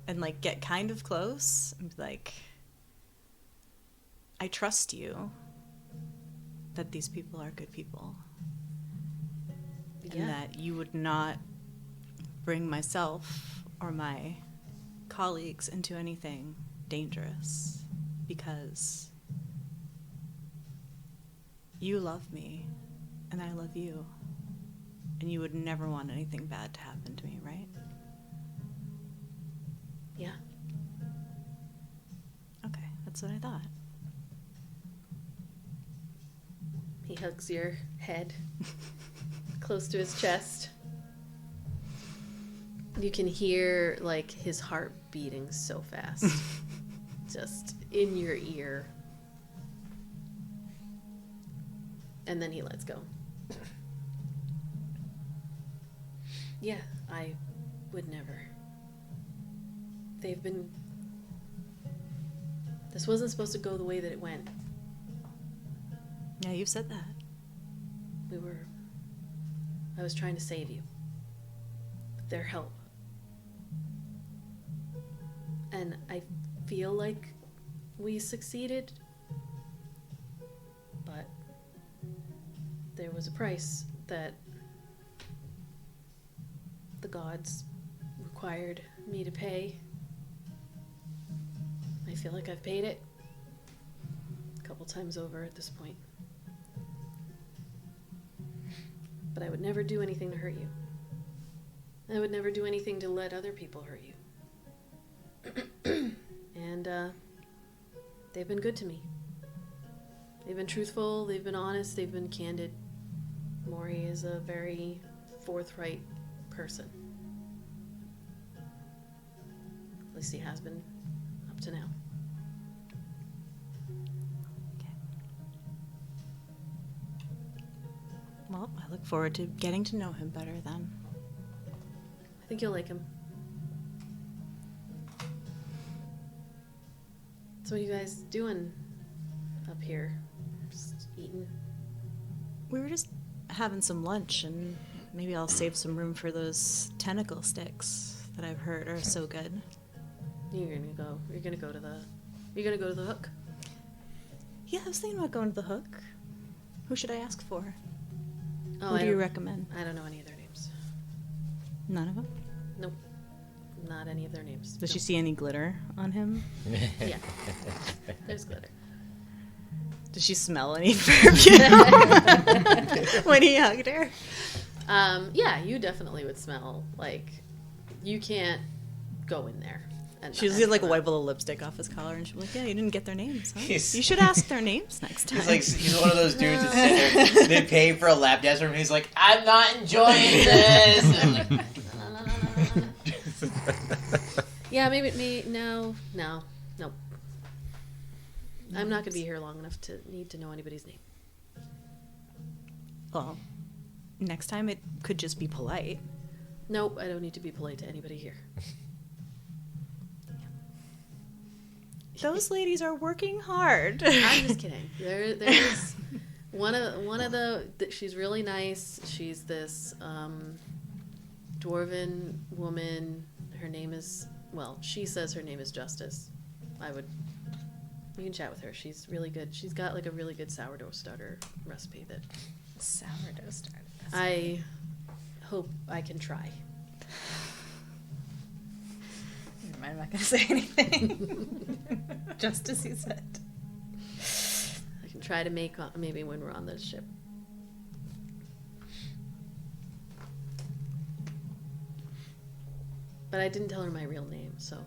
and like get kind of close and be like, I trust you that these people are good people. Yeah. And that you would not bring myself or my colleagues into anything dangerous because you love me and I love you. And you would never want anything bad to happen to me, right? Yeah. Okay, that's what I thought. He hugs your head close to his chest. You can hear, like, his heart beating so fast. Just in your ear. And then he lets go. Yeah, I would never. This wasn't supposed to go the way that it went. Yeah, you've said that. I was trying to save you. With their help. And I feel like we succeeded. But there was a price that the gods required me to pay. I feel like I've paid it a couple times over at this point. But I would never do anything to hurt you. I would never do anything to let other people hurt you. And they've been good to me. They've been truthful, they've been honest, they've been candid. Maury is a very forthright person. At least he has been up to now. Okay. Well, I look forward to getting to know him better then. I think you'll like him. So what are you guys doing up here? Just eating? We were just having some lunch, and maybe I'll save some room for those tentacle sticks that I've heard are so good. You're gonna go to the hook. Yeah, I was thinking about going to the Hook. Who should I ask for? Oh, Who do you recommend? I don't know any of their names. None of them? Nope. Not any of their names. Does she Nope. see any glitter on him? Yeah. There's glitter. Does she smell any perfume when he hugged her? Yeah, you definitely would smell like you can't go in there. And She's not gonna like smell. wipe a little lipstick off his collar, and she's like, "Yeah, you didn't get their names. Huh? He's- You should ask their names next time." He's one of those dudes that sit there, they pay for a lap dance from him, he's like, I'm not enjoying this. I'm like, Yeah, maybe no. Nope. I'm not gonna be here long enough to need to know anybody's name. Well, next time it could just be polite. Nope, I don't need to be polite to anybody here. Those ladies are working hard. I'm just kidding. There's one of the she's really nice. She's this dwarven woman. Her name is, well, she says her name is Justice. You can chat with her. She's really good. She's got like a really good sourdough starter recipe that Sourdough starter. I hope I can try. Never mind, I'm not going to say anything. Just as you said. I can try to make maybe when we're on the ship. But I didn't tell her my real name, so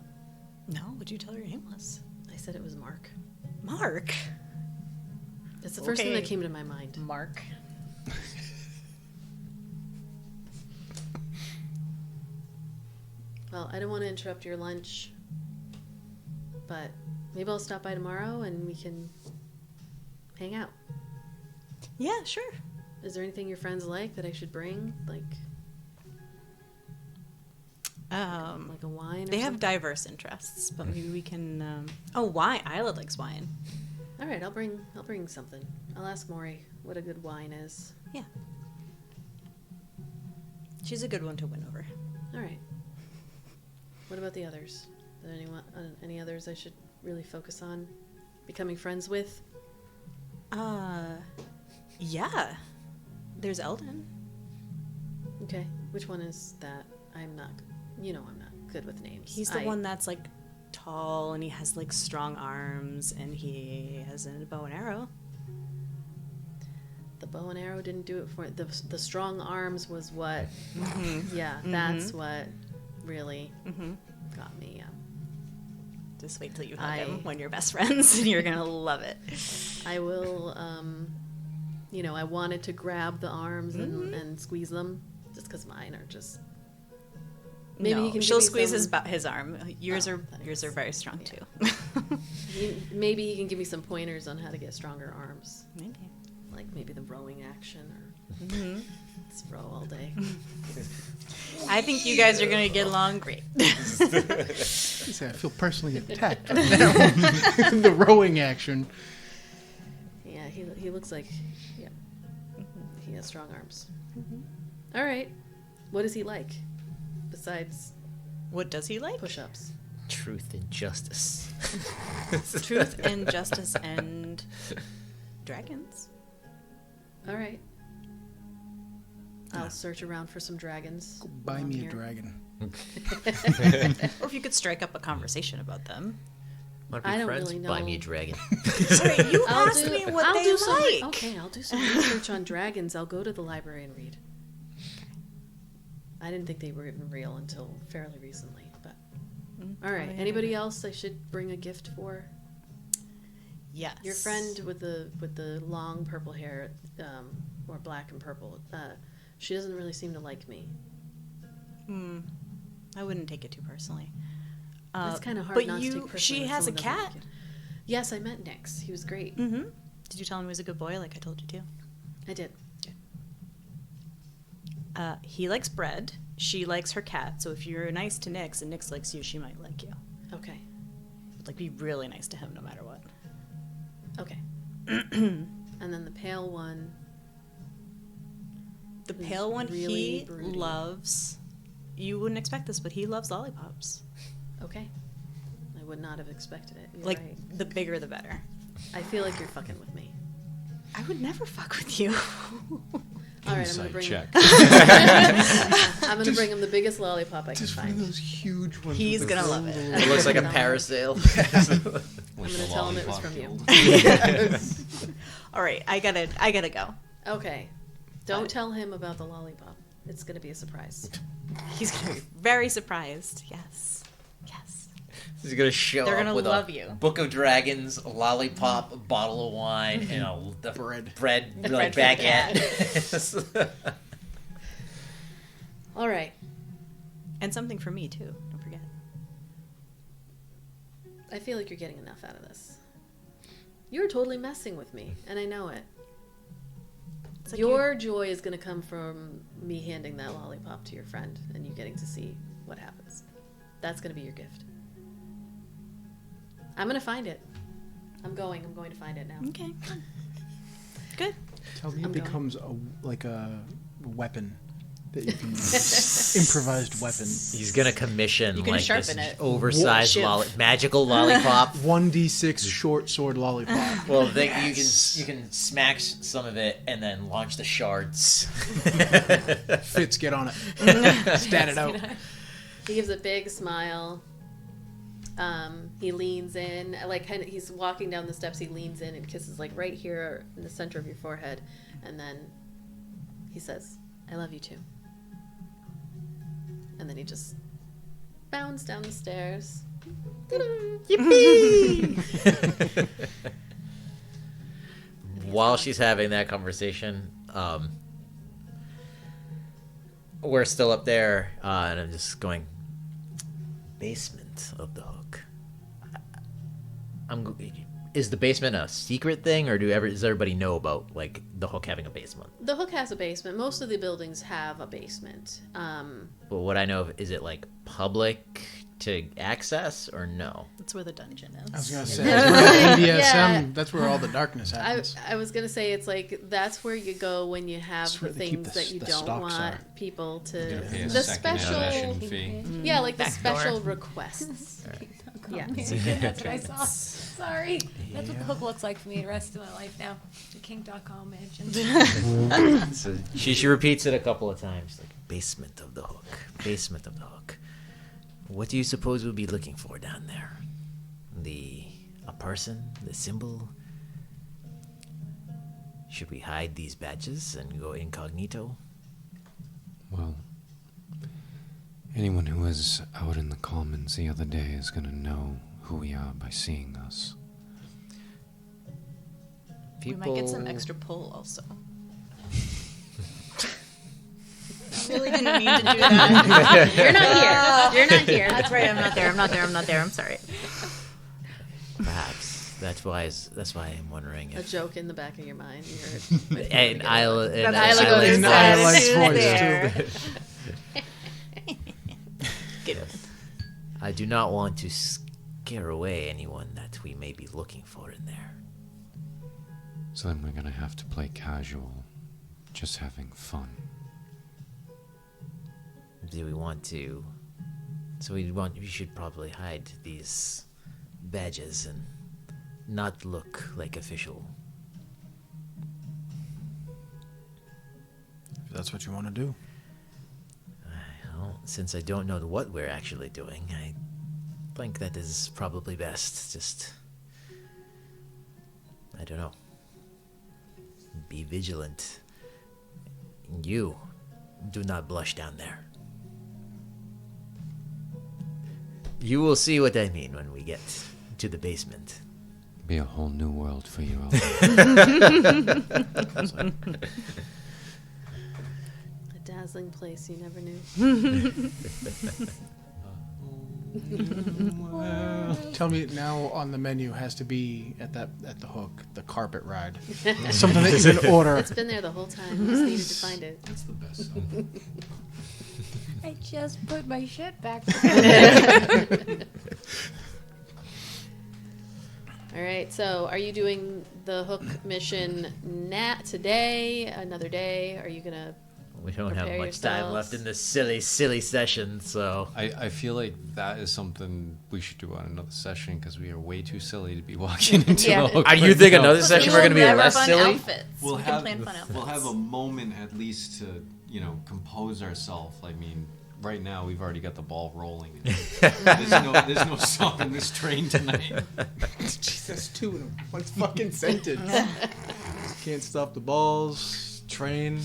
No, what'd you tell her your name was? I said it was Mark. Mark. It's the first thing Okay. that came to my mind. Mark. Well, I don't want to interrupt your lunch, but maybe I'll stop by tomorrow and we can hang out. Yeah, sure. Is there anything your friends like that I should bring? Like a wine or They have something? diverse interests, but maybe we can. Oh, wine. Ayla likes wine. All right, I'll bring something. I'll ask Maury what a good wine is. Yeah. She's a good one to win over. All right. What about the others? Are there any others I should really focus on becoming friends with? Yeah. There's Eldon. Okay. Which one is that? I'm not good with names. He's the one that's like tall and he has like strong arms and he has a bow and arrow. The bow and arrow didn't do it for it. The strong arms was what. Yeah, Mm-hmm. that's what really got me. Yeah. Just wait till you hug him when you're best friends and you're gonna love it. I will. I wanted to grab the arms and squeeze them, just because mine are just. Maybe he can. She'll give me squeeze some- his arm. Yours are thanks. very strong too. Maybe he can give me some pointers on how to get stronger arms, Maybe. like maybe the rowing action or let's row all day. I think you guys are gonna get along great. He said, I feel personally attacked right now. The rowing action. Yeah, he looks like he has strong arms. All right, what does he like besides What does he like? push-ups? Truth and justice. Truth and justice and dragons. All right. I'll search around for some dragons. Go buy while me I'm a here. dragon. Or if you could strike up a conversation about them. Want to I be don't friends? really Buy know. me a dragon. Alright, you I'll asked do- me what I'll they do some, like. Okay, I'll do some research on dragons. I'll go to the library and read. I didn't think they were even real until fairly recently, but all right. Anybody else I should bring a gift for? Yes. Your friend with the long purple hair, or black and purple. She doesn't really seem to like me. I wouldn't take it too personally. It's kind of hard but not to take personally. she when has a someone doesn't cat. like it. Yes, I met Nix. He was great. Mm-hmm. Did you tell him he was a good boy like I told you to? I did. He likes bread. She likes her cat. So if you're nice to Nix and Nix likes you, she might like you. Okay. Like, be really nice to him no matter what. Okay. And then the pale one. The Who's pale one, really he broody. loves... You wouldn't expect this, but he loves lollipops. Okay. I would not have expected it. You're Like, right. the bigger the better. I feel like you're fucking with me. I would never fuck with you. All right, I'm gonna Insight bring. check. I'm gonna bring him the biggest lollipop I can Just one of find. those huge ones. He's with the gonna love gold it. over It looks like a No. parasail. I'm gonna tell him it was from you. All right, I gotta go. Okay. Don't tell him about the lollipop. It's gonna be a surprise. He's gonna be very surprised. Yes. Yes. He's gonna show They're up gonna with love a you. book of dragons, a lollipop, a bottle of wine, and a Bread. bread A like bread for the baguette. All right. And something for me too. Don't forget. I feel like you're getting enough out of this. You're totally messing with me, and I know it. It's like Your joy is gonna come from me handing that lollipop to your friend and you getting to see what happens. That's gonna be your gift. I'm gonna find it. I'm going to find it now. Okay. Good. Tell me I'm it going. becomes a weapon that you can improvised weapon. He's gonna commission You can like sharpen this it. oversized Shiv. magical lollipop. 1d6 short sword lollipop. Well, then you can smack some of it and then launch the shards. Fitz, get on it. Stat it out. He gives a big smile. He leans in, like kind of. He's walking down the steps. He leans in and kisses like right here in the center of your forehead, and then he says, "I love you too." And then he just bounds down the stairs. Yippee! While she's having that conversation, we're still up there, and I'm just going, basement of the hook. Is the basement a secret thing, or does everybody know about like the hook having a basement? The hook has a basement. Most of the buildings have a basement. But what I know of, is it like public to access or no? That's where the dungeon is. I was gonna say that's where the BDSM. Yeah. That's where all the darkness happens. I was gonna say it's like that's where you go when you have That's where the they keep things the- that you the don't stocks want are. You're people to Gonna pay a the second special admission fee. yeah like the Back special door. requests. Yeah. That's what I saw. Sorry. That's what the hook looks like for me the rest of my life now. The King.com mansion. So she repeats it a couple of times, like basement of the hook, basement of the hook. What do you suppose we'll be looking for down there? A person, the symbol? Should we hide these badges and go incognito? Well, anyone who was out in the commons the other day is going to know who we are by seeing us. We might get some extra pull also. I really didn't mean to do that. You're not here. You're not here. That's right. I'm not there. I'm sorry. Perhaps that's why I'm wondering A if. joke in the back of your mind. And Ayla, and Ayla goes, In "Yes, Iolite's there." voice too. Get it. I do not want to scare away anyone that we may be looking for in there. So then we're going to have to play casual, just having fun. Do we want to? So we should probably hide these badges and not look like official. If that's what you want to do. Well, since I don't know what we're actually doing, I think that is probably best. Just, I don't know. Be vigilant. You do not blush down there. You will see what I mean when we get to the basement. Be a whole new world for you, Eldon. A dazzling place you never knew. Tell me now on the menu has to be at the hook, the carpet ride. Something that you can order. It's been there the whole time. You just needed to find it. That's the best song. I just put my shit back. All right. So, are you doing the hook mission today? Another day? Are you gonna? We don't have Prepare much time yourselves. left in this silly session, so. I feel like that is something we should do on another session because we are way too silly to be walking into Yeah. a hook. Are you right think now. another session we're We'll gonna be never less fun silly? Outfits. We'll we have can plan fun outfits. we'll have a moment at least to compose ourselves. I mean, right now we've already got the ball rolling. There's no stopping this train tonight. Jesus, two in one fucking sentence. Can't stop the balls. Train.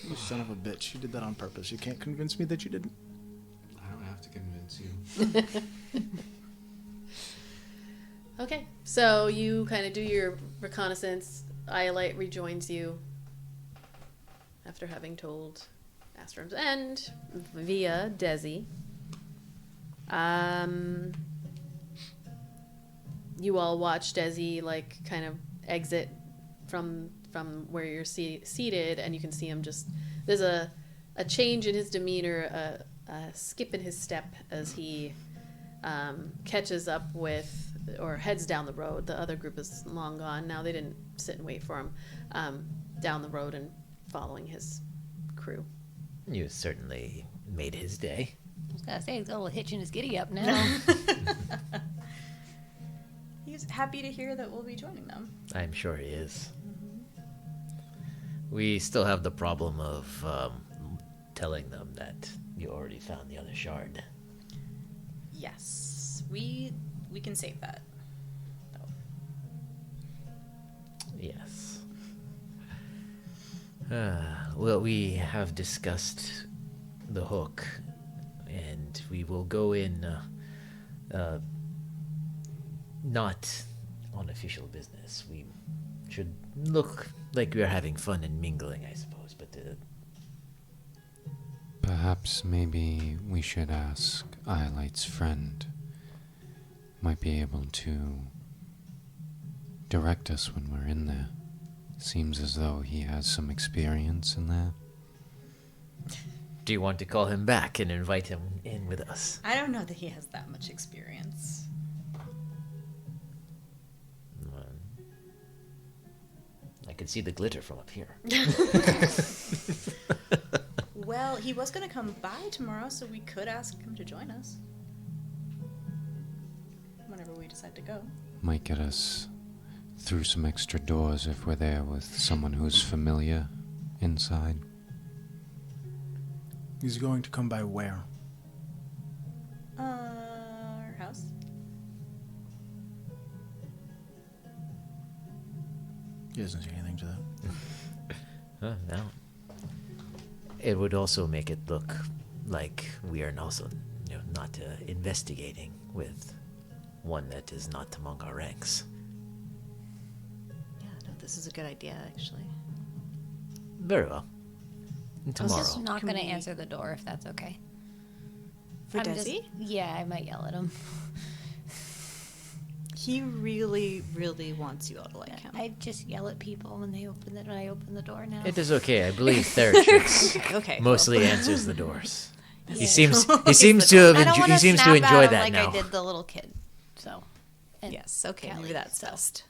You son of a bitch. You did that on purpose. You can't convince me that you didn't. I don't have to convince you. Okay. So you kind of do your reconnaissance. Iolite rejoins you after having told Astrom's End via Desi. You all watch Desi kind of exit from where you're seated, and you can see him there's a change in his demeanor, a skip in his step as he catches up with or heads down the road. The other group is long gone now. They didn't sit and wait for him. Down the road and following his crew. You certainly made his day. I was gonna say he's got a little hitch in his giddy up now. He's happy to hear that we'll be joining them. I'm sure he is. We still have the problem of telling them that you already found the other shard. Yes, we can save that. Though. Yes. Well, we have discussed the hook, and we will go in not on official business. We should look like we are having fun and mingling, I suppose, but Perhaps maybe we should ask Iolite's friend. Might be able to direct us when we're in there. Seems as though he has some experience in there. do you want to call him back and invite him in with us? I don't know that he has that much experience. I can see the glitter from up here. Well, he was going to come by tomorrow, so we could ask him to join us. Whenever we decide to go. Might get us through some extra doors if we're there with someone who's familiar inside. He's going to come by where? Our house. He doesn't say anything to that. No. It would also make it look like we are also, not investigating with one that is not among our ranks. Yeah, no, this is a good idea, actually. Very well. I was Tomorrow. just not Can going to we- answer the door if that's okay. For I'm just- Desi? Yeah, I might yell at him. He really, really wants you all to like him. I just yell at people when I open the door now. It is okay. I believe Theratrix Okay. mostly answers the doors. He Yeah. seems to I don't he wanna seems to snap enjoy at him that like now. I did the little kid. So. and Yes, okay, Kelly, maybe that's so best.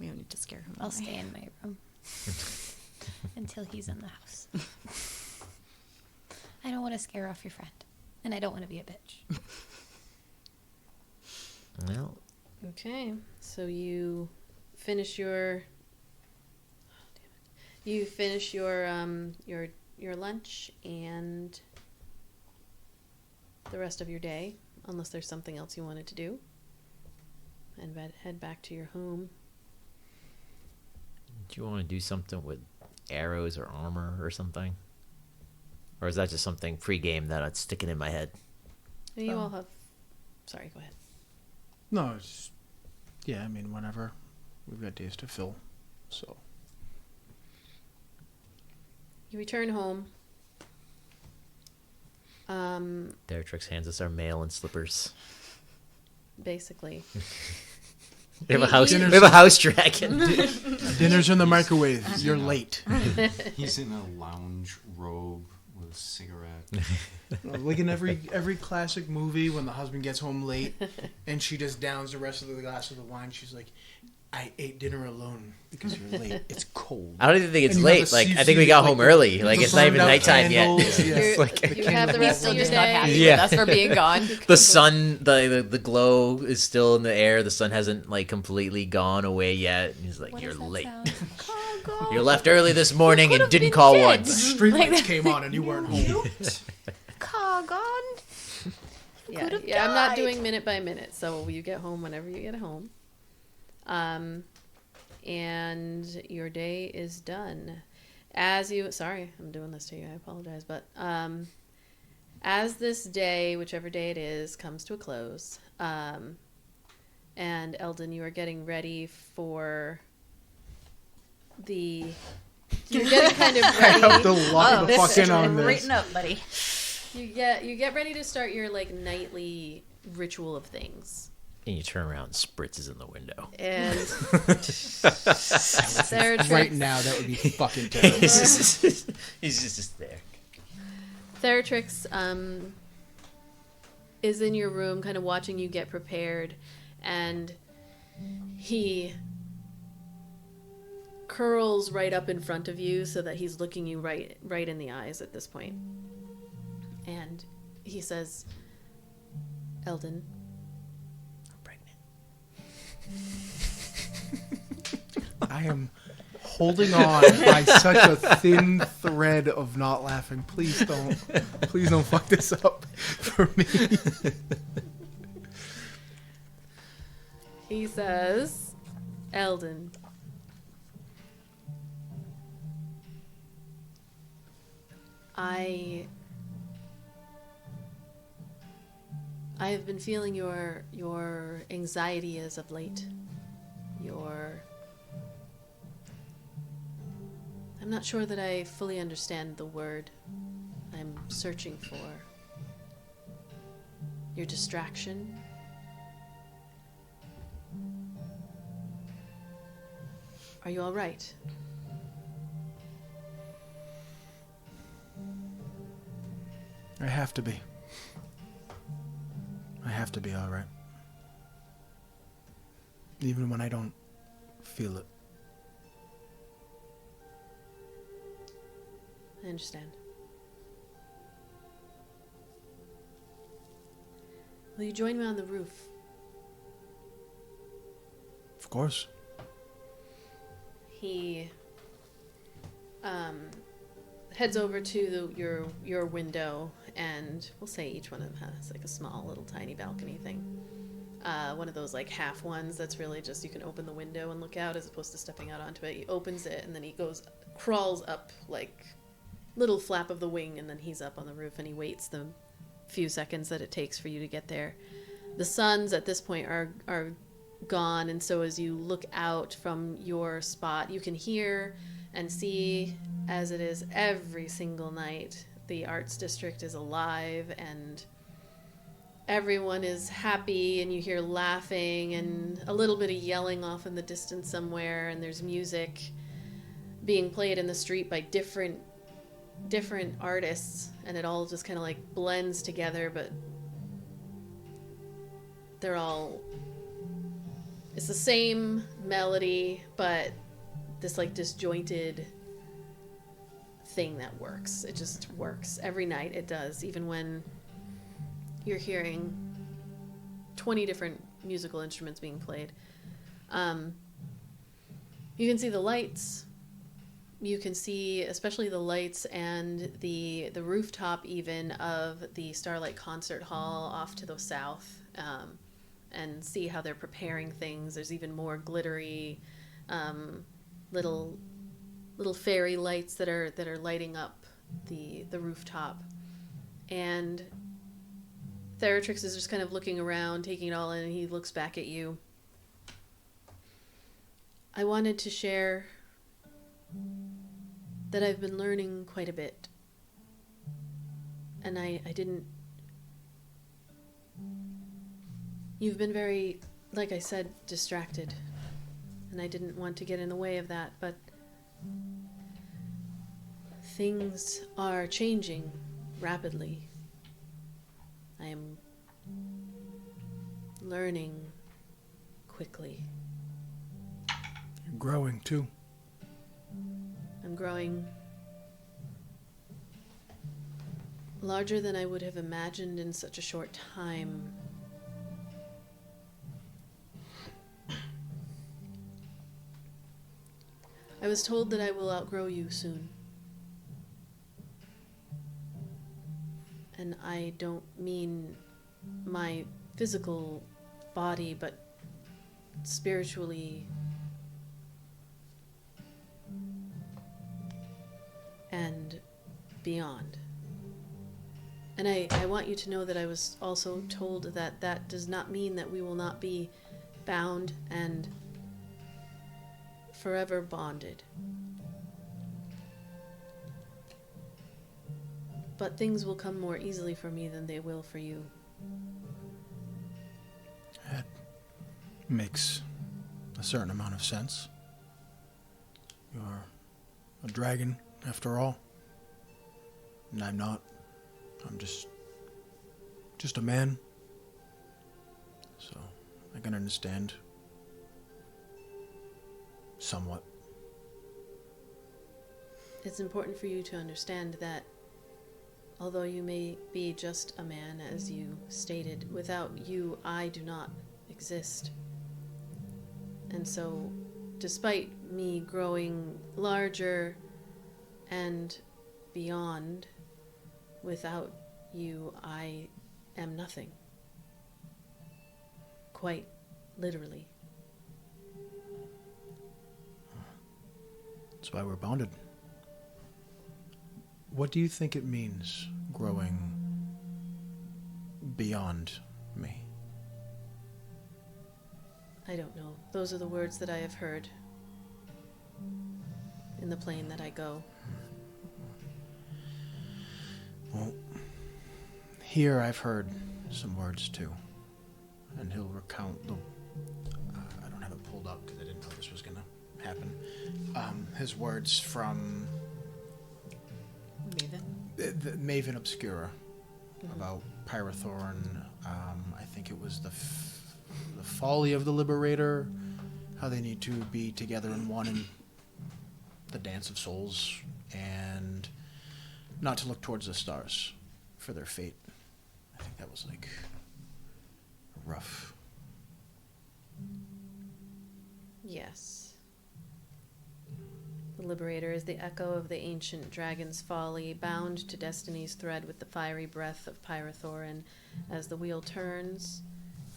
We don't need to scare him I'll away. stay in my room until he's in the house. I don't want to scare off your friend, and I don't want to be a bitch. Well, Okay, so you finish your. Oh, damn it. You finish your lunch and the rest of your day, unless there's something else you wanted to do, and head back to your home. do you want to do something with arrows or armor or something? Or is that just something pre-game that it's sticking in my head? You all have. Sorry, go ahead. No, it's... Yeah, I mean, whenever. We've got days to fill, so... You return home. Theratrix hands us our mail and slippers. Basically. We have a He- house. he- We have a house dragon. Dinner's in the microwave. You're late. He's in a lounge robe with a cigarette. Like in every classic movie, when the husband gets home late and she just downs the rest of the glass of the wine, she's like, "I ate dinner alone because you're late. It's cold." I don't even think it's And you have late. the Like I think see- we got like home the- early. Like the it's not even burned-out nighttime yet. candles, yeah. You're- Like, you have the rest Still of your just not day. happy Yeah. with us for being gone. the sun, the glow is still in the air. The sun hasn't like completely gone away yet. And he's like, What "You're does that late. sound? You left early this morning and didn't call dead. once." Streetlights came on and you weren't home. Cargon. Yeah, Could've yeah. I'm not died. doing minute by minute, so you get home whenever you get home. And your day is done. Sorry, I'm doing this to you. I apologize, but as this day, whichever day it is, comes to a close, and Eldon, you are getting ready for the. You're getting kind of I have to ready. lock the fuck in on Straighten this. up, buddy. You get ready to start your like nightly ritual of things. And you turn around, and Spritz is in the window. And Sarah Right now, that would be fucking terrible. He's just there. Theratrix is in your room, kind of watching you get prepared, and he curls right up in front of you so that he's looking you right in the eyes at this point. And he says, Eldon, I'm pregnant. I am holding on by such a thin thread of not laughing. Please don't fuck this up for me. He says, Eldon, I have been feeling your anxiety as of late. I'm not sure that I fully understand the word I'm searching for. Your distraction. Are you all right? I have to be. I have to be all right. Even when I don't feel it. I understand. Will you join me on the roof? Of course. He heads over to your window, and we'll say each one of them has like a small little tiny balcony thing. One of those like half ones that's really just you can open the window and look out as opposed to stepping out onto it. He opens it and then he crawls up like little flap of the wing, and then he's up on the roof and he waits the few seconds that it takes for you to get there. The suns at this point are gone, and so as you look out from your spot, you can hear and see, as it is every single night, the arts district is alive and everyone is happy, and you hear laughing and a little bit of yelling off in the distance somewhere, and there's music being played in the street by different artists, and it all just kind of like blends together, but it's the same melody, but this like disjointed thing that works. It just works every night. It does, even when you're hearing 20 different musical instruments being played. You can see the lights. You can see especially the lights and the rooftop even of the Starlight Concert Hall off to the south, and see how they're preparing things. There's even more glittery little fairy lights that are lighting up the rooftop. And Theratrix is just kind of looking around, taking it all in, and he looks back at you. I wanted to share that I've been learning quite a bit. And I didn't... You've been very, like I said, distracted. And I didn't want to get in the way of that, but things are changing rapidly. I am learning quickly. You're growing too. I'm growing larger than I would have imagined in such a short time. I was told that I will outgrow you soon. And I don't mean my physical body, but spiritually and beyond. And I want you to know that I was also told that that does not mean that we will not be bound and forever bonded. But things will come more easily for me than they will for you. That makes a certain amount of sense. You're a dragon, after all. And I'm not. I'm just a man. So I can understand somewhat. It's important for you to understand that although you may be just a man, as you stated, without you, I do not exist. And so, despite me growing larger and beyond, without you, I am nothing. Quite literally. That's why we're bonded. What do you think it means, growing beyond me? I don't know. Those are the words that I have heard in the plane that I go. Well, here I've heard some words too. And he'll recount the... I don't have it pulled up because I didn't know this was going to happen. His words from... Maven? The Maven Obscura. About Pyrothorn. I think it was the folly of the Liberator. How they need to be together in one in the Dance of Souls. And not to look towards the stars for their fate. I think that was like... rough. Yes. The Liberator is the echo of the ancient dragon's folly, bound to destiny's thread with the fiery breath of Pyrothorn. As the wheel turns,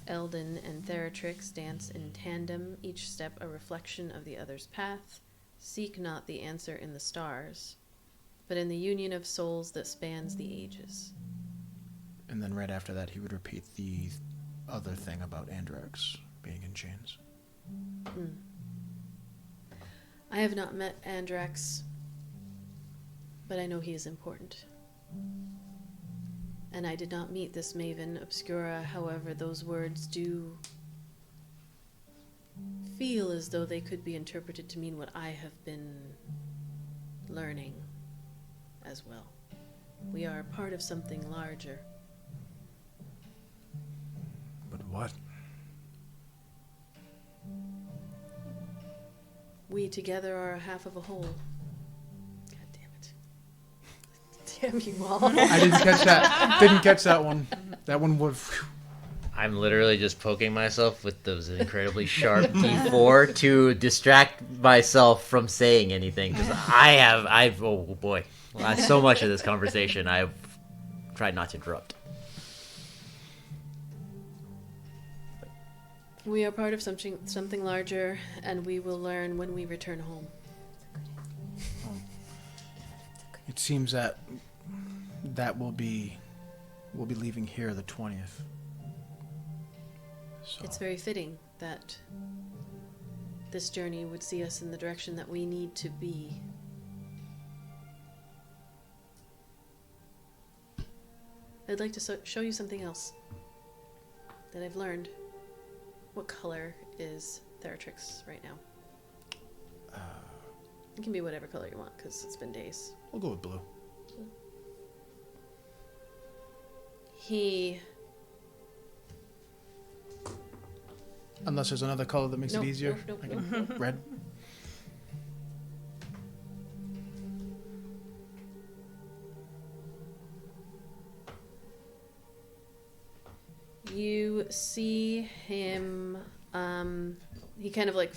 Eldon and Theratrix dance in tandem, each step a reflection of the other's path. Seek not the answer in the stars, but in the union of souls that spans the ages. And then right after that, he would repeat the other thing about Andrax being in chains. I have not met Andrax, but I know he is important. And I did not meet this Maven Obscura, however, those words do feel as though they could be interpreted to mean what I have been learning as well. We are part of something larger. But what? We together are a half of a whole. God damn it. Damn you all. I didn't catch that. Didn't catch that one. That one would... I'm literally just poking myself with those incredibly sharp D4 to distract myself from saying anything. Because oh boy. So much of this conversation, I've tried not to interrupt. We are part of something larger, and we will learn when we return home. It seems that we'll be leaving here the 20th. So. It's very fitting that this journey would see us in the direction that we need to be. I'd like to show you something else that I've learned. What color is Theratrix right now? It can be whatever color you want, because it's been days. We'll go with blue. He... Unless there's another color that makes it easier. Nope. Red. You see him, he kind of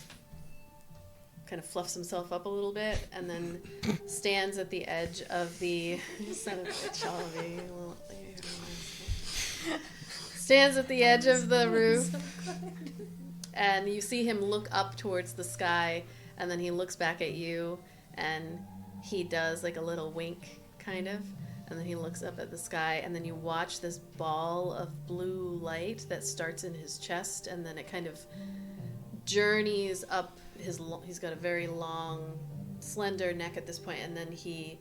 fluffs himself up a little bit and then stands at the edge of the, stands at the edge of the roof, and you see him look up towards the sky, and then he looks back at you, and he does like a little wink, kind of. And then he looks up at the sky, and then you watch this ball of blue light that starts in his chest, and then it kind of journeys up he's got a very long, slender neck at this point, and then he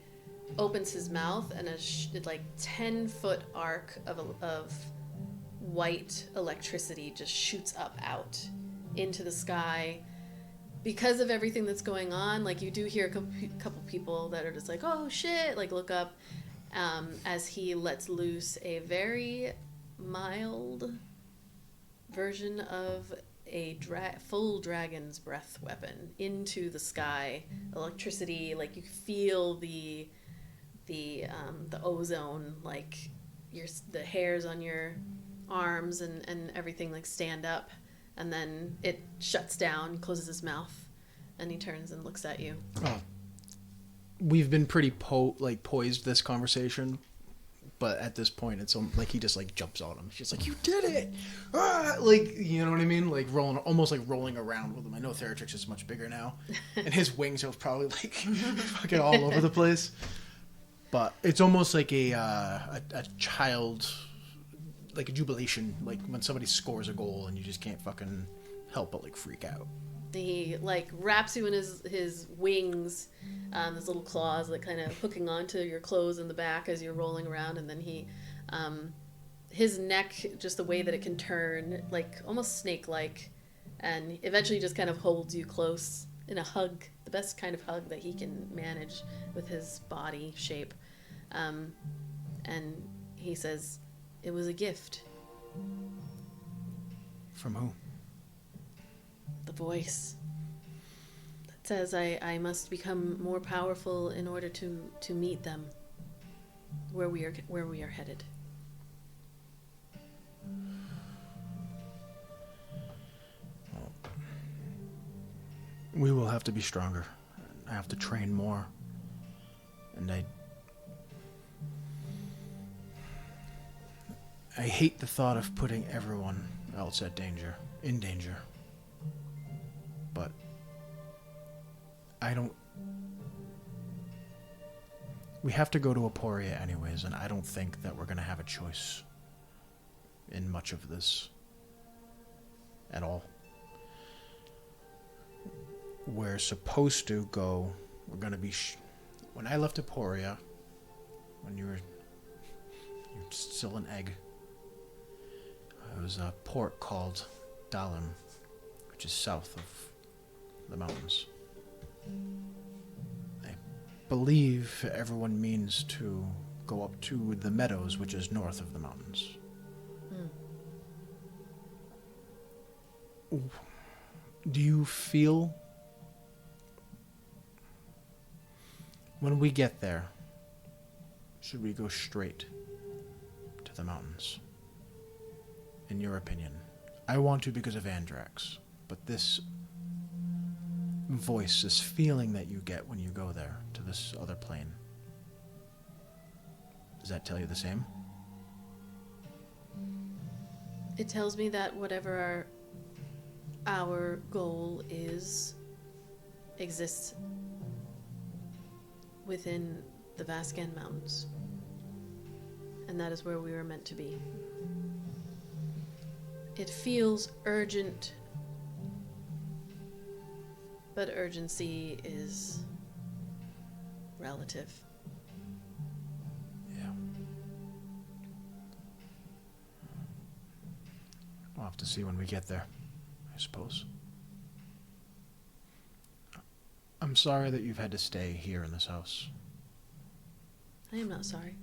opens his mouth, and a 10-foot arc of white electricity just shoots up out into the sky. Because of everything that's going on, like, you do hear a couple people that are just like, oh shit, like, look up. As he lets loose a very mild version of a full dragon's breath weapon into the sky. Electricity, like you feel the ozone, like the hairs on your arms and everything like stand up, and then it shuts down, closes his mouth, and he turns and looks at you. Oh. We've been pretty poised this conversation, but at this point it's like he just like jumps on him. She's like, "You did it!" Ah! Like, you know what I mean? Like almost like rolling around with him. I know Theratrix is much bigger now, and his wings are probably like fucking all over the place. But it's almost like a child, like a jubilation, like when somebody scores a goal and you just can't fucking help but like freak out. He like wraps you in his wings, his little claws, like kind of hooking onto your clothes in the back as you're rolling around, and then he, his neck, just the way that it can turn, like almost snake-like, and eventually just kind of holds you close in a hug, the best kind of hug that he can manage with his body shape, and he says, "It was a gift." From who? The voice that says I must become more powerful in order to meet them where we are headed. We will have to be stronger. I have to train more. And I hate the thought of putting everyone else in danger. But we have to go to Aporia anyways, and I don't think that we're going to have a choice in much of this at all. We're supposed to go, we're going to be, when I left Aporia, when you're still an egg, it was a port called Dalim, which is south of the mountains. I believe everyone means to go up to the meadows, which is north of the mountains. Do you feel when we get there, should we go straight to the mountains? In your opinion? I want to because of Andrax, but this voice, this feeling that you get when you go there to this other plane, does that tell you the same? It tells me that whatever our goal exists within the Vascan Mountains, and that is where we were meant to be. It feels urgent, but urgency is relative. Yeah. We'll have to see when we get there, I suppose. I'm sorry that you've had to stay here in this house. I am not sorry.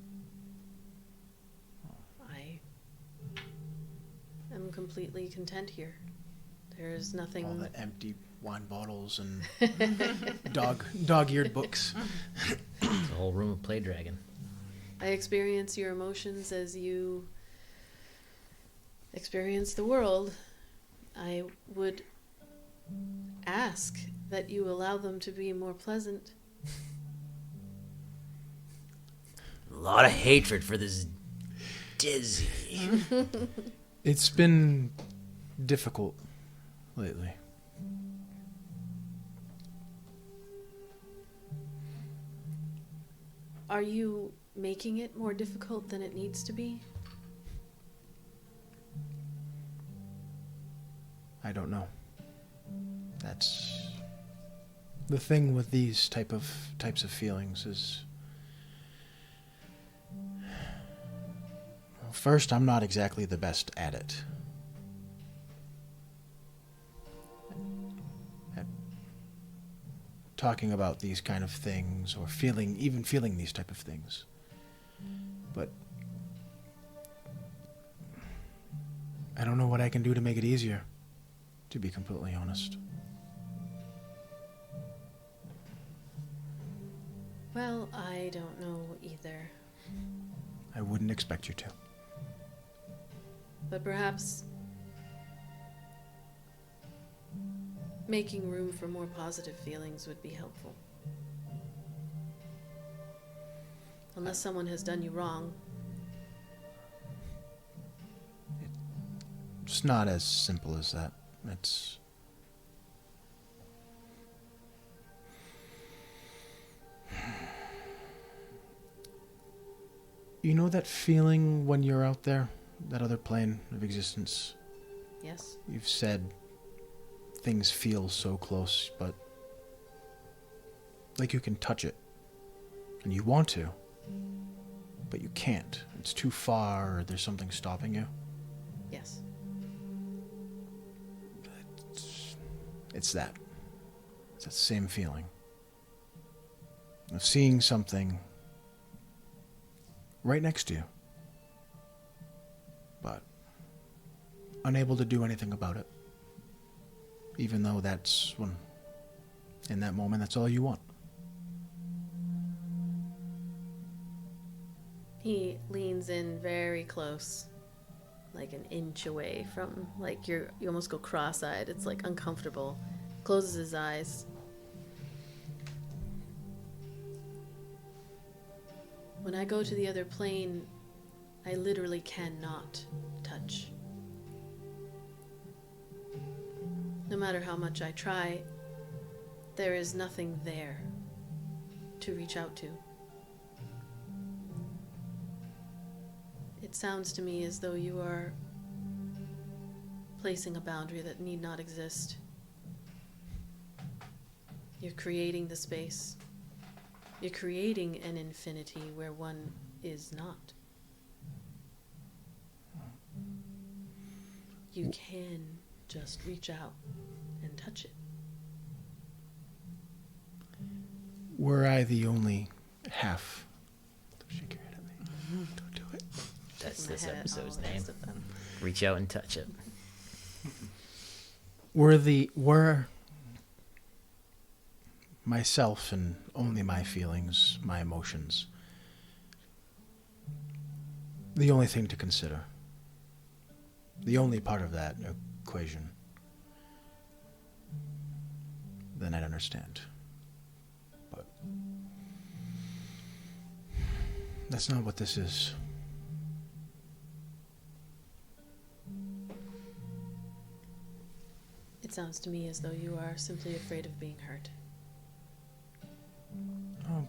I am completely content here. There is nothing... All the empty wine bottles and dog-eared books. It's a whole room of Play Dragon. I experience your emotions as you experience the world. I would ask that you allow them to be more pleasant. A lot of hatred for this Izzi. It's been difficult lately. Are you making it more difficult than it needs to be? I don't know. That's the thing with these types of feelings is, well, first, I'm not exactly the best at it. At talking about these kind of things or feeling these type of things. But I don't know what I can do to make it easier. to be completely honest. Well, I don't know either. I wouldn't expect you to. But perhaps making room for more positive feelings would be helpful. Unless someone has done you wrong. It's not as simple as that. It's... You know that feeling when you're out there? That other plane of existence? Yes? You've said things feel so close, but like you can touch it. And you want to, but you can't. It's too far, or there's something stopping you. Yes. It's that. It's that same feeling of seeing something right next to you, but unable to do anything about it. Even though that's when, in that moment, that's all you want. He leans in very close, like an inch away from, like you almost go cross-eyed. It's like uncomfortable. Closes his eyes. When I go to the other plane, I literally cannot touch. No matter how much I try, there is nothing there to reach out to. It sounds to me as though you are placing a boundary that need not exist. You're creating the space. You're creating an infinity where one is not. You can just reach out and touch it. Were I the only half? Don't shake your head at me. Don't do it. That's My this head, episode's all the name. rest of them. Reach out and touch it. Were myself and only my feelings, my emotions, the only thing to consider, the only part of that equation, then I'd understand. But that's not what this is. It sounds to me as though you are simply afraid of being hurt. Oh,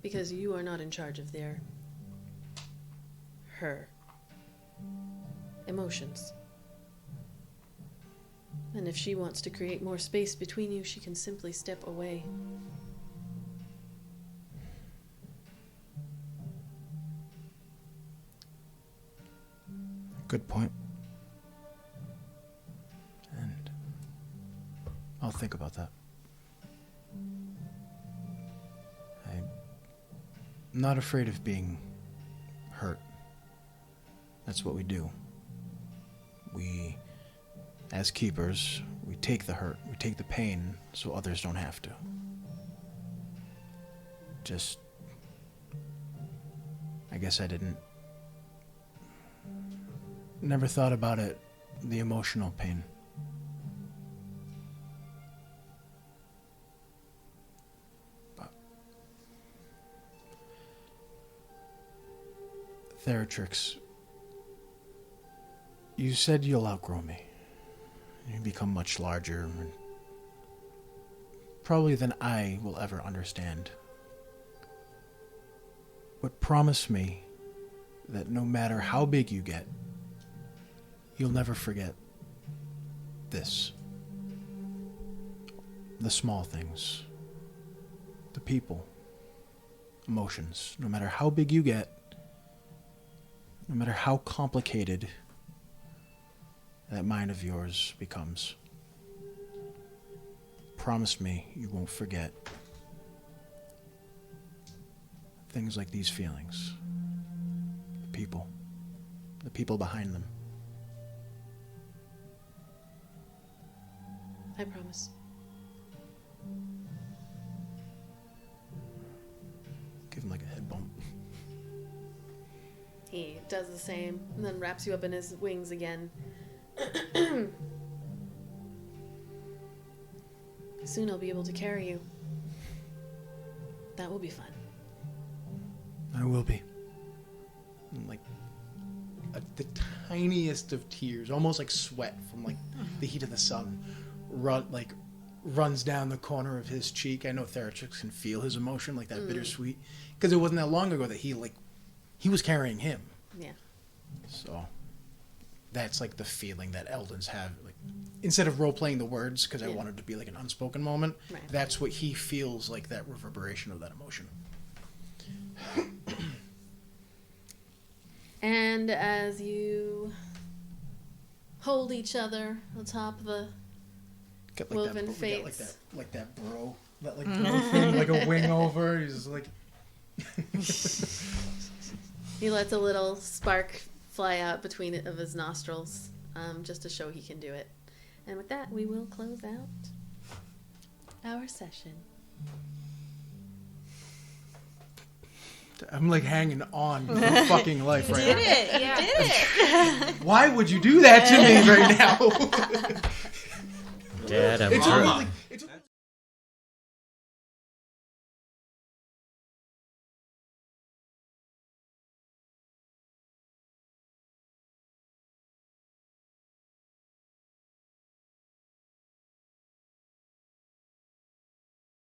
Because you are not in charge of her emotions. And if she wants to create more space between you, she can simply step away. good point. And I'll think about that. I'm not afraid of being hurt. That's what we do. We, as keepers, we take the hurt, we take the pain so others don't have to. Just, I guess I never thought about it, the emotional pain. But Theratrix, you said you'll outgrow me. You become much larger, probably than I will ever understand. But promise me that no matter how big you get, you'll never forget this. The small things. The people. Emotions. No matter how big you get, no matter how complicated that mind of yours becomes, promise me you won't forget things like these feelings. The people behind them. I promise. Give him like a head bump. He does the same and then wraps you up in his wings again. Soon I'll be able to carry you. That will be fun. I will be. And like the tiniest of tears, almost like sweat from like the heat of the sun, runs down the corner of his cheek. I know Therachix can feel his emotion, like that bittersweet, because it wasn't that long ago that he was carrying him. Yeah. So that's like the feeling that Eldons have. Like instead of role playing the words, because I wanted to be like an unspoken moment. Right. That's what he feels like, that reverberation of that emotion. And as you hold each other atop the Got woven that, fates. like that bro, that like bro thing, like a wing over. He's like. He lets a little spark fly out between of his nostrils, just to show he can do it. And with that, we will close out our session. I'm like hanging on for fucking life right now. You did it. Why would you do that to me right now? Dad, I'm It's hurt. almost like